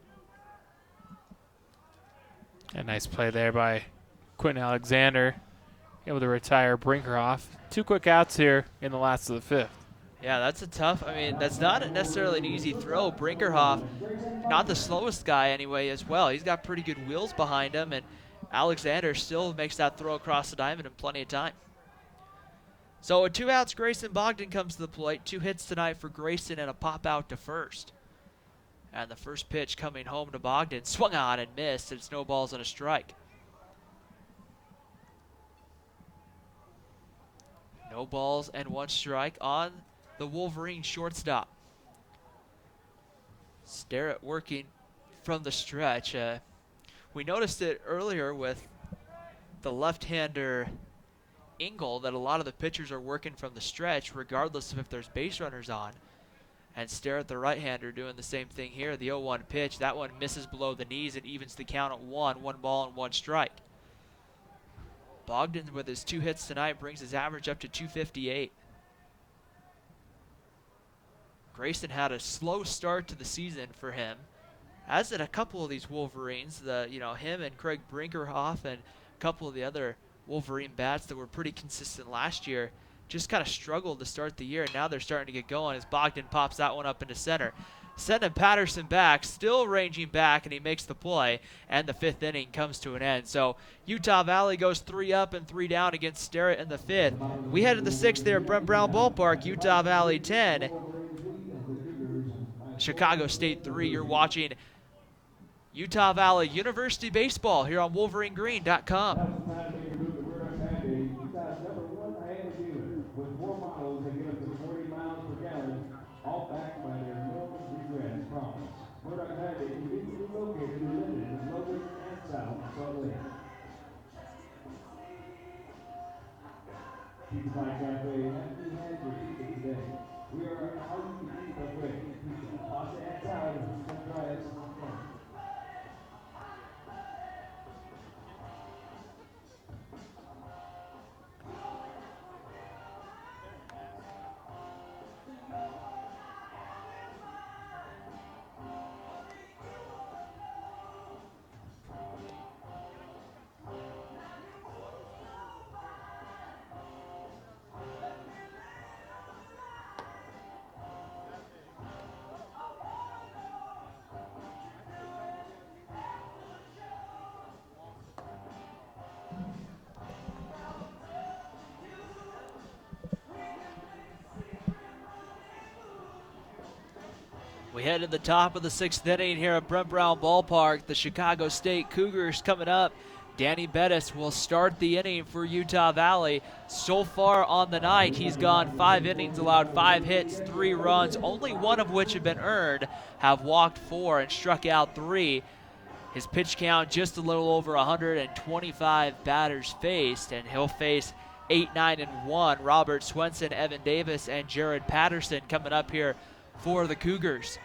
A nice play there by Quentin Alexander, able to retire Brinkerhoff. 2 quick outs here in the last of the 5th. Yeah, that's a tough, that's not necessarily an easy throw. Brinkerhoff, not the slowest guy anyway as well. He's got pretty good wheels behind him, and Alexander still makes that throw across the diamond in plenty of time. So with 2 outs, Grayson Bogdan comes to the plate. 2 hits tonight for Grayson and a pop out to first. And the first pitch coming home to Bogdan, swung on and missed. It's no balls and a strike. No balls and 1 strike on the Wolverine shortstop. Sterrett working from the stretch. We noticed it earlier with the left-hander Engel that a lot of the pitchers are working from the stretch regardless of if there's base runners on. And Sterrett, the right-hander, doing the same thing here. The 0-1 pitch, that one misses below the knees and evens the count at 1 ball and 1 strike. Bogdan, with his 2 hits tonight, brings his average up to 258. Grayson had a slow start to the season for him, as did a couple of these Wolverines. Him and Craig Brinkerhoff and a couple of the other Wolverine bats that were pretty consistent last year just kind of struggled to start the year, and now they're starting to get going as Bogdan pops that one up into center. Sending Patterson back, still ranging back, and he makes the play, and the 5th inning comes to an end. So Utah Valley goes 3 up and 3 down against Sterrett in the 5th. We head to the 6th there at Brent Brown Ballpark. Utah Valley 10, Chicago State 3. You're watching Utah Valley University Baseball here on WolverineGreen.com. Utah's #1 Miami dealer with 4 models that get up to 40 miles per gallon, all backed by their no regrets promise. Murdoch Hyundai conveniently located in Linden, Logan, and South Salt Lake. Pizza Pie Cafe, happy had your pizza today. We are how you can eat buffet. Pizza, pasta, and salad, and fries. We head to the top of the 6th inning here at Brent Brown Ballpark. The Chicago State Cougars coming up. Danny Bettis will start the inning for Utah Valley. So far on the night, he's gone 5 innings, allowed 5 hits, 3 runs, only one of which have been earned, have walked 4 and struck out 3. His pitch count just a little over 125 batters faced, and he'll face 8, 9, and 1. Robert Swenson, Evan Davis, and Jared Patterson coming up here for the Cougars.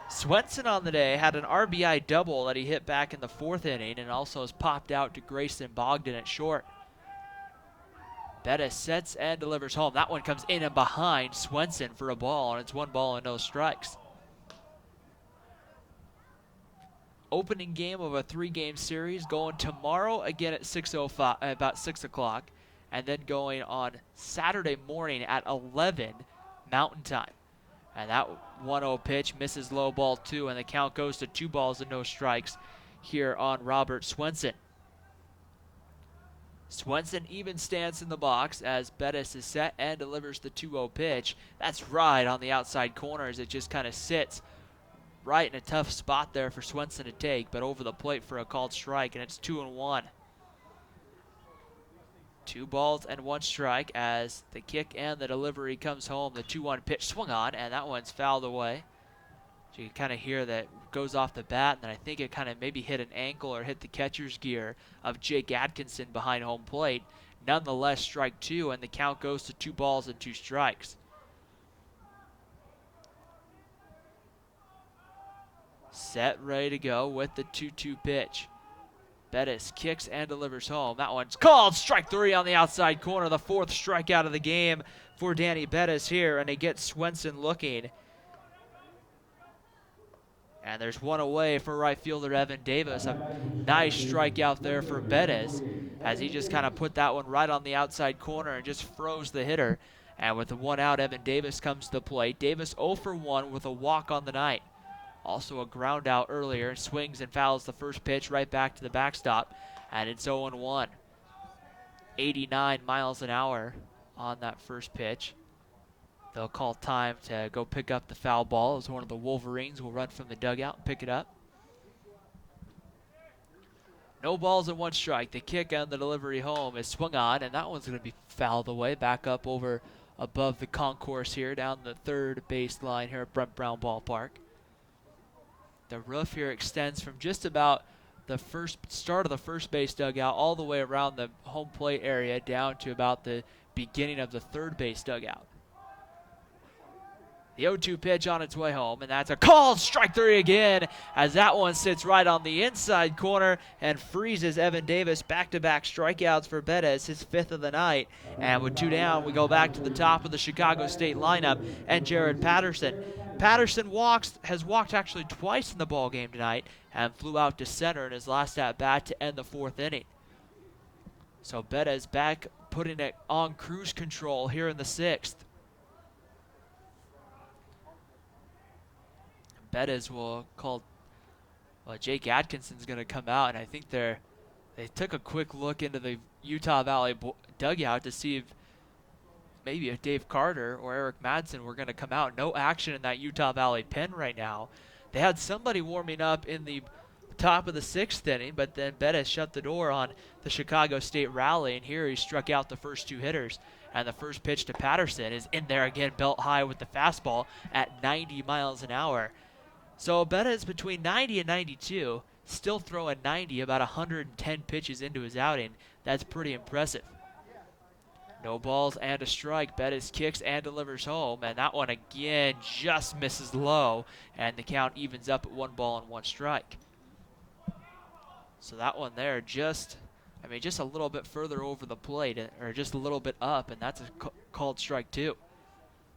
Swenson on the day had an RBI double that he hit back in the 4th inning and also has popped out to Grayson Bogdan at short. Bettis sets and delivers home. That one comes in and behind Swenson for a ball, and it's 1 ball and no strikes. Opening game of a 3-game series going tomorrow again at 6:05, about 6 o'clock, and then going on Saturday morning at 11 Mountain Time. And that 1-0 pitch misses low, ball 2, and the count goes to 2 balls and no strikes here on Robert Swenson. Swenson even stands in the box as Bettis is set and delivers the 2-0 pitch. That's right on the outside corner as it just kind of sits right in a tough spot there for Swenson to take, but over the plate for a called strike, and it's 2-1. 2 balls and 1 strike as the kick and the delivery comes home. The 2-1 pitch swung on, and that one's fouled away. So you can kind of hear that goes off the bat, and I think it kind of maybe hit an ankle or hit the catcher's gear of Jake Atkinson behind home plate. Nonetheless, strike 2, and the count goes to 2 balls and 2 strikes. Set, ready to go with the 2-2 pitch. Bettis kicks and delivers home. That one's called strike 3 on the outside corner. The 4th strikeout of the game for Danny Bettis here, and he gets Swenson looking. And there's 1 away for right fielder Evan Davis. A nice strikeout there for Bettis as he just kind of put that one right on the outside corner and just froze the hitter. And with the 1 out, Evan Davis comes to the plate. Davis 0 for 1 with a walk on the night. Also a ground out earlier, swings and fouls the first pitch right back to the backstop, and it's 0-1. 89 miles an hour on that first pitch. They'll call time to go pick up the foul ball as one of the Wolverines will run from the dugout and pick it up. No balls and 1 strike. The kick and the delivery home is swung on, and that one's going to be fouled away back up over above the concourse here down the 3rd baseline here at Brent Brown Ballpark. The roof here extends from just about the start of the first base dugout all the way around the home plate area down to about the beginning of the 3rd base dugout. The 0-2 pitch on its way home, and that's a called strike 3 again as that one sits right on the inside corner and freezes Evan Davis. Back-to-back strikeouts for Bettis, his 5th of the night. And with 2 down, we go back to the top of the Chicago State lineup and Jared Patterson. Patterson has walked actually twice in the ball game tonight and flew out to center in his last at-bat to end the 4th inning. So Bettis back putting it on cruise control here in the 6th. Bettis will call, Jake Atkinson's going to come out, and I think they took a quick look into the Utah Valley dugout to see if Dave Carter or Eric Madsen were going to come out. No action in that Utah Valley pen right now. They had somebody warming up in the top of the 6th inning, but then Bettis shut the door on the Chicago State rally, and here he struck out the first 2 hitters. And the first pitch to Patterson is in there again, belt high with the fastball at 90 miles an hour. So Bettis between 90 and 92, still throwing 90, about 110 pitches into his outing. That's pretty impressive. No balls and a strike. Bettis kicks and delivers home, and that one again just misses low, and the count evens up at 1 ball and 1 strike. So that one there just a little bit further over the plate, or just a little bit up, and that's a called strike 2.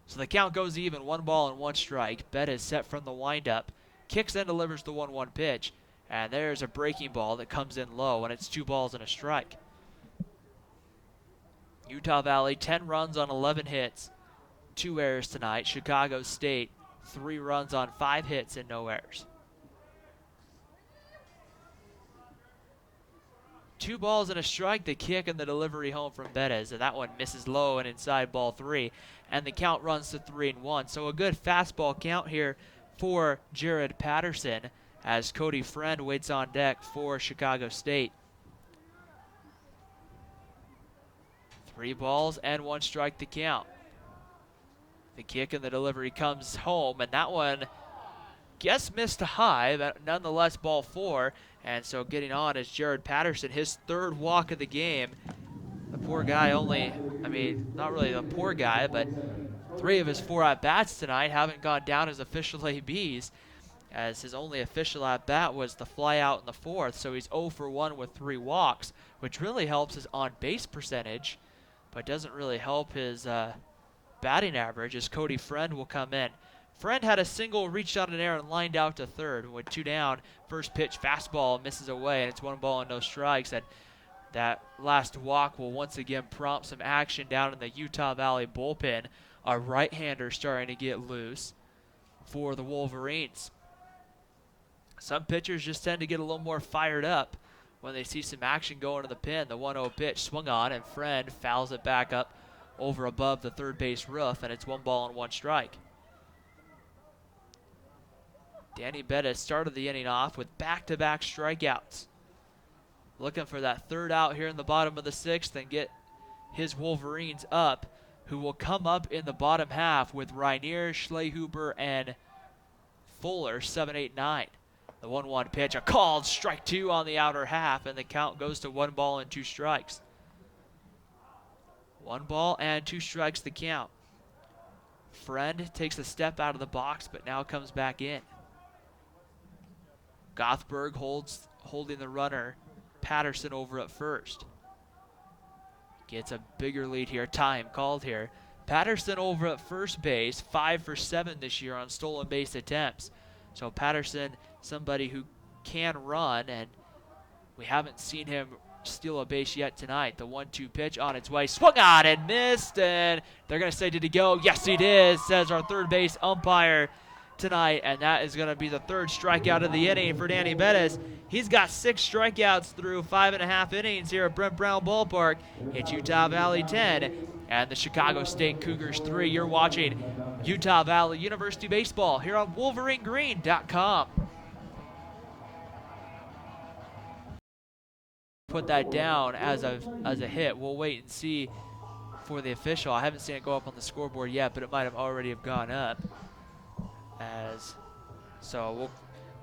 So the count goes even, 1 ball and 1 strike. Bettis set from the windup, kicks and delivers the 1-1 pitch, and there's a breaking ball that comes in low, and it's 2 balls and a strike. Utah Valley, 10 runs on 11 hits, 2 errors tonight. Chicago State, 3 runs on 5 hits and no errors. 2 balls and a strike, the kick and the delivery home from Bettis, and that one misses low and inside ball 3, and the count runs to 3-1. So a good fastball count here for Jared Patterson as Cody Friend waits on deck for Chicago State. 3 balls and 1 strike to count. The kick and the delivery comes home, and that one missed high, but nonetheless ball 4. And so getting on is Jared Patterson, his 3rd walk of the game. The poor guy not really the poor guy, but 3 of his 4 at-bats tonight haven't gone down as official ABs, as his only official at-bat was the fly out in the 4th, so he's 0 for 1 with 3 walks, which really helps his on-base percentage, but doesn't really help his batting average, as Cody Friend will come in. Friend had a single, reached out in air, and lined out to third. With 2 down, first pitch fastball misses away, and it's 1 ball and no strikes. And that last walk will once again prompt some action down in the Utah Valley bullpen. A right-hander starting to get loose for the Wolverines. Some pitchers just tend to get a little more fired up when they see some action going to the pin. The 1-0 pitch swung on, and Friend fouls it back up over above the third base roof, and it's 1 ball and 1 strike. Danny Bettis started the inning off with back-to-back strikeouts. Looking for that 3rd out here in the bottom of the 6th and get his Wolverines up, who will come up in the bottom half with Rainier, Schlehuber, and Fuller, 7, 8, 9. The 1-1 pitch, a called strike 2 on the outer half, and the count goes to 1 ball and 2 strikes. 1 ball and 2 strikes the count. Friend takes a step out of the box, but now comes back in. Gothberg holding the runner, Patterson over at first. Gets a bigger lead here, time called here. Patterson over at first base, 5 for 7 this year on stolen base attempts. So Patterson, somebody who can run, and we haven't seen him steal a base yet tonight. The 1-2 pitch on its way, swung on and missed, and they're going to say, did he go? Yes, he did, says our third base umpire tonight, and that is going to be the 3rd strikeout of the inning for Danny Bettis. He's got 6 strikeouts through 5.5 innings here at Brent Brown Ballpark. It's Utah Valley 10 and the Chicago State Cougars 3. You're watching Utah Valley University Baseball here on WolverineGreen.com. Put that down as a hit. We'll wait and see for the official. I haven't seen it go up on the scoreboard yet, but it might have already have gone up.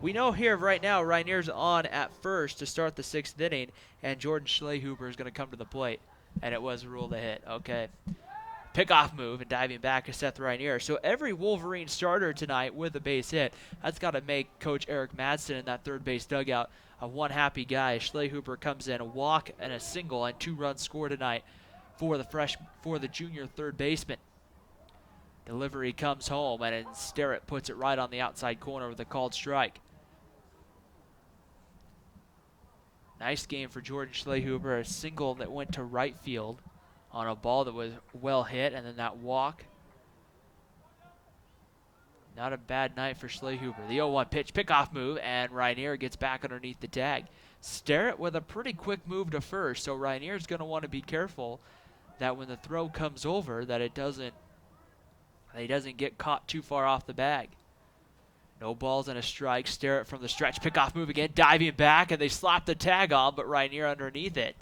We know here right now Rainier's on at first to start the 6th inning, and Jordan Schlehuber is going to come to the plate, and it was ruled a hit. Okay. Pickoff move and diving back is Seth Rainier. So every Wolverine starter tonight with a base hit, that's got to make Coach Eric Madsen in that third base dugout a one happy guy. Schlehuber comes in, a walk and a single, and 2 runs scored tonight for the junior third baseman. Delivery comes home, and Sterrett puts it right on the outside corner with a called strike. Nice game for Jordan Schlehuber, a single that went to right field on a ball that was well hit, and then that walk. Not a bad night for Schlehuber. The 0-1 pitch, pickoff move, and Rainier gets back underneath the tag. Sterrett with a pretty quick move to first, so Rainier's going to want to be careful that when the throw comes over that he doesn't get caught too far off the bag. No balls and a strike. Sterrett from the stretch. Pickoff move again. Diving back, and they slap the tag on, but Rainier underneath it.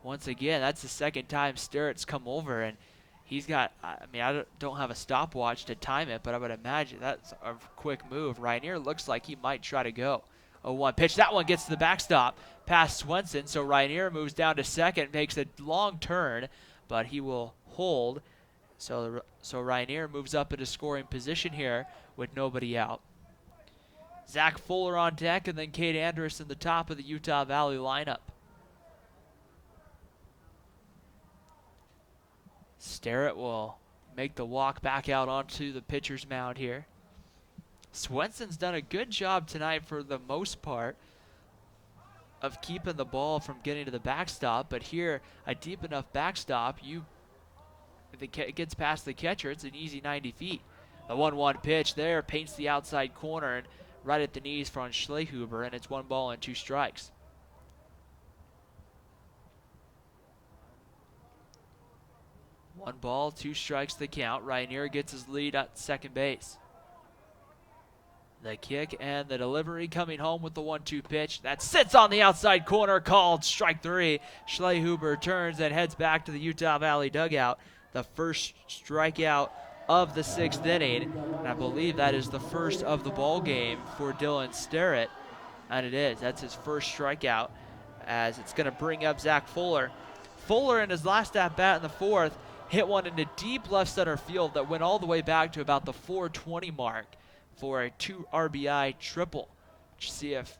Once again, that's the second time Sterrett's come over, and he's got, I don't have a stopwatch to time it, but I would imagine that's a quick move. Rainier looks like he might try to go. 0-1 pitch. That one gets to the backstop past Swenson, so Rainier moves down to second, makes a long turn, but he will hold. So Rainier moves up into scoring position here with nobody out. Zach Fuller on deck, and then Cade Andrus in the top of the Utah Valley lineup. Sterrett will make the walk back out onto the pitcher's mound here. Swenson's done a good job tonight for the most part of keeping the ball from getting to the backstop, but here, a deep enough backstop, if it gets past the catcher, it's an easy 90 feet. The 1-1 pitch there paints the outside corner and right at the knees from Schlehuber, and it's 1 ball and 2 strikes. One ball, 2 strikes the count. Rainier gets his lead at second base. The kick and the delivery coming home with the 1-2 pitch. That sits on the outside corner, called strike 3. Schlehuber turns and heads back to the Utah Valley dugout. The first strikeout of the 6th inning. And I believe that is the first of the ball game for Dylan Sterrett. And it is. That's his first strikeout, as it's going to bring up Zach Fuller. Fuller in his last at-bat in the 4th hit one into deep left center field that went all the way back to about the 420 mark for a 2 RBI triple. See if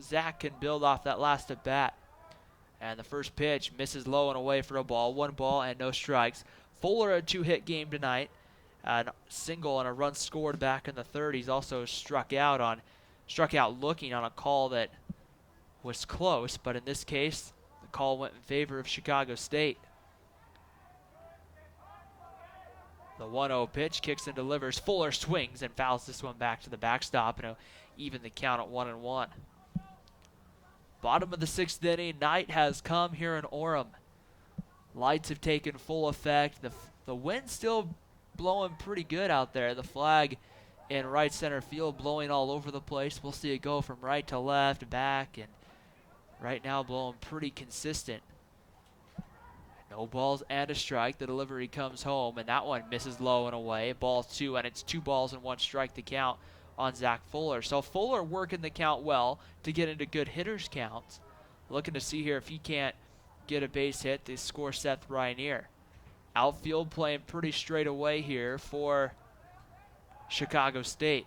Zach can build off that last at bat. And the first pitch misses low and away for a ball. 1 ball and no strikes. Fuller a 2-hit game tonight. A single and a run scored back in the 3rd. He's also struck out looking on a call that was close, but in this case, the call went in favor of Chicago State. The 1-0 pitch, kicks and delivers. Fuller swings and fouls this one back to the backstop, and even the count at 1-1. Bottom of the 6th inning, night has come here in Orem. Lights have taken full effect. The wind's still blowing pretty good out there. The flag in right center field blowing all over the place. We'll see it go from right to left, back, and right now blowing pretty consistent. No balls and a strike. The delivery comes home, and that one misses low and away. Ball 2, and it's 2 balls and 1 strike to count on Zach Fuller. So Fuller working the count well to get into good hitters counts. Looking to see here if he can't get a base hit to score Seth Rynier. Outfield playing pretty straight away here for Chicago State.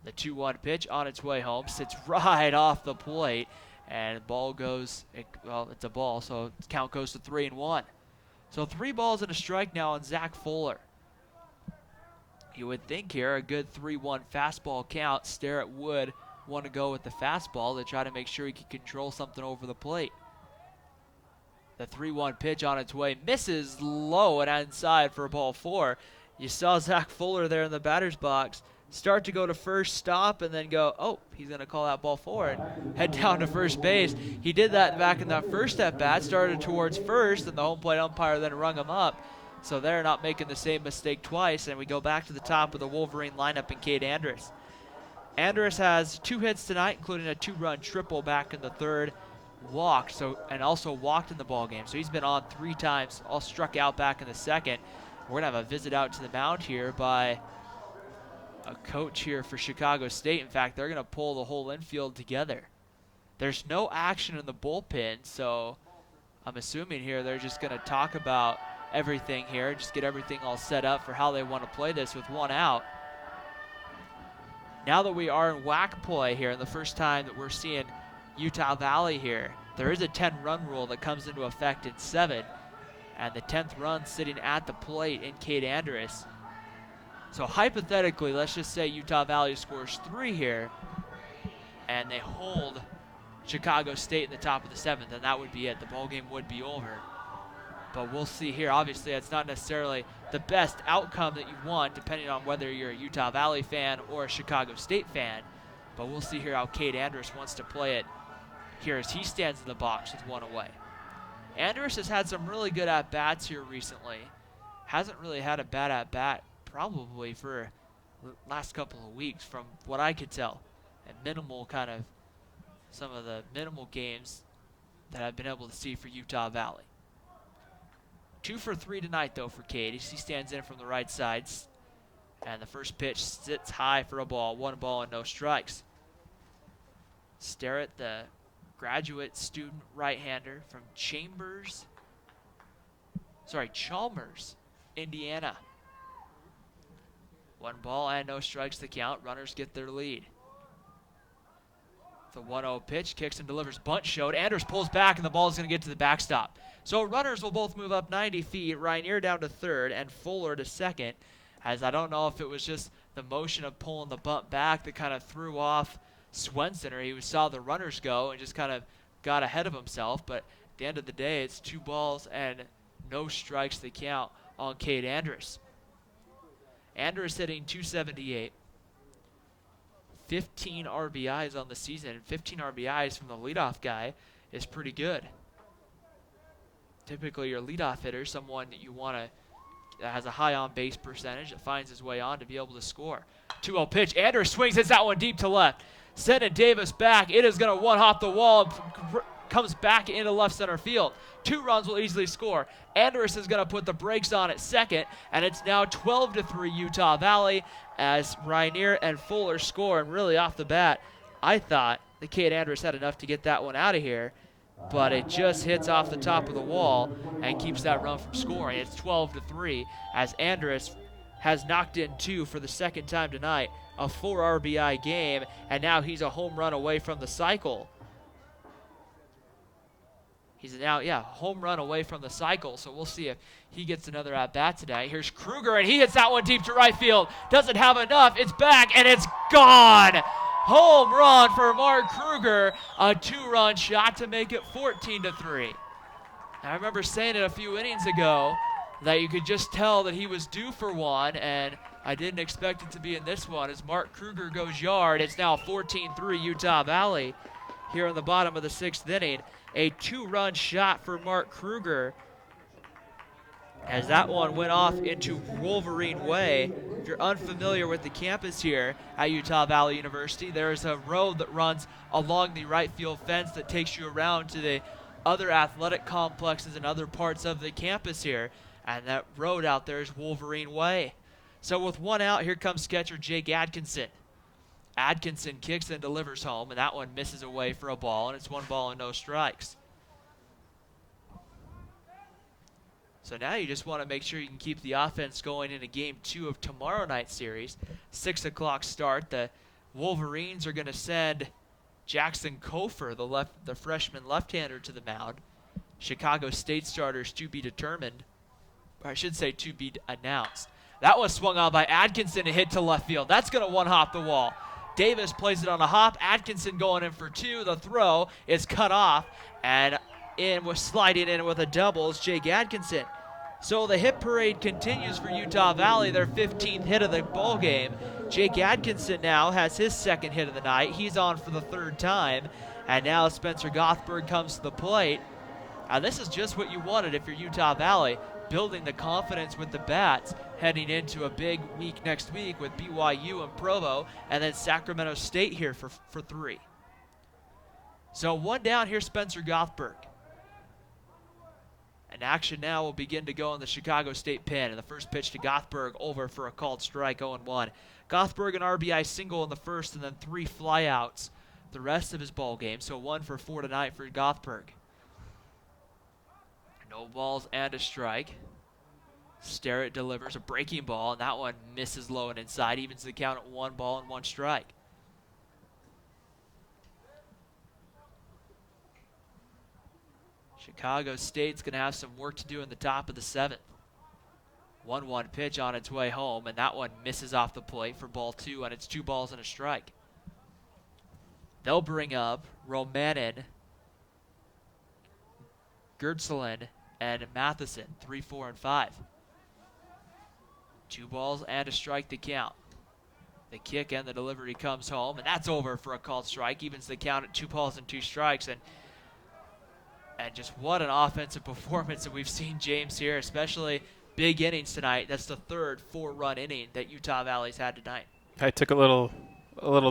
The 2-1 pitch on its way home sits right off the plate, and the ball goes, it's a ball, so the count goes to 3-1. So 3 balls and a strike now on Zach Fuller. You would think here a good 3-1 fastball count. Sterrett would want to go with the fastball to try to make sure he can control something over the plate. The 3-1 pitch on its way misses low and inside for ball 4. You saw Zach Fuller there in the batter's box start to go to first, stop, and then go, oh, he's going to call out ball 4 and head down to first base. He did that back in that first at-bat, started towards first, and the home plate umpire then rung him up. So they're not making the same mistake twice, and we go back to the top of the Wolverine lineup in Cade Andrus. Andrus has 2 hits tonight, including a 2-run triple back in the 3rd. Walked, and also walked in the ball game. So he's been on 3 times, all struck out back in the 2nd. We're going to have a visit out to the mound here by a coach here for Chicago State. In fact, they're going to pull the whole infield together. There's no action in the bullpen, so I'm assuming here they're just going to talk about everything here, just get everything all set up for how they want to play this with 1 out. Now that we are in whack play here, and the first time that we're seeing Utah Valley here, there is a 10-run rule that comes into effect in 7, and the 10th run sitting at the plate in Cade Andrus. So hypothetically, let's just say Utah Valley scores 3 here, and they hold Chicago State in the top of the 7th, and that would be it. The ball game would be over. But we'll see here. Obviously, it's not necessarily the best outcome that you want, depending on whether you're a Utah Valley fan or a Chicago State fan. But we'll see here how Cade Andrus wants to play it here as he stands in the box with 1 away. Andrus has had some really good at-bats here recently. Hasn't really had a bad at-bat probably for the last couple of weeks from what I could tell. And some of the minimal games that I've been able to see for Utah Valley. 2 for 3 tonight, though, for Cade. He stands in from the right side. And the first pitch sits high for a ball. 1 ball and no strikes. Sterrett, the graduate student right-hander from Chalmers, Indiana. 1 ball and no strikes to count. Runners get their lead. The 1-0 pitch, kicks and delivers. Bunt showed. Andrus pulls back, and the ball is going to get to the backstop. So runners will both move up 90 feet. Rynier down to 3rd and Fuller to 2nd. As I don't know if it was just the motion of pulling the bunt back that kind of threw off Swenson, or he saw the runners go and just kind of got ahead of himself. But at the end of the day, it's 2 balls and no strikes to count on Cade Andrus. Andrus hitting .278. 15 RBIs on the season. 15 RBIs from the leadoff guy is pretty good. Typically your leadoff hitter, someone that you want to has a high on-base percentage that finds his way on to be able to score. 2-0 pitch. Andrus swings, hits that one deep to left. Sending Davis back. It is going to one-hop the wall and comes back into left center field. 2 runs will easily score. Andrus is going to put the brakes on at second, and it's now 12-3 Utah Valley as Rainier and Fuller score. And really off the bat, I thought the kid Andrus had enough to get that one out of here, but it just hits off the top of the wall and keeps that run from scoring. It's 12-3 as Andrus has knocked in 2 for the second time tonight, a 4 RBI game, and now he's a home run away from the cycle. He's now, home run away from the cycle, so we'll see if he gets another at-bat today. Here's Kruger, and he hits that one deep to right field. Doesn't have enough. It's back, and it's gone. Home run for Mark Kruger, a 2-run shot to make it 14-3. I remember saying it a few innings ago that you could just tell that he was due for one, and I didn't expect it to be in this one as Mark Kruger goes yard. It's now 14-3 Utah Valley here in the bottom of the 6th inning. A 2-run shot for Mark Kruger as that one went off into Wolverine Way. If you're unfamiliar with the campus here at Utah Valley University, there is a road that runs along the right field fence that takes you around to the other athletic complexes and other parts of the campus here. And that road out there is Wolverine Way. So with one out, here comes catcher Jake Atkinson. Atkinson kicks and delivers home, and that one misses away for a ball, and it's 1 ball and no strikes. So now you just want to make sure you can keep the offense going into Game 2 of tomorrow night's series. 6 o'clock start. The Wolverines are going to send Jackson Kofer, the freshman left-hander, to the mound. Chicago State starters to be determined, or I should say to be announced. That was swung on by Atkinson and hit to left field. That's going to one-hop the wall. Davis plays it on a hop. Atkinson going in for 2. The throw is cut off, and in was sliding in with a double is Jake Atkinson. So the hit parade continues for Utah Valley, their 15th hit of the ball game. Jake Atkinson now has his 2nd hit of the night. He's on for the 3rd time, and now Spencer Gothberg comes to the plate. And this is just what you wanted if you're Utah Valley, building the confidence with the bats heading into a big week next week with BYU and Provo, and then Sacramento State here for 3. So 1 down, here's Spencer Gothberg. And action now will begin to go in the Chicago State pen. And the first pitch to Gothberg over for a called strike, 0-1. Gothberg an RBI single in the first and then 3 flyouts the rest of his ball game. So 1 for 4 tonight for Gothberg. No balls and a strike. Sterrett delivers a breaking ball, and that one misses low and inside. Evens the count at 1 ball and 1 strike. Chicago State's going to have some work to do in the top of the 7th. 1-1 pitch on its way home, and that one misses off the plate for ball 2, and it's 2 balls and a strike. They'll bring up Romanin, Gertzelin, and Matheson, 3, 4, and 5. 2 balls and a strike to count. The kick and the delivery comes home, and that's over for a called strike. Evens the count at 2 balls and 2 strikes. And just what an offensive performance that we've seen, James, here, especially big innings tonight. That's the 3rd 4-run inning that Utah Valley's had tonight. I took a little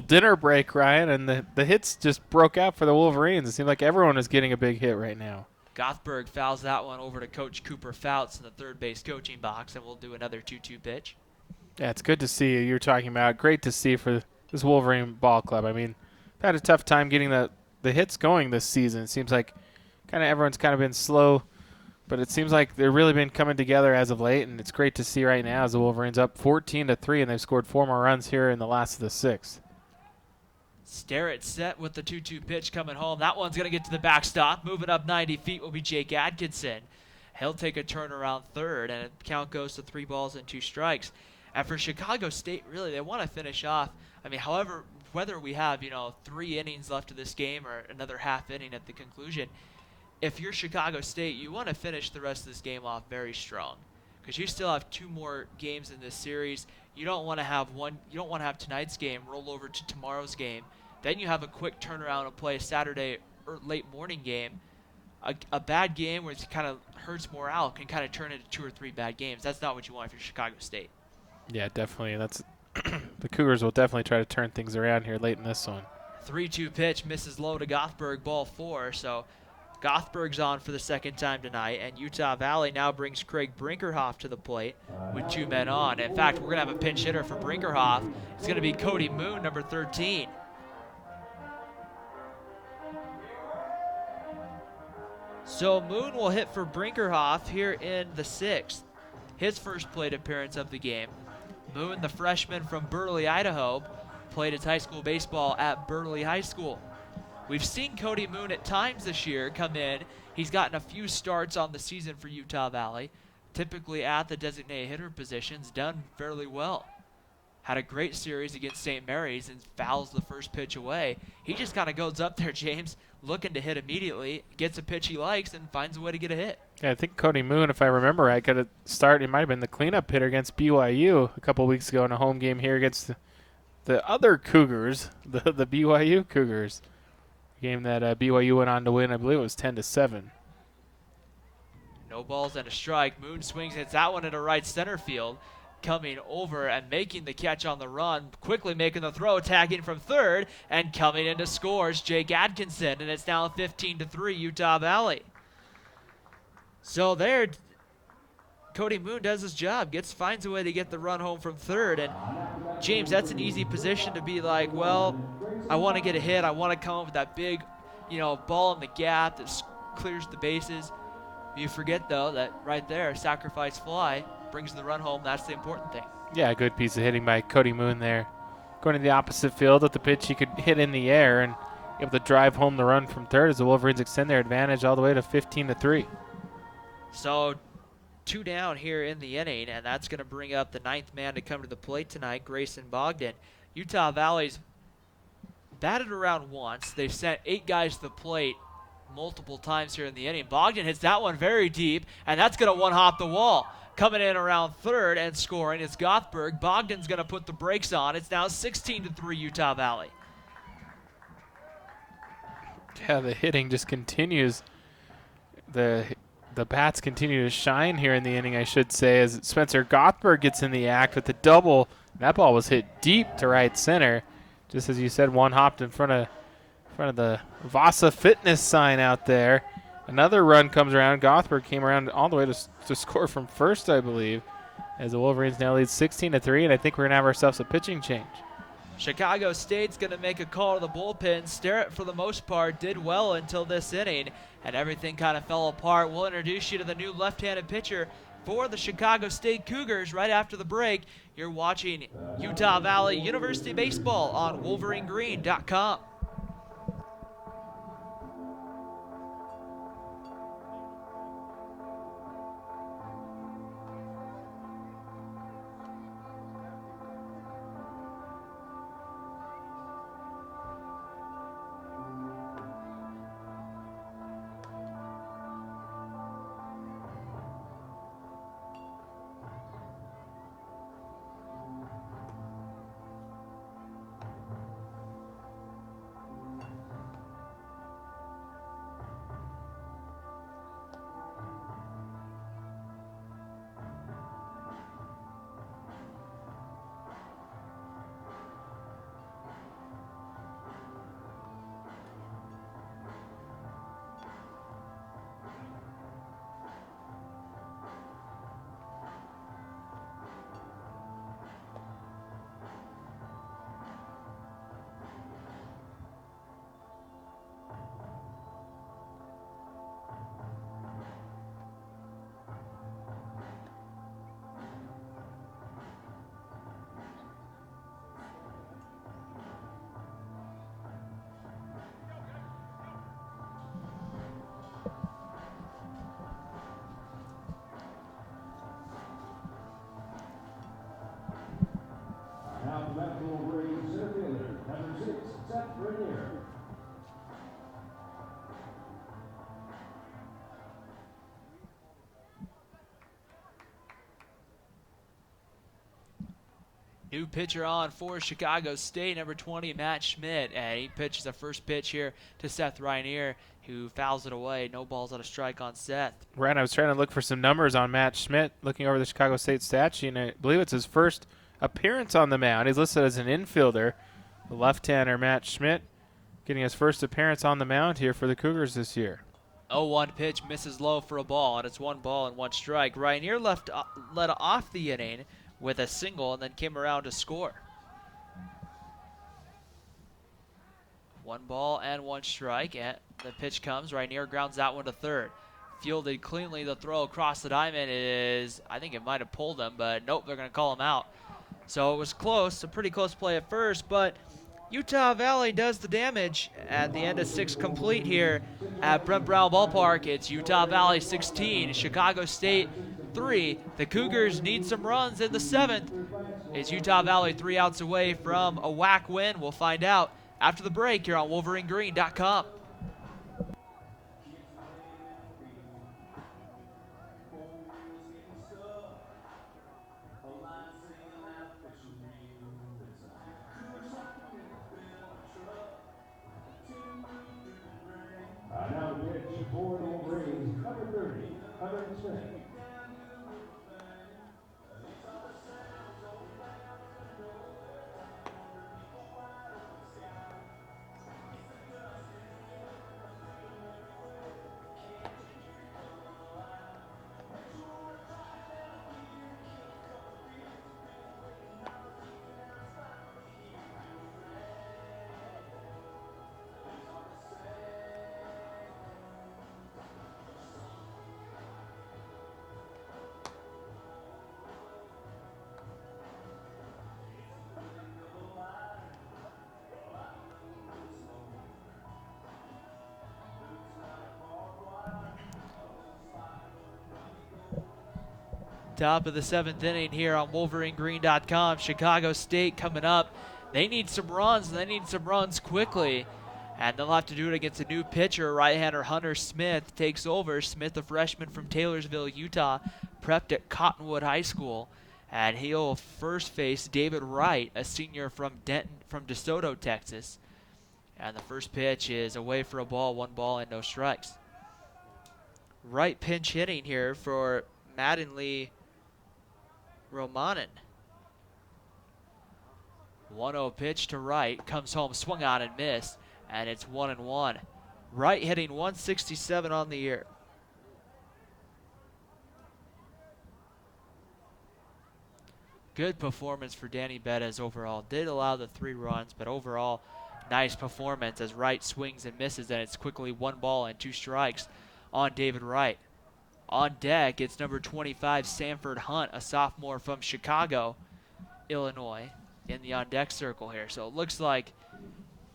dinner break, Ryan, and the hits just broke out for the Wolverines. It seemed like everyone is getting a big hit right now. Gothberg fouls that one over to Coach Cooper Fouts in the 3rd base coaching box, and we'll do another 2-2 pitch. Yeah, it's good to see you're talking about. Great to see for this Wolverine ball club. I mean, I've had a tough time getting the hits going this season. It seems like everyone's kind of been slow, but it seems like they've really been coming together as of late, and it's great to see right now as the Wolverines up 14-3, and they've scored 4 more runs here in the last of the 6th. Sterrett set with the 2-2 pitch coming home. That one's going to get to the backstop. Moving up 90 feet will be Jake Atkinson. He'll take a turn around 3rd, and the count goes to 3 balls and 2 strikes. And for Chicago State, really, they want to finish off. I mean, however, whether we have, 3 innings left of this game or another half inning at the conclusion, if you're Chicago State, you want to finish the rest of this game off very strong, because you still have 2 more games in this series. You don't want to have tonight's game roll over to tomorrow's game. Then you have a quick turnaround and play a Saturday or late morning game a bad game where it kind of hurts morale can kind of turn into 2 or 3 bad games. That's not what you want if you're Chicago State. Yeah, definitely. That's the Cougars will definitely try to turn things around here late in this one. 3-2 pitch misses low to Gothberg, ball 4. So Gothberg's on for the second time tonight, and Utah Valley now brings Craig Brinkerhoff to the plate with 2 men on. In fact, we're going to have a pinch hitter for Brinkerhoff. It's going to be Cody Moon, number 13. So Moon will hit for Brinkerhoff here in the 6th. His first plate appearance of the game. Moon, the freshman from Burley, Idaho, played his high school baseball at Burley High School. We've seen Cody Moon at times this year come in. He's gotten a few starts on the season for Utah Valley, typically at the designated hitter positions, done fairly well. Had a great series against St. Mary's and fouls the first pitch away. He just kind of goes up there, James, looking to hit immediately, gets a pitch he likes, and finds a way to get a hit. Yeah, I think Cody Moon, if I remember right, got a start. It might have been the cleanup hitter against BYU a couple weeks ago in a home game here against the other Cougars, the BYU Cougars. Game that BYU went on to win, I believe it was 10-7. No balls and a strike. Moon swings, hits that one into right center field. Coming over and making the catch on the run, quickly making the throw, tagging from third, and coming into scores, Jake Atkinson, and it's now 15-3 Utah Valley. So there, Cody Moon does his job, finds a way to get the run home from third, and James, that's an easy position to be like, well, I want to get a hit, I want to come up with that big, ball in the gap that clears the bases. You forget, though, that right there, sacrifice fly, brings the run home. That's the important thing. Yeah, a good piece of hitting by Cody Moon there. Going to the opposite field with the pitch he could hit in the air and able to drive home the run from third as the Wolverines extend their advantage all the way to 15-3. So 2 down here in the inning, and that's going to bring up the 9th man to come to the plate tonight, Grayson Bogdan. Utah Valley's batted around once. They've sent 8 guys to the plate multiple times here in the inning. Bogdan hits that one very deep, and that's going to one-hop the wall. Coming in around third and scoring is Gothberg. Bogdan's going to put the brakes on. It's now 16-3 Utah Valley. Yeah, the hitting just continues. The bats continue to shine here in the inning, I should say, as Spencer Gothberg gets in the act with the double. That ball was hit deep to right center. Just as you said, one hopped in front of the Vasa Fitness sign out there. Another run comes around. Gothberg came around all the way to score from first, I believe, as the Wolverines now lead 16-3, and I think we're going to have ourselves a pitching change. Chicago State's going to make a call to the bullpen. Sterrett, for the most part, did well until this inning, and everything kind of fell apart. We'll introduce you to the new left-handed pitcher for the Chicago State Cougars right after the break. You're watching Utah Valley University Baseball on WolverineGreen.com. Now the left Wolverine center fielder, number 6, Seth Rainier. New pitcher on for Chicago State, number 20, Matt Schmidt. And he pitches the first pitch here to Seth Rainier. who fouls it away. No balls on a strike on Seth. Right, I was trying to look for some numbers on Matt Schmidt, looking over the Chicago State stat sheet, and I believe it's his first appearance on the mound. He's listed as an infielder. The left-hander Matt Schmidt getting his first appearance on the mound here for the Cougars this year. 0-1 pitch misses low for a ball, and it's 1 ball and 1 strike. Ryanier led off the inning with a single and then came around to score. 1 ball and 1 strike, and the pitch comes. Ryanier grounds that one to third. Fielded cleanly. The throw across the diamond is, I think it might have pulled him, but nope, they're going to call him out. So it was close, a pretty close play at first, but Utah Valley does the damage at the end of 6 complete here at Brent Brown Ballpark. It's Utah Valley 16, Chicago State 3. The Cougars need some runs in the 7th. Is Utah Valley 3 outs away from a whack win? We'll find out after the break here on WolverineGreen.com. Now the pitch for the Wolverines, number 30, Hunter Smith. Top of the 7th inning here on WolverineGreen.com. Chicago State coming up. They need some runs, and they need some runs quickly. And they'll have to do it against a new pitcher. Right-hander Hunter Smith takes over. Smith, a freshman from Taylorsville, Utah, prepped at Cottonwood High School. And he'll first face David Wright, a senior from DeSoto, Texas. And the first pitch is away for a ball, 1 ball and no strikes. Wright pinch hitting here for Mattingly Romanen. 1-0 pitch to Wright, comes home, swung on and missed, and it's 1-1. Wright hitting 167 on the year. Good performance for Danny Bettis overall. Did allow the 3 runs, but overall nice performance as Wright swings and misses, and it's quickly 1 ball and 2 strikes on David Wright. On deck, it's number 25, Sanford Hunt, a sophomore from Chicago, Illinois, in the on-deck circle here. So it looks like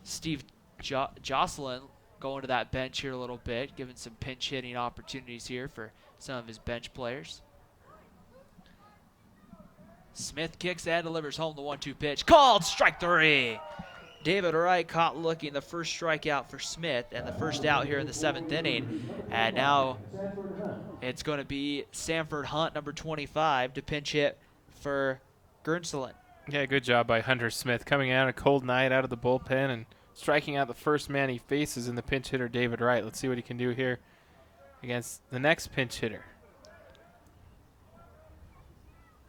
Steve Jocelyn going to that bench here a little bit, giving some pinch hitting opportunities here for some of his bench players. Smith kicks and delivers home the 1-2 pitch. Called, strike 3. David Wright caught looking, the first strikeout for Smith, and the first out here in the 7th inning. And now it's going to be Sanford Hunt, number 25, to pinch hit for Gernselen. Yeah, good job by Hunter Smith coming out a cold night out of the bullpen and striking out the first man he faces in the pinch hitter David Wright. Let's see what he can do here against the next pinch hitter.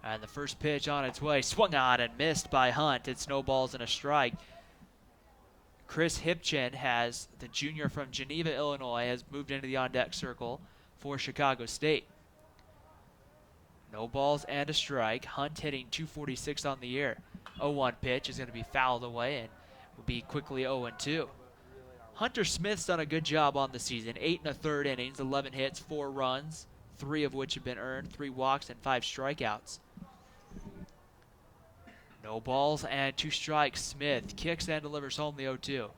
And the first pitch on its way, swung on and missed by Hunt. It's no balls and a strike. Chris Hipchin, the junior from Geneva, Illinois, has moved into the on-deck circle for Chicago State. No balls and a strike. Hunt hitting 246 on the year. 0-1 pitch is going to be fouled away and will be quickly 0-2. Hunter Smith's done a good job on the season. 8 1/3 innings, 11 hits, 4 runs, 3 of which have been earned, 3 walks, and 5 strikeouts. No balls and 2 strikes. Smith kicks and delivers home the 0-2.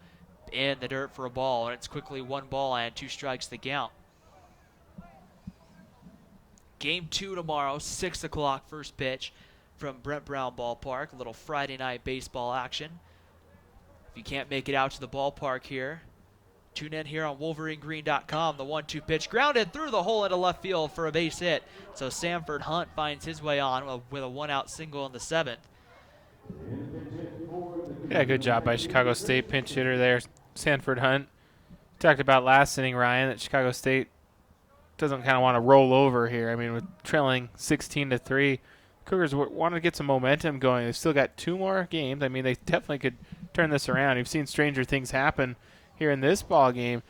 In the dirt for a ball, and it's quickly 1 ball and 2 strikes the count. Game 2 tomorrow, 6 o'clock first pitch from Brent Brown Ballpark. A little Friday night baseball action. If you can't make it out to the ballpark here, tune in here on WolverineGreen.com. The 1-2 pitch grounded through the hole into left field for a base hit. So Sanford Hunt finds his way on with a 1-out single in the 7th. Yeah, good job by Chicago State pinch hitter there, Sanford Hunt. Talked about last inning, Ryan, that Chicago State doesn't kind of want to roll over here. I mean, with trailing 16-3, Cougars want to get some momentum going. They've still got 2 more games. I mean, they definitely could turn this around. You've seen stranger things happen here in this ball game.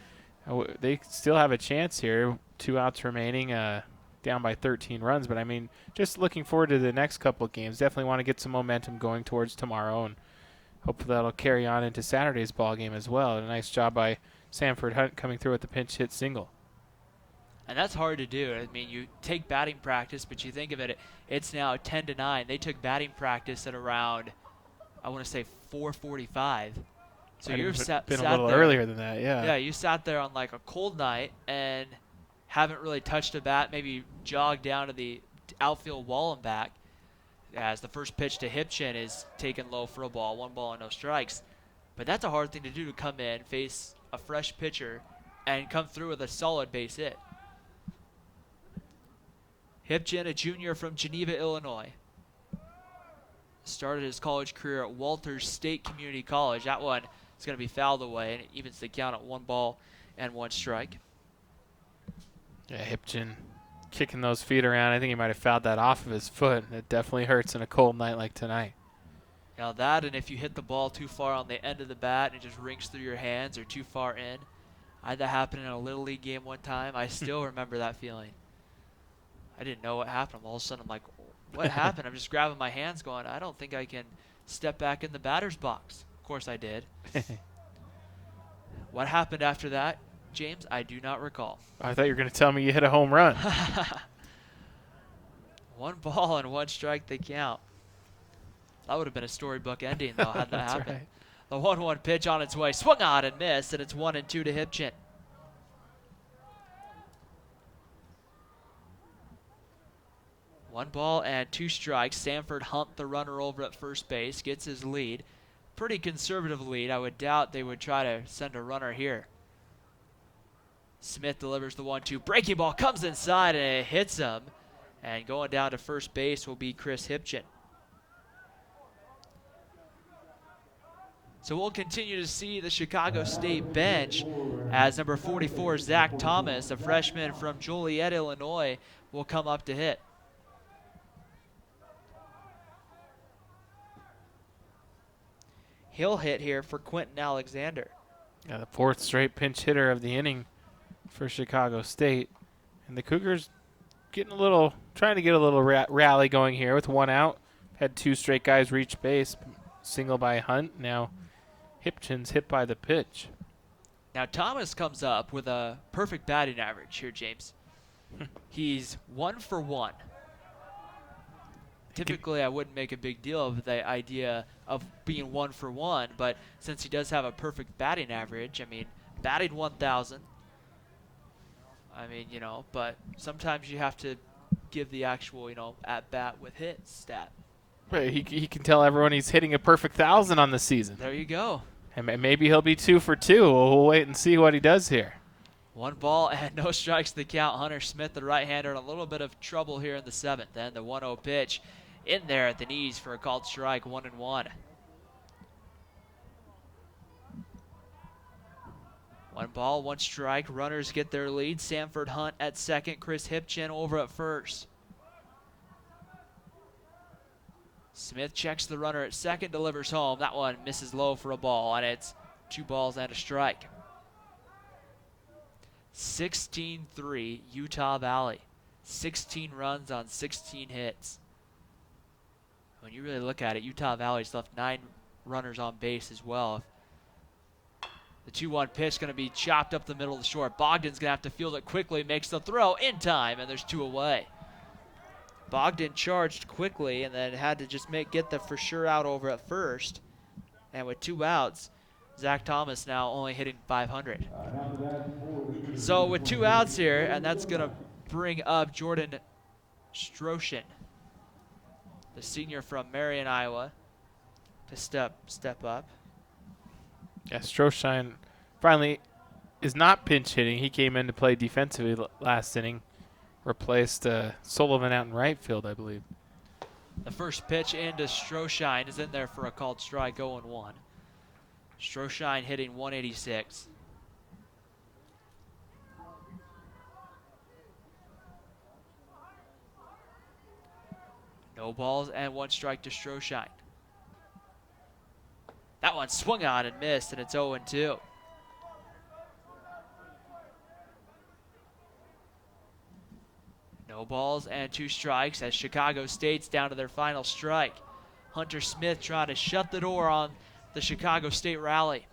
They still have a chance here. 2 outs remaining, down by 13 runs. But, I mean, just looking forward to the next couple of games. Definitely want to get some momentum going towards tomorrow, and hopefully that'll carry on into Saturday's ball game as well. A nice job by Sanford Hunt coming through with the pinch hit single. And that's hard to do. I mean, you take batting practice, but you think of it, it's now 10-9. They took batting practice at around, I want to say 4:45. So you're been a little earlier than that, yeah. Yeah, you sat there on like a cold night and haven't really touched a bat, maybe jogged down to the outfield wall and back, as the first pitch to Hipchin is taken low for a ball, 1 ball and no strikes. But that's a hard thing to do, to come in, face a fresh pitcher, and come through with a solid base hit. Hipchin, a junior from Geneva, Illinois. Started his college career at Walters State Community College. That one is going to be fouled away, and it evens the count at 1 ball and 1 strike. Yeah, Hipchin kicking those feet around. I think he might have fouled that off of his foot. It definitely hurts in a cold night like tonight. Now that, and if you hit the ball too far on the end of the bat and it just rings through your hands, or too far in. I had that happen in a Little League game one time. I still remember that feeling. I didn't know what happened. All of a sudden, I'm like, what happened? I'm just grabbing my hands going, I don't think I can step back in the batter's box. Of course I did. What happened after that, James, I do not recall. I thought you were going to tell me you hit a home run. 1 ball and 1 strike, they count. That would have been a storybook ending, though, had that happened. Right. The 1-1 pitch on its way, swung on and missed, and it's 1-2 to Hipchin. One ball and 2 strikes. Sanford Hunt, the runner over at first base, gets his lead. Pretty conservative lead. I would doubt they would try to send a runner here. Smith delivers the 1-2. Breaking ball comes inside and it hits him. And going down to first base will be Chris Hipchin. So we'll continue to see the Chicago State bench as number 44, Zach Thomas, a freshman from Joliet, Illinois, will come up to hit. He'll hit here for Quentin Alexander. Yeah, the 4th straight pinch hitter of the inning for Chicago State. And the Cougars trying to get a little rally going here with 1 out. Had 2 straight guys reach base. Single by Hunt. Now Hipchin's hit by the pitch. Now Thomas comes up with a perfect batting average here, James. He's 1 for 1. Typically, I wouldn't make a big deal of the idea of being 1 for 1, but since he does have a perfect batting average, I mean, batted 1,000. I mean, but sometimes you have to give the actual, at bat with hits stat. Right, he can tell everyone he's hitting a perfect 1,000 on the season. There you go. And maybe he'll be 2 for 2. We'll wait and see what he does here. 1 ball and no strikes to the count. Hunter Smith, the right-hander, in a little bit of trouble here in the 7th. And the 1-0 pitch in there at the knees for a called strike, 1-1. 1 ball, 1 strike. Runners get their lead. Sanford Hunt at second. Chris Hipchin over at first. Smith checks the runner at second, delivers home. That one misses low for a ball, and it's 2 balls and a strike. 16-3 Utah Valley. 16 runs on 16 hits. When you really look at it, Utah Valley's left 9 runners on base as well. The 2-1 pitch is going to be chopped up the middle of the short. Bogdan's going to have to field it quickly, makes the throw in time, and there's 2 away. Bogdan charged quickly and then had to just get the for sure out over at first. And with 2 outs, Zach Thomas now only hitting .500. So with 2 outs here, and that's going to bring up Jordan Stroshin, the senior from Marion, Iowa, to step up. Yeah, Stroshin finally is not pinch hitting. He came in to play defensively last inning. Replaced Sullivan out in right field, I believe. The first pitch into Stroshin is in there for a called strike, 0-1. Stroshin hitting 186. No balls and 1 strike to Stroshine. That one swung on and missed, and it's 0-2. No balls and 2 strikes as Chicago State's down to their final strike. Hunter Smith trying to shut the door on the Chicago State rally.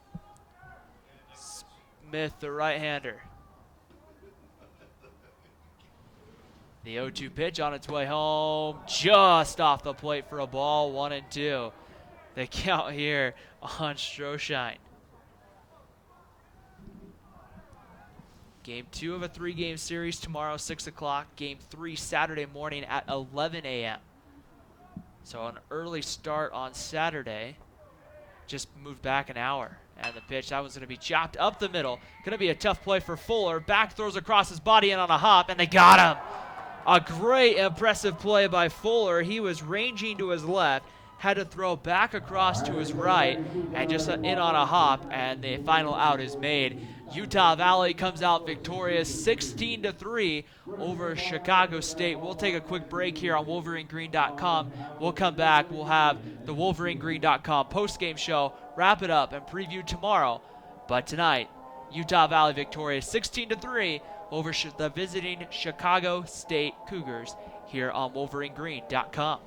Smith, the right-hander. The 0-2 pitch on its way home, just off the plate for a ball, 1-2. The count here on Stroshine. Game 2 of a 3-game series tomorrow, 6 o'clock. Game 3 Saturday morning at 11 a.m. So an early start on Saturday. Just moved back an hour. And the pitch, that one's going to be chopped up the middle. Going to be a tough play for Fuller. Back throws across his body and on a hop, and they got him. A great, impressive play by Fuller. He was ranging to his left, had to throw back across to his right, and just in on a hop, and the final out is made. Utah Valley comes out victorious 16-3 over Chicago State. We'll take a quick break here on WolverineGreen.com. We'll come back. We'll have the WolverineGreen.com postgame show, wrap it up, and preview tomorrow. But tonight, Utah Valley victorious 16-3 over the visiting Chicago State Cougars here on WolverineGreen.com.